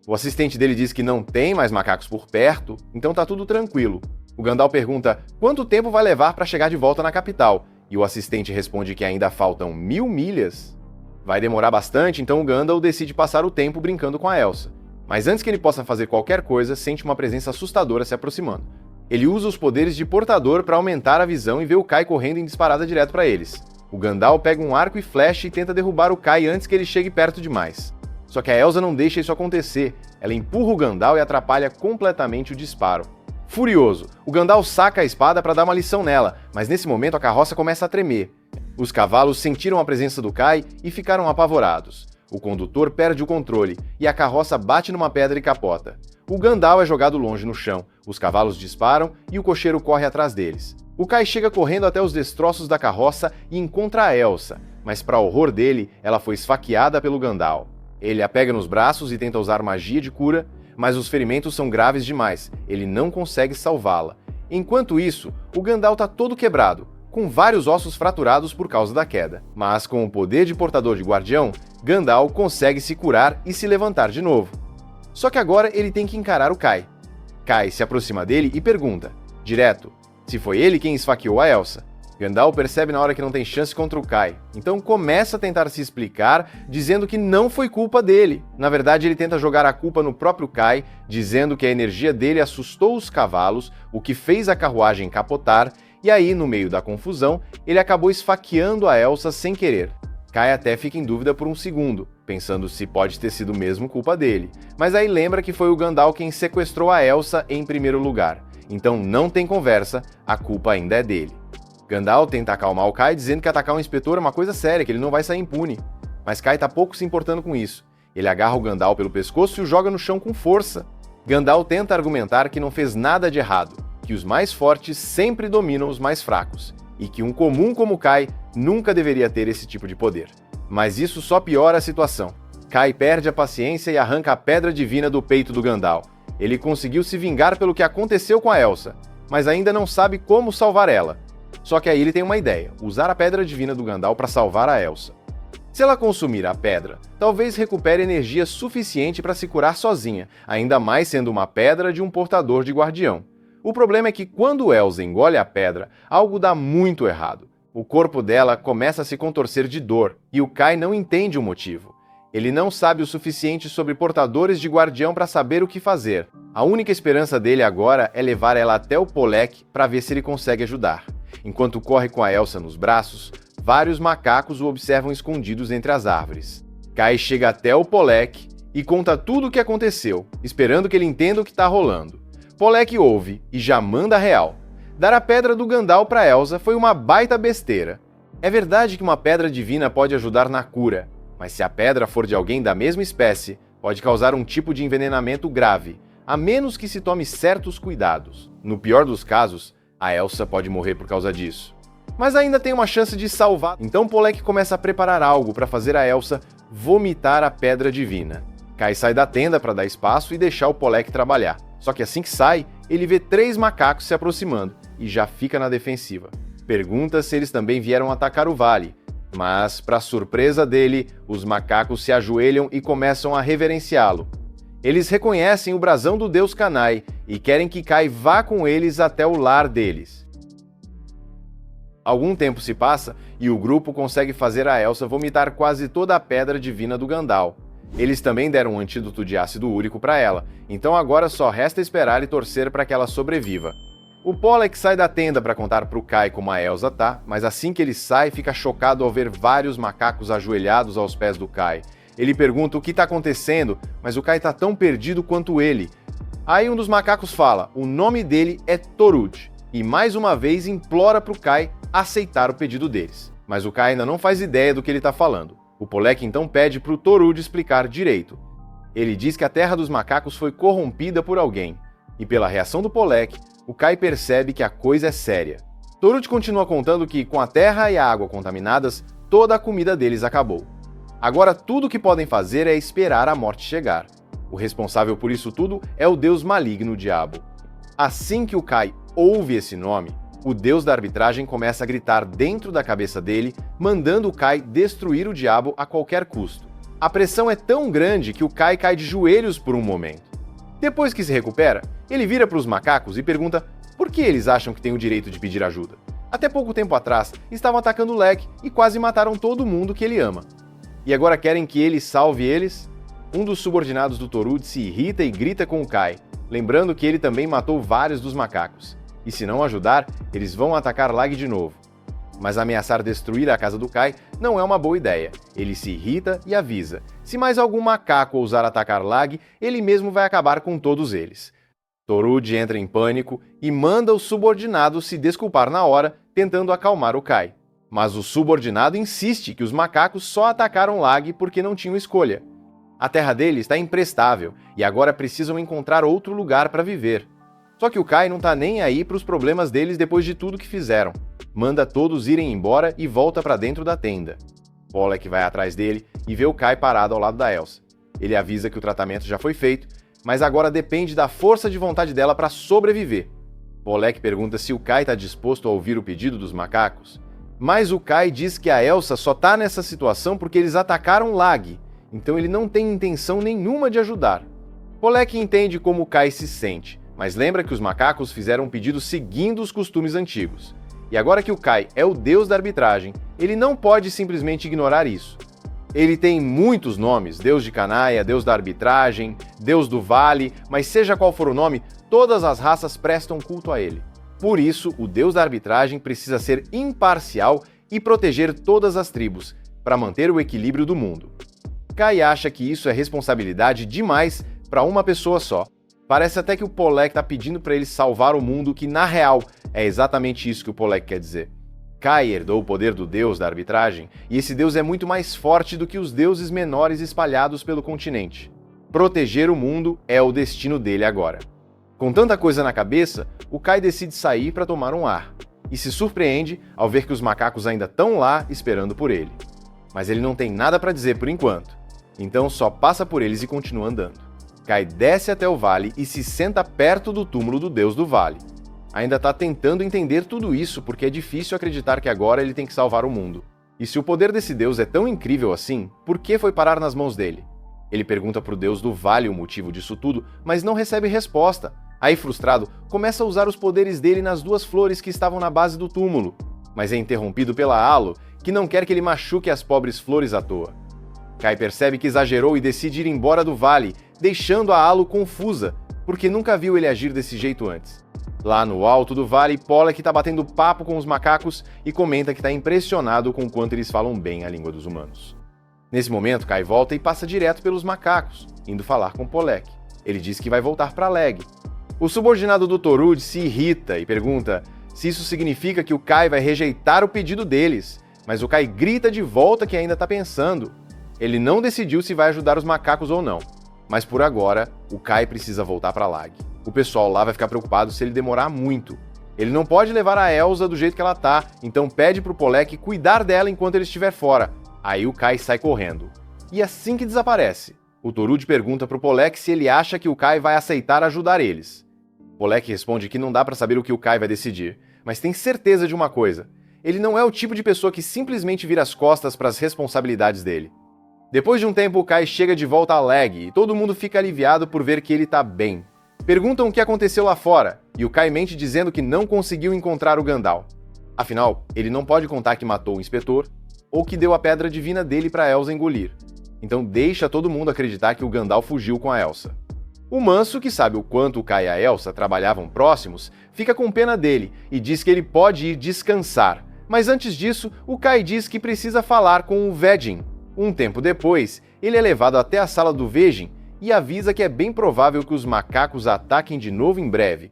O assistente dele diz que não tem mais macacos por perto, então tá tudo tranquilo. O Gandalf pergunta quanto tempo vai levar para chegar de volta na capital, e o assistente responde que ainda faltam 1000 milhas. Vai demorar bastante, então o Gandalf decide passar o tempo brincando com a Elsa. Mas antes que ele possa fazer qualquer coisa, sente uma presença assustadora se aproximando. Ele usa os poderes de portador para aumentar a visão e vê o Kai correndo em disparada direto para eles. O Gandalf pega um arco e flecha e tenta derrubar o Kai antes que ele chegue perto demais. Só que a Elsa não deixa isso acontecer. Ela empurra o Gandalf e atrapalha completamente o disparo. Furioso, o Gandalf saca a espada para dar uma lição nela, mas nesse momento a carroça começa a tremer. Os cavalos sentiram a presença do Kai e ficaram apavorados. O condutor perde o controle e a carroça bate numa pedra e capota. O Gandalf é jogado longe no chão, os cavalos disparam e o cocheiro corre atrás deles. O Kai chega correndo até os destroços da carroça e encontra a Elsa, mas para horror dele, ela foi esfaqueada pelo Gandalf. Ele a pega nos braços e tenta usar magia de cura, mas os ferimentos são graves demais, ele não consegue salvá-la. Enquanto isso, o Gandalf está todo quebrado, com vários ossos fraturados por causa da queda. Mas com o poder de portador de guardião, Gandalf consegue se curar e se levantar de novo. Só que agora ele tem que encarar o Kai. Kai se aproxima dele e pergunta, direto, se foi ele quem esfaqueou a Elsa. Gandalf percebe na hora que não tem chance contra o Kai, então começa a tentar se explicar, dizendo que não foi culpa dele. Na verdade, ele tenta jogar a culpa no próprio Kai, dizendo que a energia dele assustou os cavalos, o que fez a carruagem capotar, e aí, no meio da confusão, ele acabou esfaqueando a Elsa sem querer. Kai até fica em dúvida por um segundo, pensando se pode ter sido mesmo culpa dele, mas aí lembra que foi o Gandalf quem sequestrou a Elsa em primeiro lugar. Então não tem conversa, a culpa ainda é dele. Gandalf tenta acalmar o Kai dizendo que atacar um inspetor é uma coisa séria, que ele não vai sair impune. Mas Kai tá pouco se importando com isso. Ele agarra o Gandalf pelo pescoço e o joga no chão com força. Gandalf tenta argumentar que não fez nada de errado, que os mais fortes sempre dominam os mais fracos, e que um comum como Kai nunca deveria ter esse tipo de poder. Mas isso só piora a situação. Kai perde a paciência e arranca a pedra divina do peito do Gandalf. Ele conseguiu se vingar pelo que aconteceu com a Elsa, mas ainda não sabe como salvar ela. Só que aí ele tem uma ideia, usar a pedra divina do Gandalf para salvar a Elsa. Se ela consumir a pedra, talvez recupere energia suficiente para se curar sozinha, ainda mais sendo uma pedra de um portador de guardião. O problema é que quando Elsa engole a pedra, algo dá muito errado. O corpo dela começa a se contorcer de dor, e o Kai não entende o motivo. Ele não sabe o suficiente sobre portadores de guardião para saber o que fazer. A única esperança dele agora é levar ela até o Polek para ver se ele consegue ajudar. Enquanto corre com a Elsa nos braços, vários macacos o observam escondidos entre as árvores. Kai chega até o Polek e conta tudo o que aconteceu, esperando que ele entenda o que está rolando. Polek ouve e já manda real. Dar a pedra do Gandalf para Elsa foi uma baita besteira. É verdade que uma pedra divina pode ajudar na cura, mas se a pedra for de alguém da mesma espécie, pode causar um tipo de envenenamento grave, a menos que se tome certos cuidados. No pior dos casos, a Elsa pode morrer por causa disso. Mas ainda tem uma chance de salvar. Então Polek começa a preparar algo para fazer a Elsa vomitar a pedra divina. Kai sai da tenda para dar espaço e deixar o Polek trabalhar. Só que assim que sai, ele vê 3 macacos se aproximando e já fica na defensiva. Pergunta se eles também vieram atacar o vale, mas, para surpresa dele, os macacos se ajoelham e começam a reverenciá-lo. Eles reconhecem o brasão do deus Kanai e querem que Kai vá com eles até o lar deles. Algum tempo se passa e o grupo consegue fazer a Elsa vomitar quase toda a pedra divina do Gandalf. Eles também deram um antídoto de ácido úrico para ela, então agora só resta esperar e torcer para que ela sobreviva. O Pollek sai da tenda para contar para o Kai como a Elsa tá, mas assim que ele sai, fica chocado ao ver vários macacos ajoelhados aos pés do Kai. Ele pergunta o que está acontecendo, mas o Kai está tão perdido quanto ele. Aí um dos macacos fala, o nome dele é Torud, e mais uma vez implora para o Kai aceitar o pedido deles. Mas o Kai ainda não faz ideia do que ele está falando. O Pollek então pede para o Torud explicar direito. Ele diz que a terra dos macacos foi corrompida por alguém, e pela reação do Pollek, o Kai percebe que a coisa é séria. Torud continua contando que, com a terra e a água contaminadas, toda a comida deles acabou. Agora tudo o que podem fazer é esperar a morte chegar. O responsável por isso tudo é o deus maligno, o diabo. Assim que o Kai ouve esse nome, o deus da arbitragem começa a gritar dentro da cabeça dele, mandando o Kai destruir o diabo a qualquer custo. A pressão é tão grande que o Kai cai de joelhos por um momento. Depois que se recupera, ele vira para os macacos e pergunta por que eles acham que têm o direito de pedir ajuda. Até pouco tempo atrás, estavam atacando o Leg e quase mataram todo mundo que ele ama. E agora querem que ele salve eles? Um dos subordinados do Torud se irrita e grita com o Kai, lembrando que ele também matou vários dos macacos. E se não ajudar, eles vão atacar Lag de novo. Mas ameaçar destruir a casa do Kai não é uma boa ideia. Ele se irrita e avisa. Se mais algum macaco ousar atacar Lag, ele mesmo vai acabar com todos eles. Torud entra em pânico e manda o subordinado se desculpar na hora, tentando acalmar o Kai. Mas o subordinado insiste que os macacos só atacaram Lag porque não tinham escolha. A terra dele está imprestável e agora precisam encontrar outro lugar para viver. Só que o Kai não tá nem aí para os problemas deles depois de tudo que fizeram. Manda todos irem embora e volta para dentro da tenda. Pollek vai atrás dele e vê o Kai parado ao lado da Elsa. Ele avisa que o tratamento já foi feito, mas agora depende da força de vontade dela para sobreviver. Pollek pergunta se o Kai está disposto a ouvir o pedido dos macacos. Mas o Kai diz que a Elsa só tá nessa situação porque eles atacaram Lag, então ele não tem intenção nenhuma de ajudar. Pollek entende como o Kai se sente, mas lembra que os macacos fizeram um pedido seguindo os costumes antigos. E agora que o Kai é o deus da arbitragem, ele não pode simplesmente ignorar isso. Ele tem muitos nomes, deus de Canaia, deus da arbitragem, deus do vale, mas seja qual for o nome, todas as raças prestam culto a ele. Por isso, o deus da arbitragem precisa ser imparcial e proteger todas as tribos, para manter o equilíbrio do mundo. Kai acha que isso é responsabilidade demais para uma pessoa só. Parece até que o Pollek está pedindo para ele salvar o mundo, que na real é exatamente isso que o Pollek quer dizer. Kai herdou o poder do deus da arbitragem, e esse deus é muito mais forte do que os deuses menores espalhados pelo continente. Proteger o mundo é o destino dele agora. Com tanta coisa na cabeça, o Kai decide sair para tomar um ar, e se surpreende ao ver que os macacos ainda estão lá esperando por ele. Mas ele não tem nada para dizer por enquanto, então só passa por eles e continua andando. Kai desce até o vale e se senta perto do túmulo do deus do vale. Ainda está tentando entender tudo isso porque é difícil acreditar que agora ele tem que salvar o mundo. E se o poder desse deus é tão incrível assim, por que foi parar nas mãos dele? Ele pergunta para o deus do vale o motivo disso tudo, mas não recebe resposta. Aí, frustrado, começa a usar os poderes dele nas duas flores que estavam na base do túmulo, mas é interrompido pela Alo, que não quer que ele machuque as pobres flores à toa. Kai percebe que exagerou e decide ir embora do vale, deixando a Alo confusa, porque nunca viu ele agir desse jeito antes. Lá no alto do vale, Pollek está batendo papo com os macacos e comenta que está impressionado com o quanto eles falam bem a língua dos humanos. Nesse momento, Kai volta e passa direto pelos macacos, indo falar com Pollek. Ele diz que vai voltar para Leg. O subordinado do Torud se irrita e pergunta se isso significa que o Kai vai rejeitar o pedido deles, mas o Kai grita de volta que ainda está pensando. Ele não decidiu se vai ajudar os macacos ou não, mas por agora, o Kai precisa voltar para Lag. O pessoal lá vai ficar preocupado se ele demorar muito. Ele não pode levar a Elsa do jeito que ela tá, então pede pro Pollek cuidar dela enquanto ele estiver fora. Aí o Kai sai correndo. E assim que desaparece, o Torud pergunta pro Pollek se ele acha que o Kai vai aceitar ajudar eles. Pollek responde que não dá pra saber o que o Kai vai decidir, mas tem certeza de uma coisa: ele não é o tipo de pessoa que simplesmente vira as costas para as responsabilidades dele. Depois de um tempo, o Kai chega de volta a Lag e todo mundo fica aliviado por ver que ele tá bem. Perguntam o que aconteceu lá fora, e o Kai mente dizendo que não conseguiu encontrar o Gandalf. Afinal, ele não pode contar que matou o inspetor ou que deu a pedra divina dele para Elsa engolir. Então deixa todo mundo acreditar que o Gandalf fugiu com a Elsa. O Manso, que sabe o quanto o Kai e a Elsa trabalhavam próximos, fica com pena dele e diz que ele pode ir descansar. Mas antes disso, o Kai diz que precisa falar com o Vedin. Um tempo depois, ele é levado até a sala do Vedin e avisa que é bem provável que os macacos ataquem de novo em breve.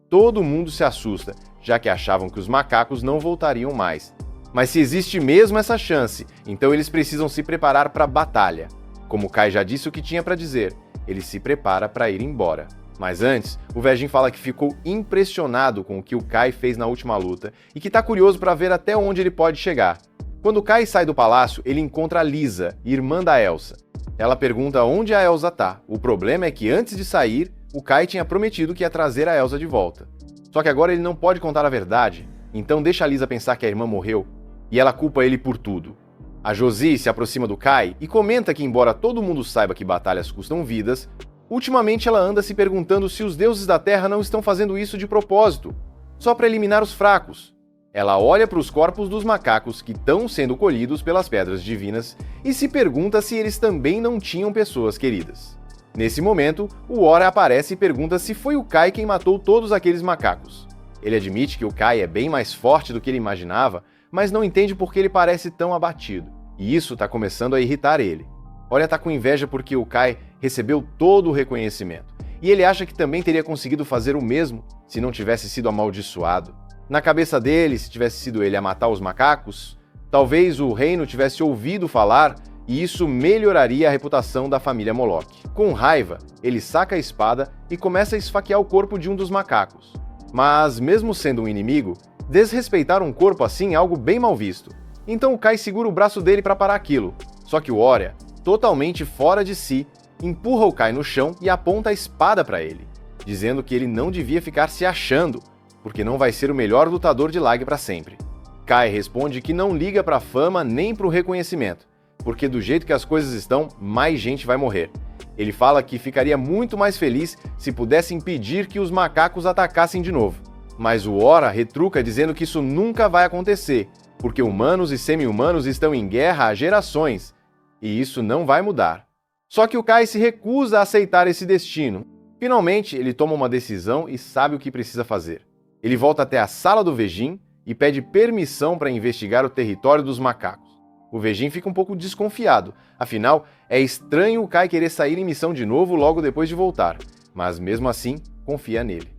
Todo mundo se assusta, já que achavam que os macacos não voltariam mais. Mas se existe mesmo essa chance, então eles precisam se preparar para a batalha. Como o Kai já disse o que tinha para dizer, ele se prepara para ir embora. Mas antes, o Vedin fala que ficou impressionado com o que o Kai fez na última luta e que está curioso para ver até onde ele pode chegar. Quando o Kai sai do palácio, ele encontra a Lisa, irmã da Elsa. Ela pergunta onde a Elsa tá. O problema é que antes de sair, o Kai tinha prometido que ia trazer a Elsa de volta. Só que agora ele não pode contar a verdade, então deixa a Lisa pensar que a irmã morreu e ela culpa ele por tudo. A Josie se aproxima do Kai e comenta que, embora todo mundo saiba que batalhas custam vidas, ultimamente ela anda se perguntando se os deuses da Terra não estão fazendo isso de propósito, só para eliminar os fracos. Ela olha para os corpos dos macacos que estão sendo colhidos pelas pedras divinas e se pergunta se eles também não tinham pessoas queridas. Nesse momento, o Ora aparece e pergunta se foi o Kai quem matou todos aqueles macacos. Ele admite que o Kai é bem mais forte do que ele imaginava, mas não entende por que ele parece tão abatido. E isso está começando a irritar ele. Ora está com inveja porque o Kai recebeu todo o reconhecimento. E ele acha que também teria conseguido fazer o mesmo se não tivesse sido amaldiçoado. Na cabeça dele, se tivesse sido ele a matar os macacos, talvez o reino tivesse ouvido falar e isso melhoraria a reputação da família Moloch. Com raiva, ele saca a espada e começa a esfaquear o corpo de um dos macacos. Mas, mesmo sendo um inimigo, desrespeitar um corpo assim é algo bem mal visto. Então o Kai segura o braço dele para parar aquilo. Só que o Ora, totalmente fora de si, empurra o Kai no chão e aponta a espada para ele, dizendo que ele não devia ficar se achando, porque não vai ser o melhor lutador de Lag para sempre. Kai responde que não liga para a fama nem para o reconhecimento, porque do jeito que as coisas estão, mais gente vai morrer. Ele fala que ficaria muito mais feliz se pudesse impedir que os macacos atacassem de novo. Mas o Ora retruca dizendo que isso nunca vai acontecer, porque humanos e semi-humanos estão em guerra há gerações, e isso não vai mudar. Só que o Kai se recusa a aceitar esse destino. Finalmente, ele toma uma decisão e sabe o que precisa fazer. Ele volta até a sala do Vedin e pede permissão para investigar o território dos macacos. O Vedin fica um pouco desconfiado, afinal, é estranho o Kai querer sair em missão de novo logo depois de voltar, mas mesmo assim, confia nele.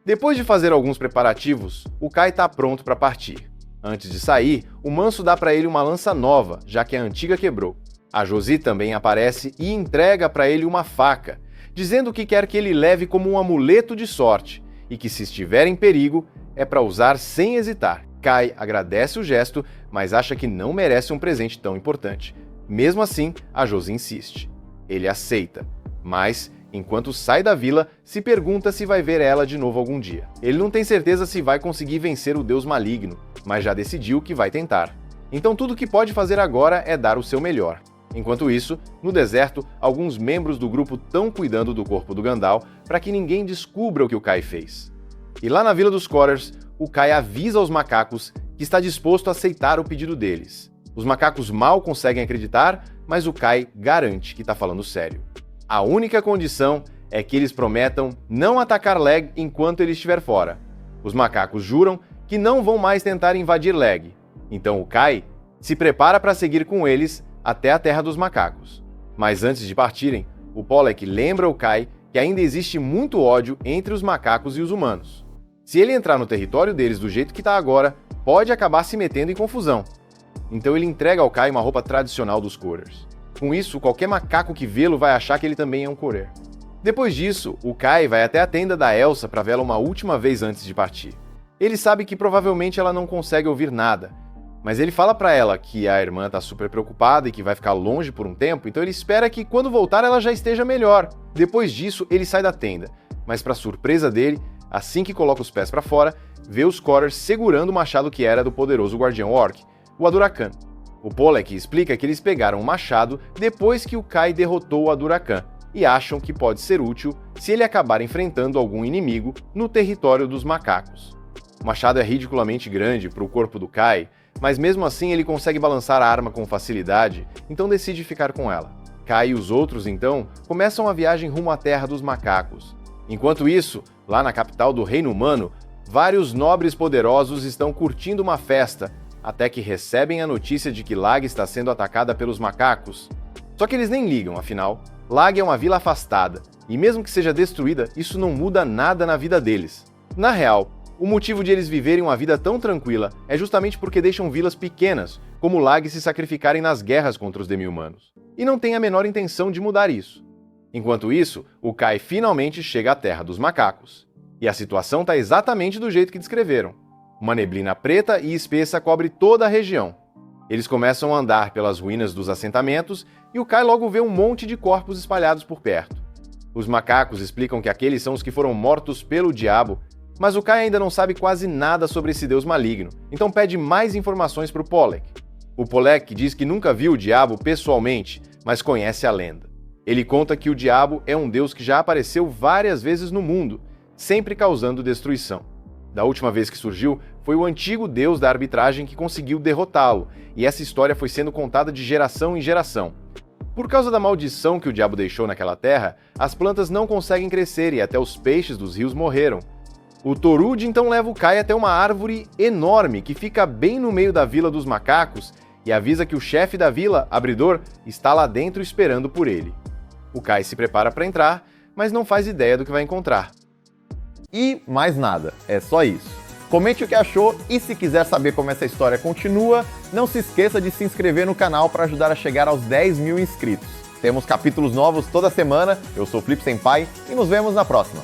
Depois de fazer alguns preparativos, o Kai está pronto para partir. Antes de sair, o Manso dá para ele uma lança nova, já que a antiga quebrou. A Josie também aparece e entrega para ele uma faca, dizendo que quer que ele leve como um amuleto de sorte, e que se estiver em perigo, é para usar sem hesitar. Kai agradece o gesto, mas acha que não merece um presente tão importante. Mesmo assim, a Josie insiste. Ele aceita, mas, enquanto sai da vila, se pergunta se vai ver ela de novo algum dia. Ele não tem certeza se vai conseguir vencer o deus maligno, mas já decidiu que vai tentar. Então tudo que pode fazer agora é dar o seu melhor. Enquanto isso, no deserto, alguns membros do grupo estão cuidando do corpo do Gandalf para que ninguém descubra o que o Kai fez. E lá na Vila dos Scorers, o Kai avisa aos macacos que está disposto a aceitar o pedido deles. Os macacos mal conseguem acreditar, mas o Kai garante que está falando sério. A única condição é que eles prometam não atacar Lag enquanto ele estiver fora. Os macacos juram que não vão mais tentar invadir Lag. Então o Kai se prepara para seguir com eles até a Terra dos Macacos. Mas antes de partirem, o Pollek lembra o Kai que ainda existe muito ódio entre os macacos e os humanos. Se ele entrar no território deles do jeito que está agora, pode acabar se metendo em confusão. Então ele entrega ao Kai uma roupa tradicional dos Corers. Com isso, qualquer macaco que vê-lo vai achar que ele também é um Corer. Depois disso, o Kai vai até a tenda da Elsa para vê-la uma última vez antes de partir. Ele sabe que provavelmente ela não consegue ouvir nada, mas ele fala para ela que a irmã está super preocupada e que vai ficar longe por um tempo, então ele espera que quando voltar ela já esteja melhor. Depois disso, ele sai da tenda, mas para surpresa dele, assim que coloca os pés para fora, vê os Corers segurando o machado que era do poderoso guardião orc, o Adurakan. O Pollack explica que eles pegaram o machado depois que o Kai derrotou o Adurakan e acham que pode ser útil se ele acabar enfrentando algum inimigo no território dos macacos. O machado é ridiculamente grande para o corpo do Kai, mas mesmo assim ele consegue balançar a arma com facilidade, então decide ficar com ela. Kai e os outros, então, começam a viagem rumo à terra dos macacos. Enquanto isso, lá na capital do Reino Humano, vários nobres poderosos estão curtindo uma festa, até que recebem a notícia de que Lag está sendo atacada pelos macacos. Só que eles nem ligam, afinal, Lag é uma vila afastada, e mesmo que seja destruída, isso não muda nada na vida deles. Na real, o motivo de eles viverem uma vida tão tranquila é justamente porque deixam vilas pequenas, como Lag, se sacrificarem nas guerras contra os demi-humanos. E não tem a menor intenção de mudar isso. Enquanto isso, o Kai finalmente chega à Terra dos Macacos. E a situação está exatamente do jeito que descreveram. Uma neblina preta e espessa cobre toda a região. Eles começam a andar pelas ruínas dos assentamentos e o Kai logo vê um monte de corpos espalhados por perto. Os macacos explicam que aqueles são os que foram mortos pelo diabo, mas o Kai ainda não sabe quase nada sobre esse deus maligno, então pede mais informações para o Pollack. O Pollack diz que nunca viu o diabo pessoalmente, mas conhece a lenda. Ele conta que o diabo é um deus que já apareceu várias vezes no mundo, sempre causando destruição. Da última vez que surgiu, foi o antigo deus da arbitragem que conseguiu derrotá-lo, e essa história foi sendo contada de geração em geração. Por causa da maldição que o diabo deixou naquela terra, as plantas não conseguem crescer e até os peixes dos rios morreram. O Torud então leva o Kai até uma árvore enorme que fica bem no meio da vila dos macacos e avisa que o chefe da vila, Abridor, está lá dentro esperando por ele. O Kai se prepara para entrar, mas não faz ideia do que vai encontrar. E mais nada, é só isso. Comente o que achou e se quiser saber como essa história continua, não se esqueça de se inscrever no canal para ajudar a chegar aos 10 mil inscritos. Temos capítulos novos toda semana, eu sou Flip Senpai e nos vemos na próxima.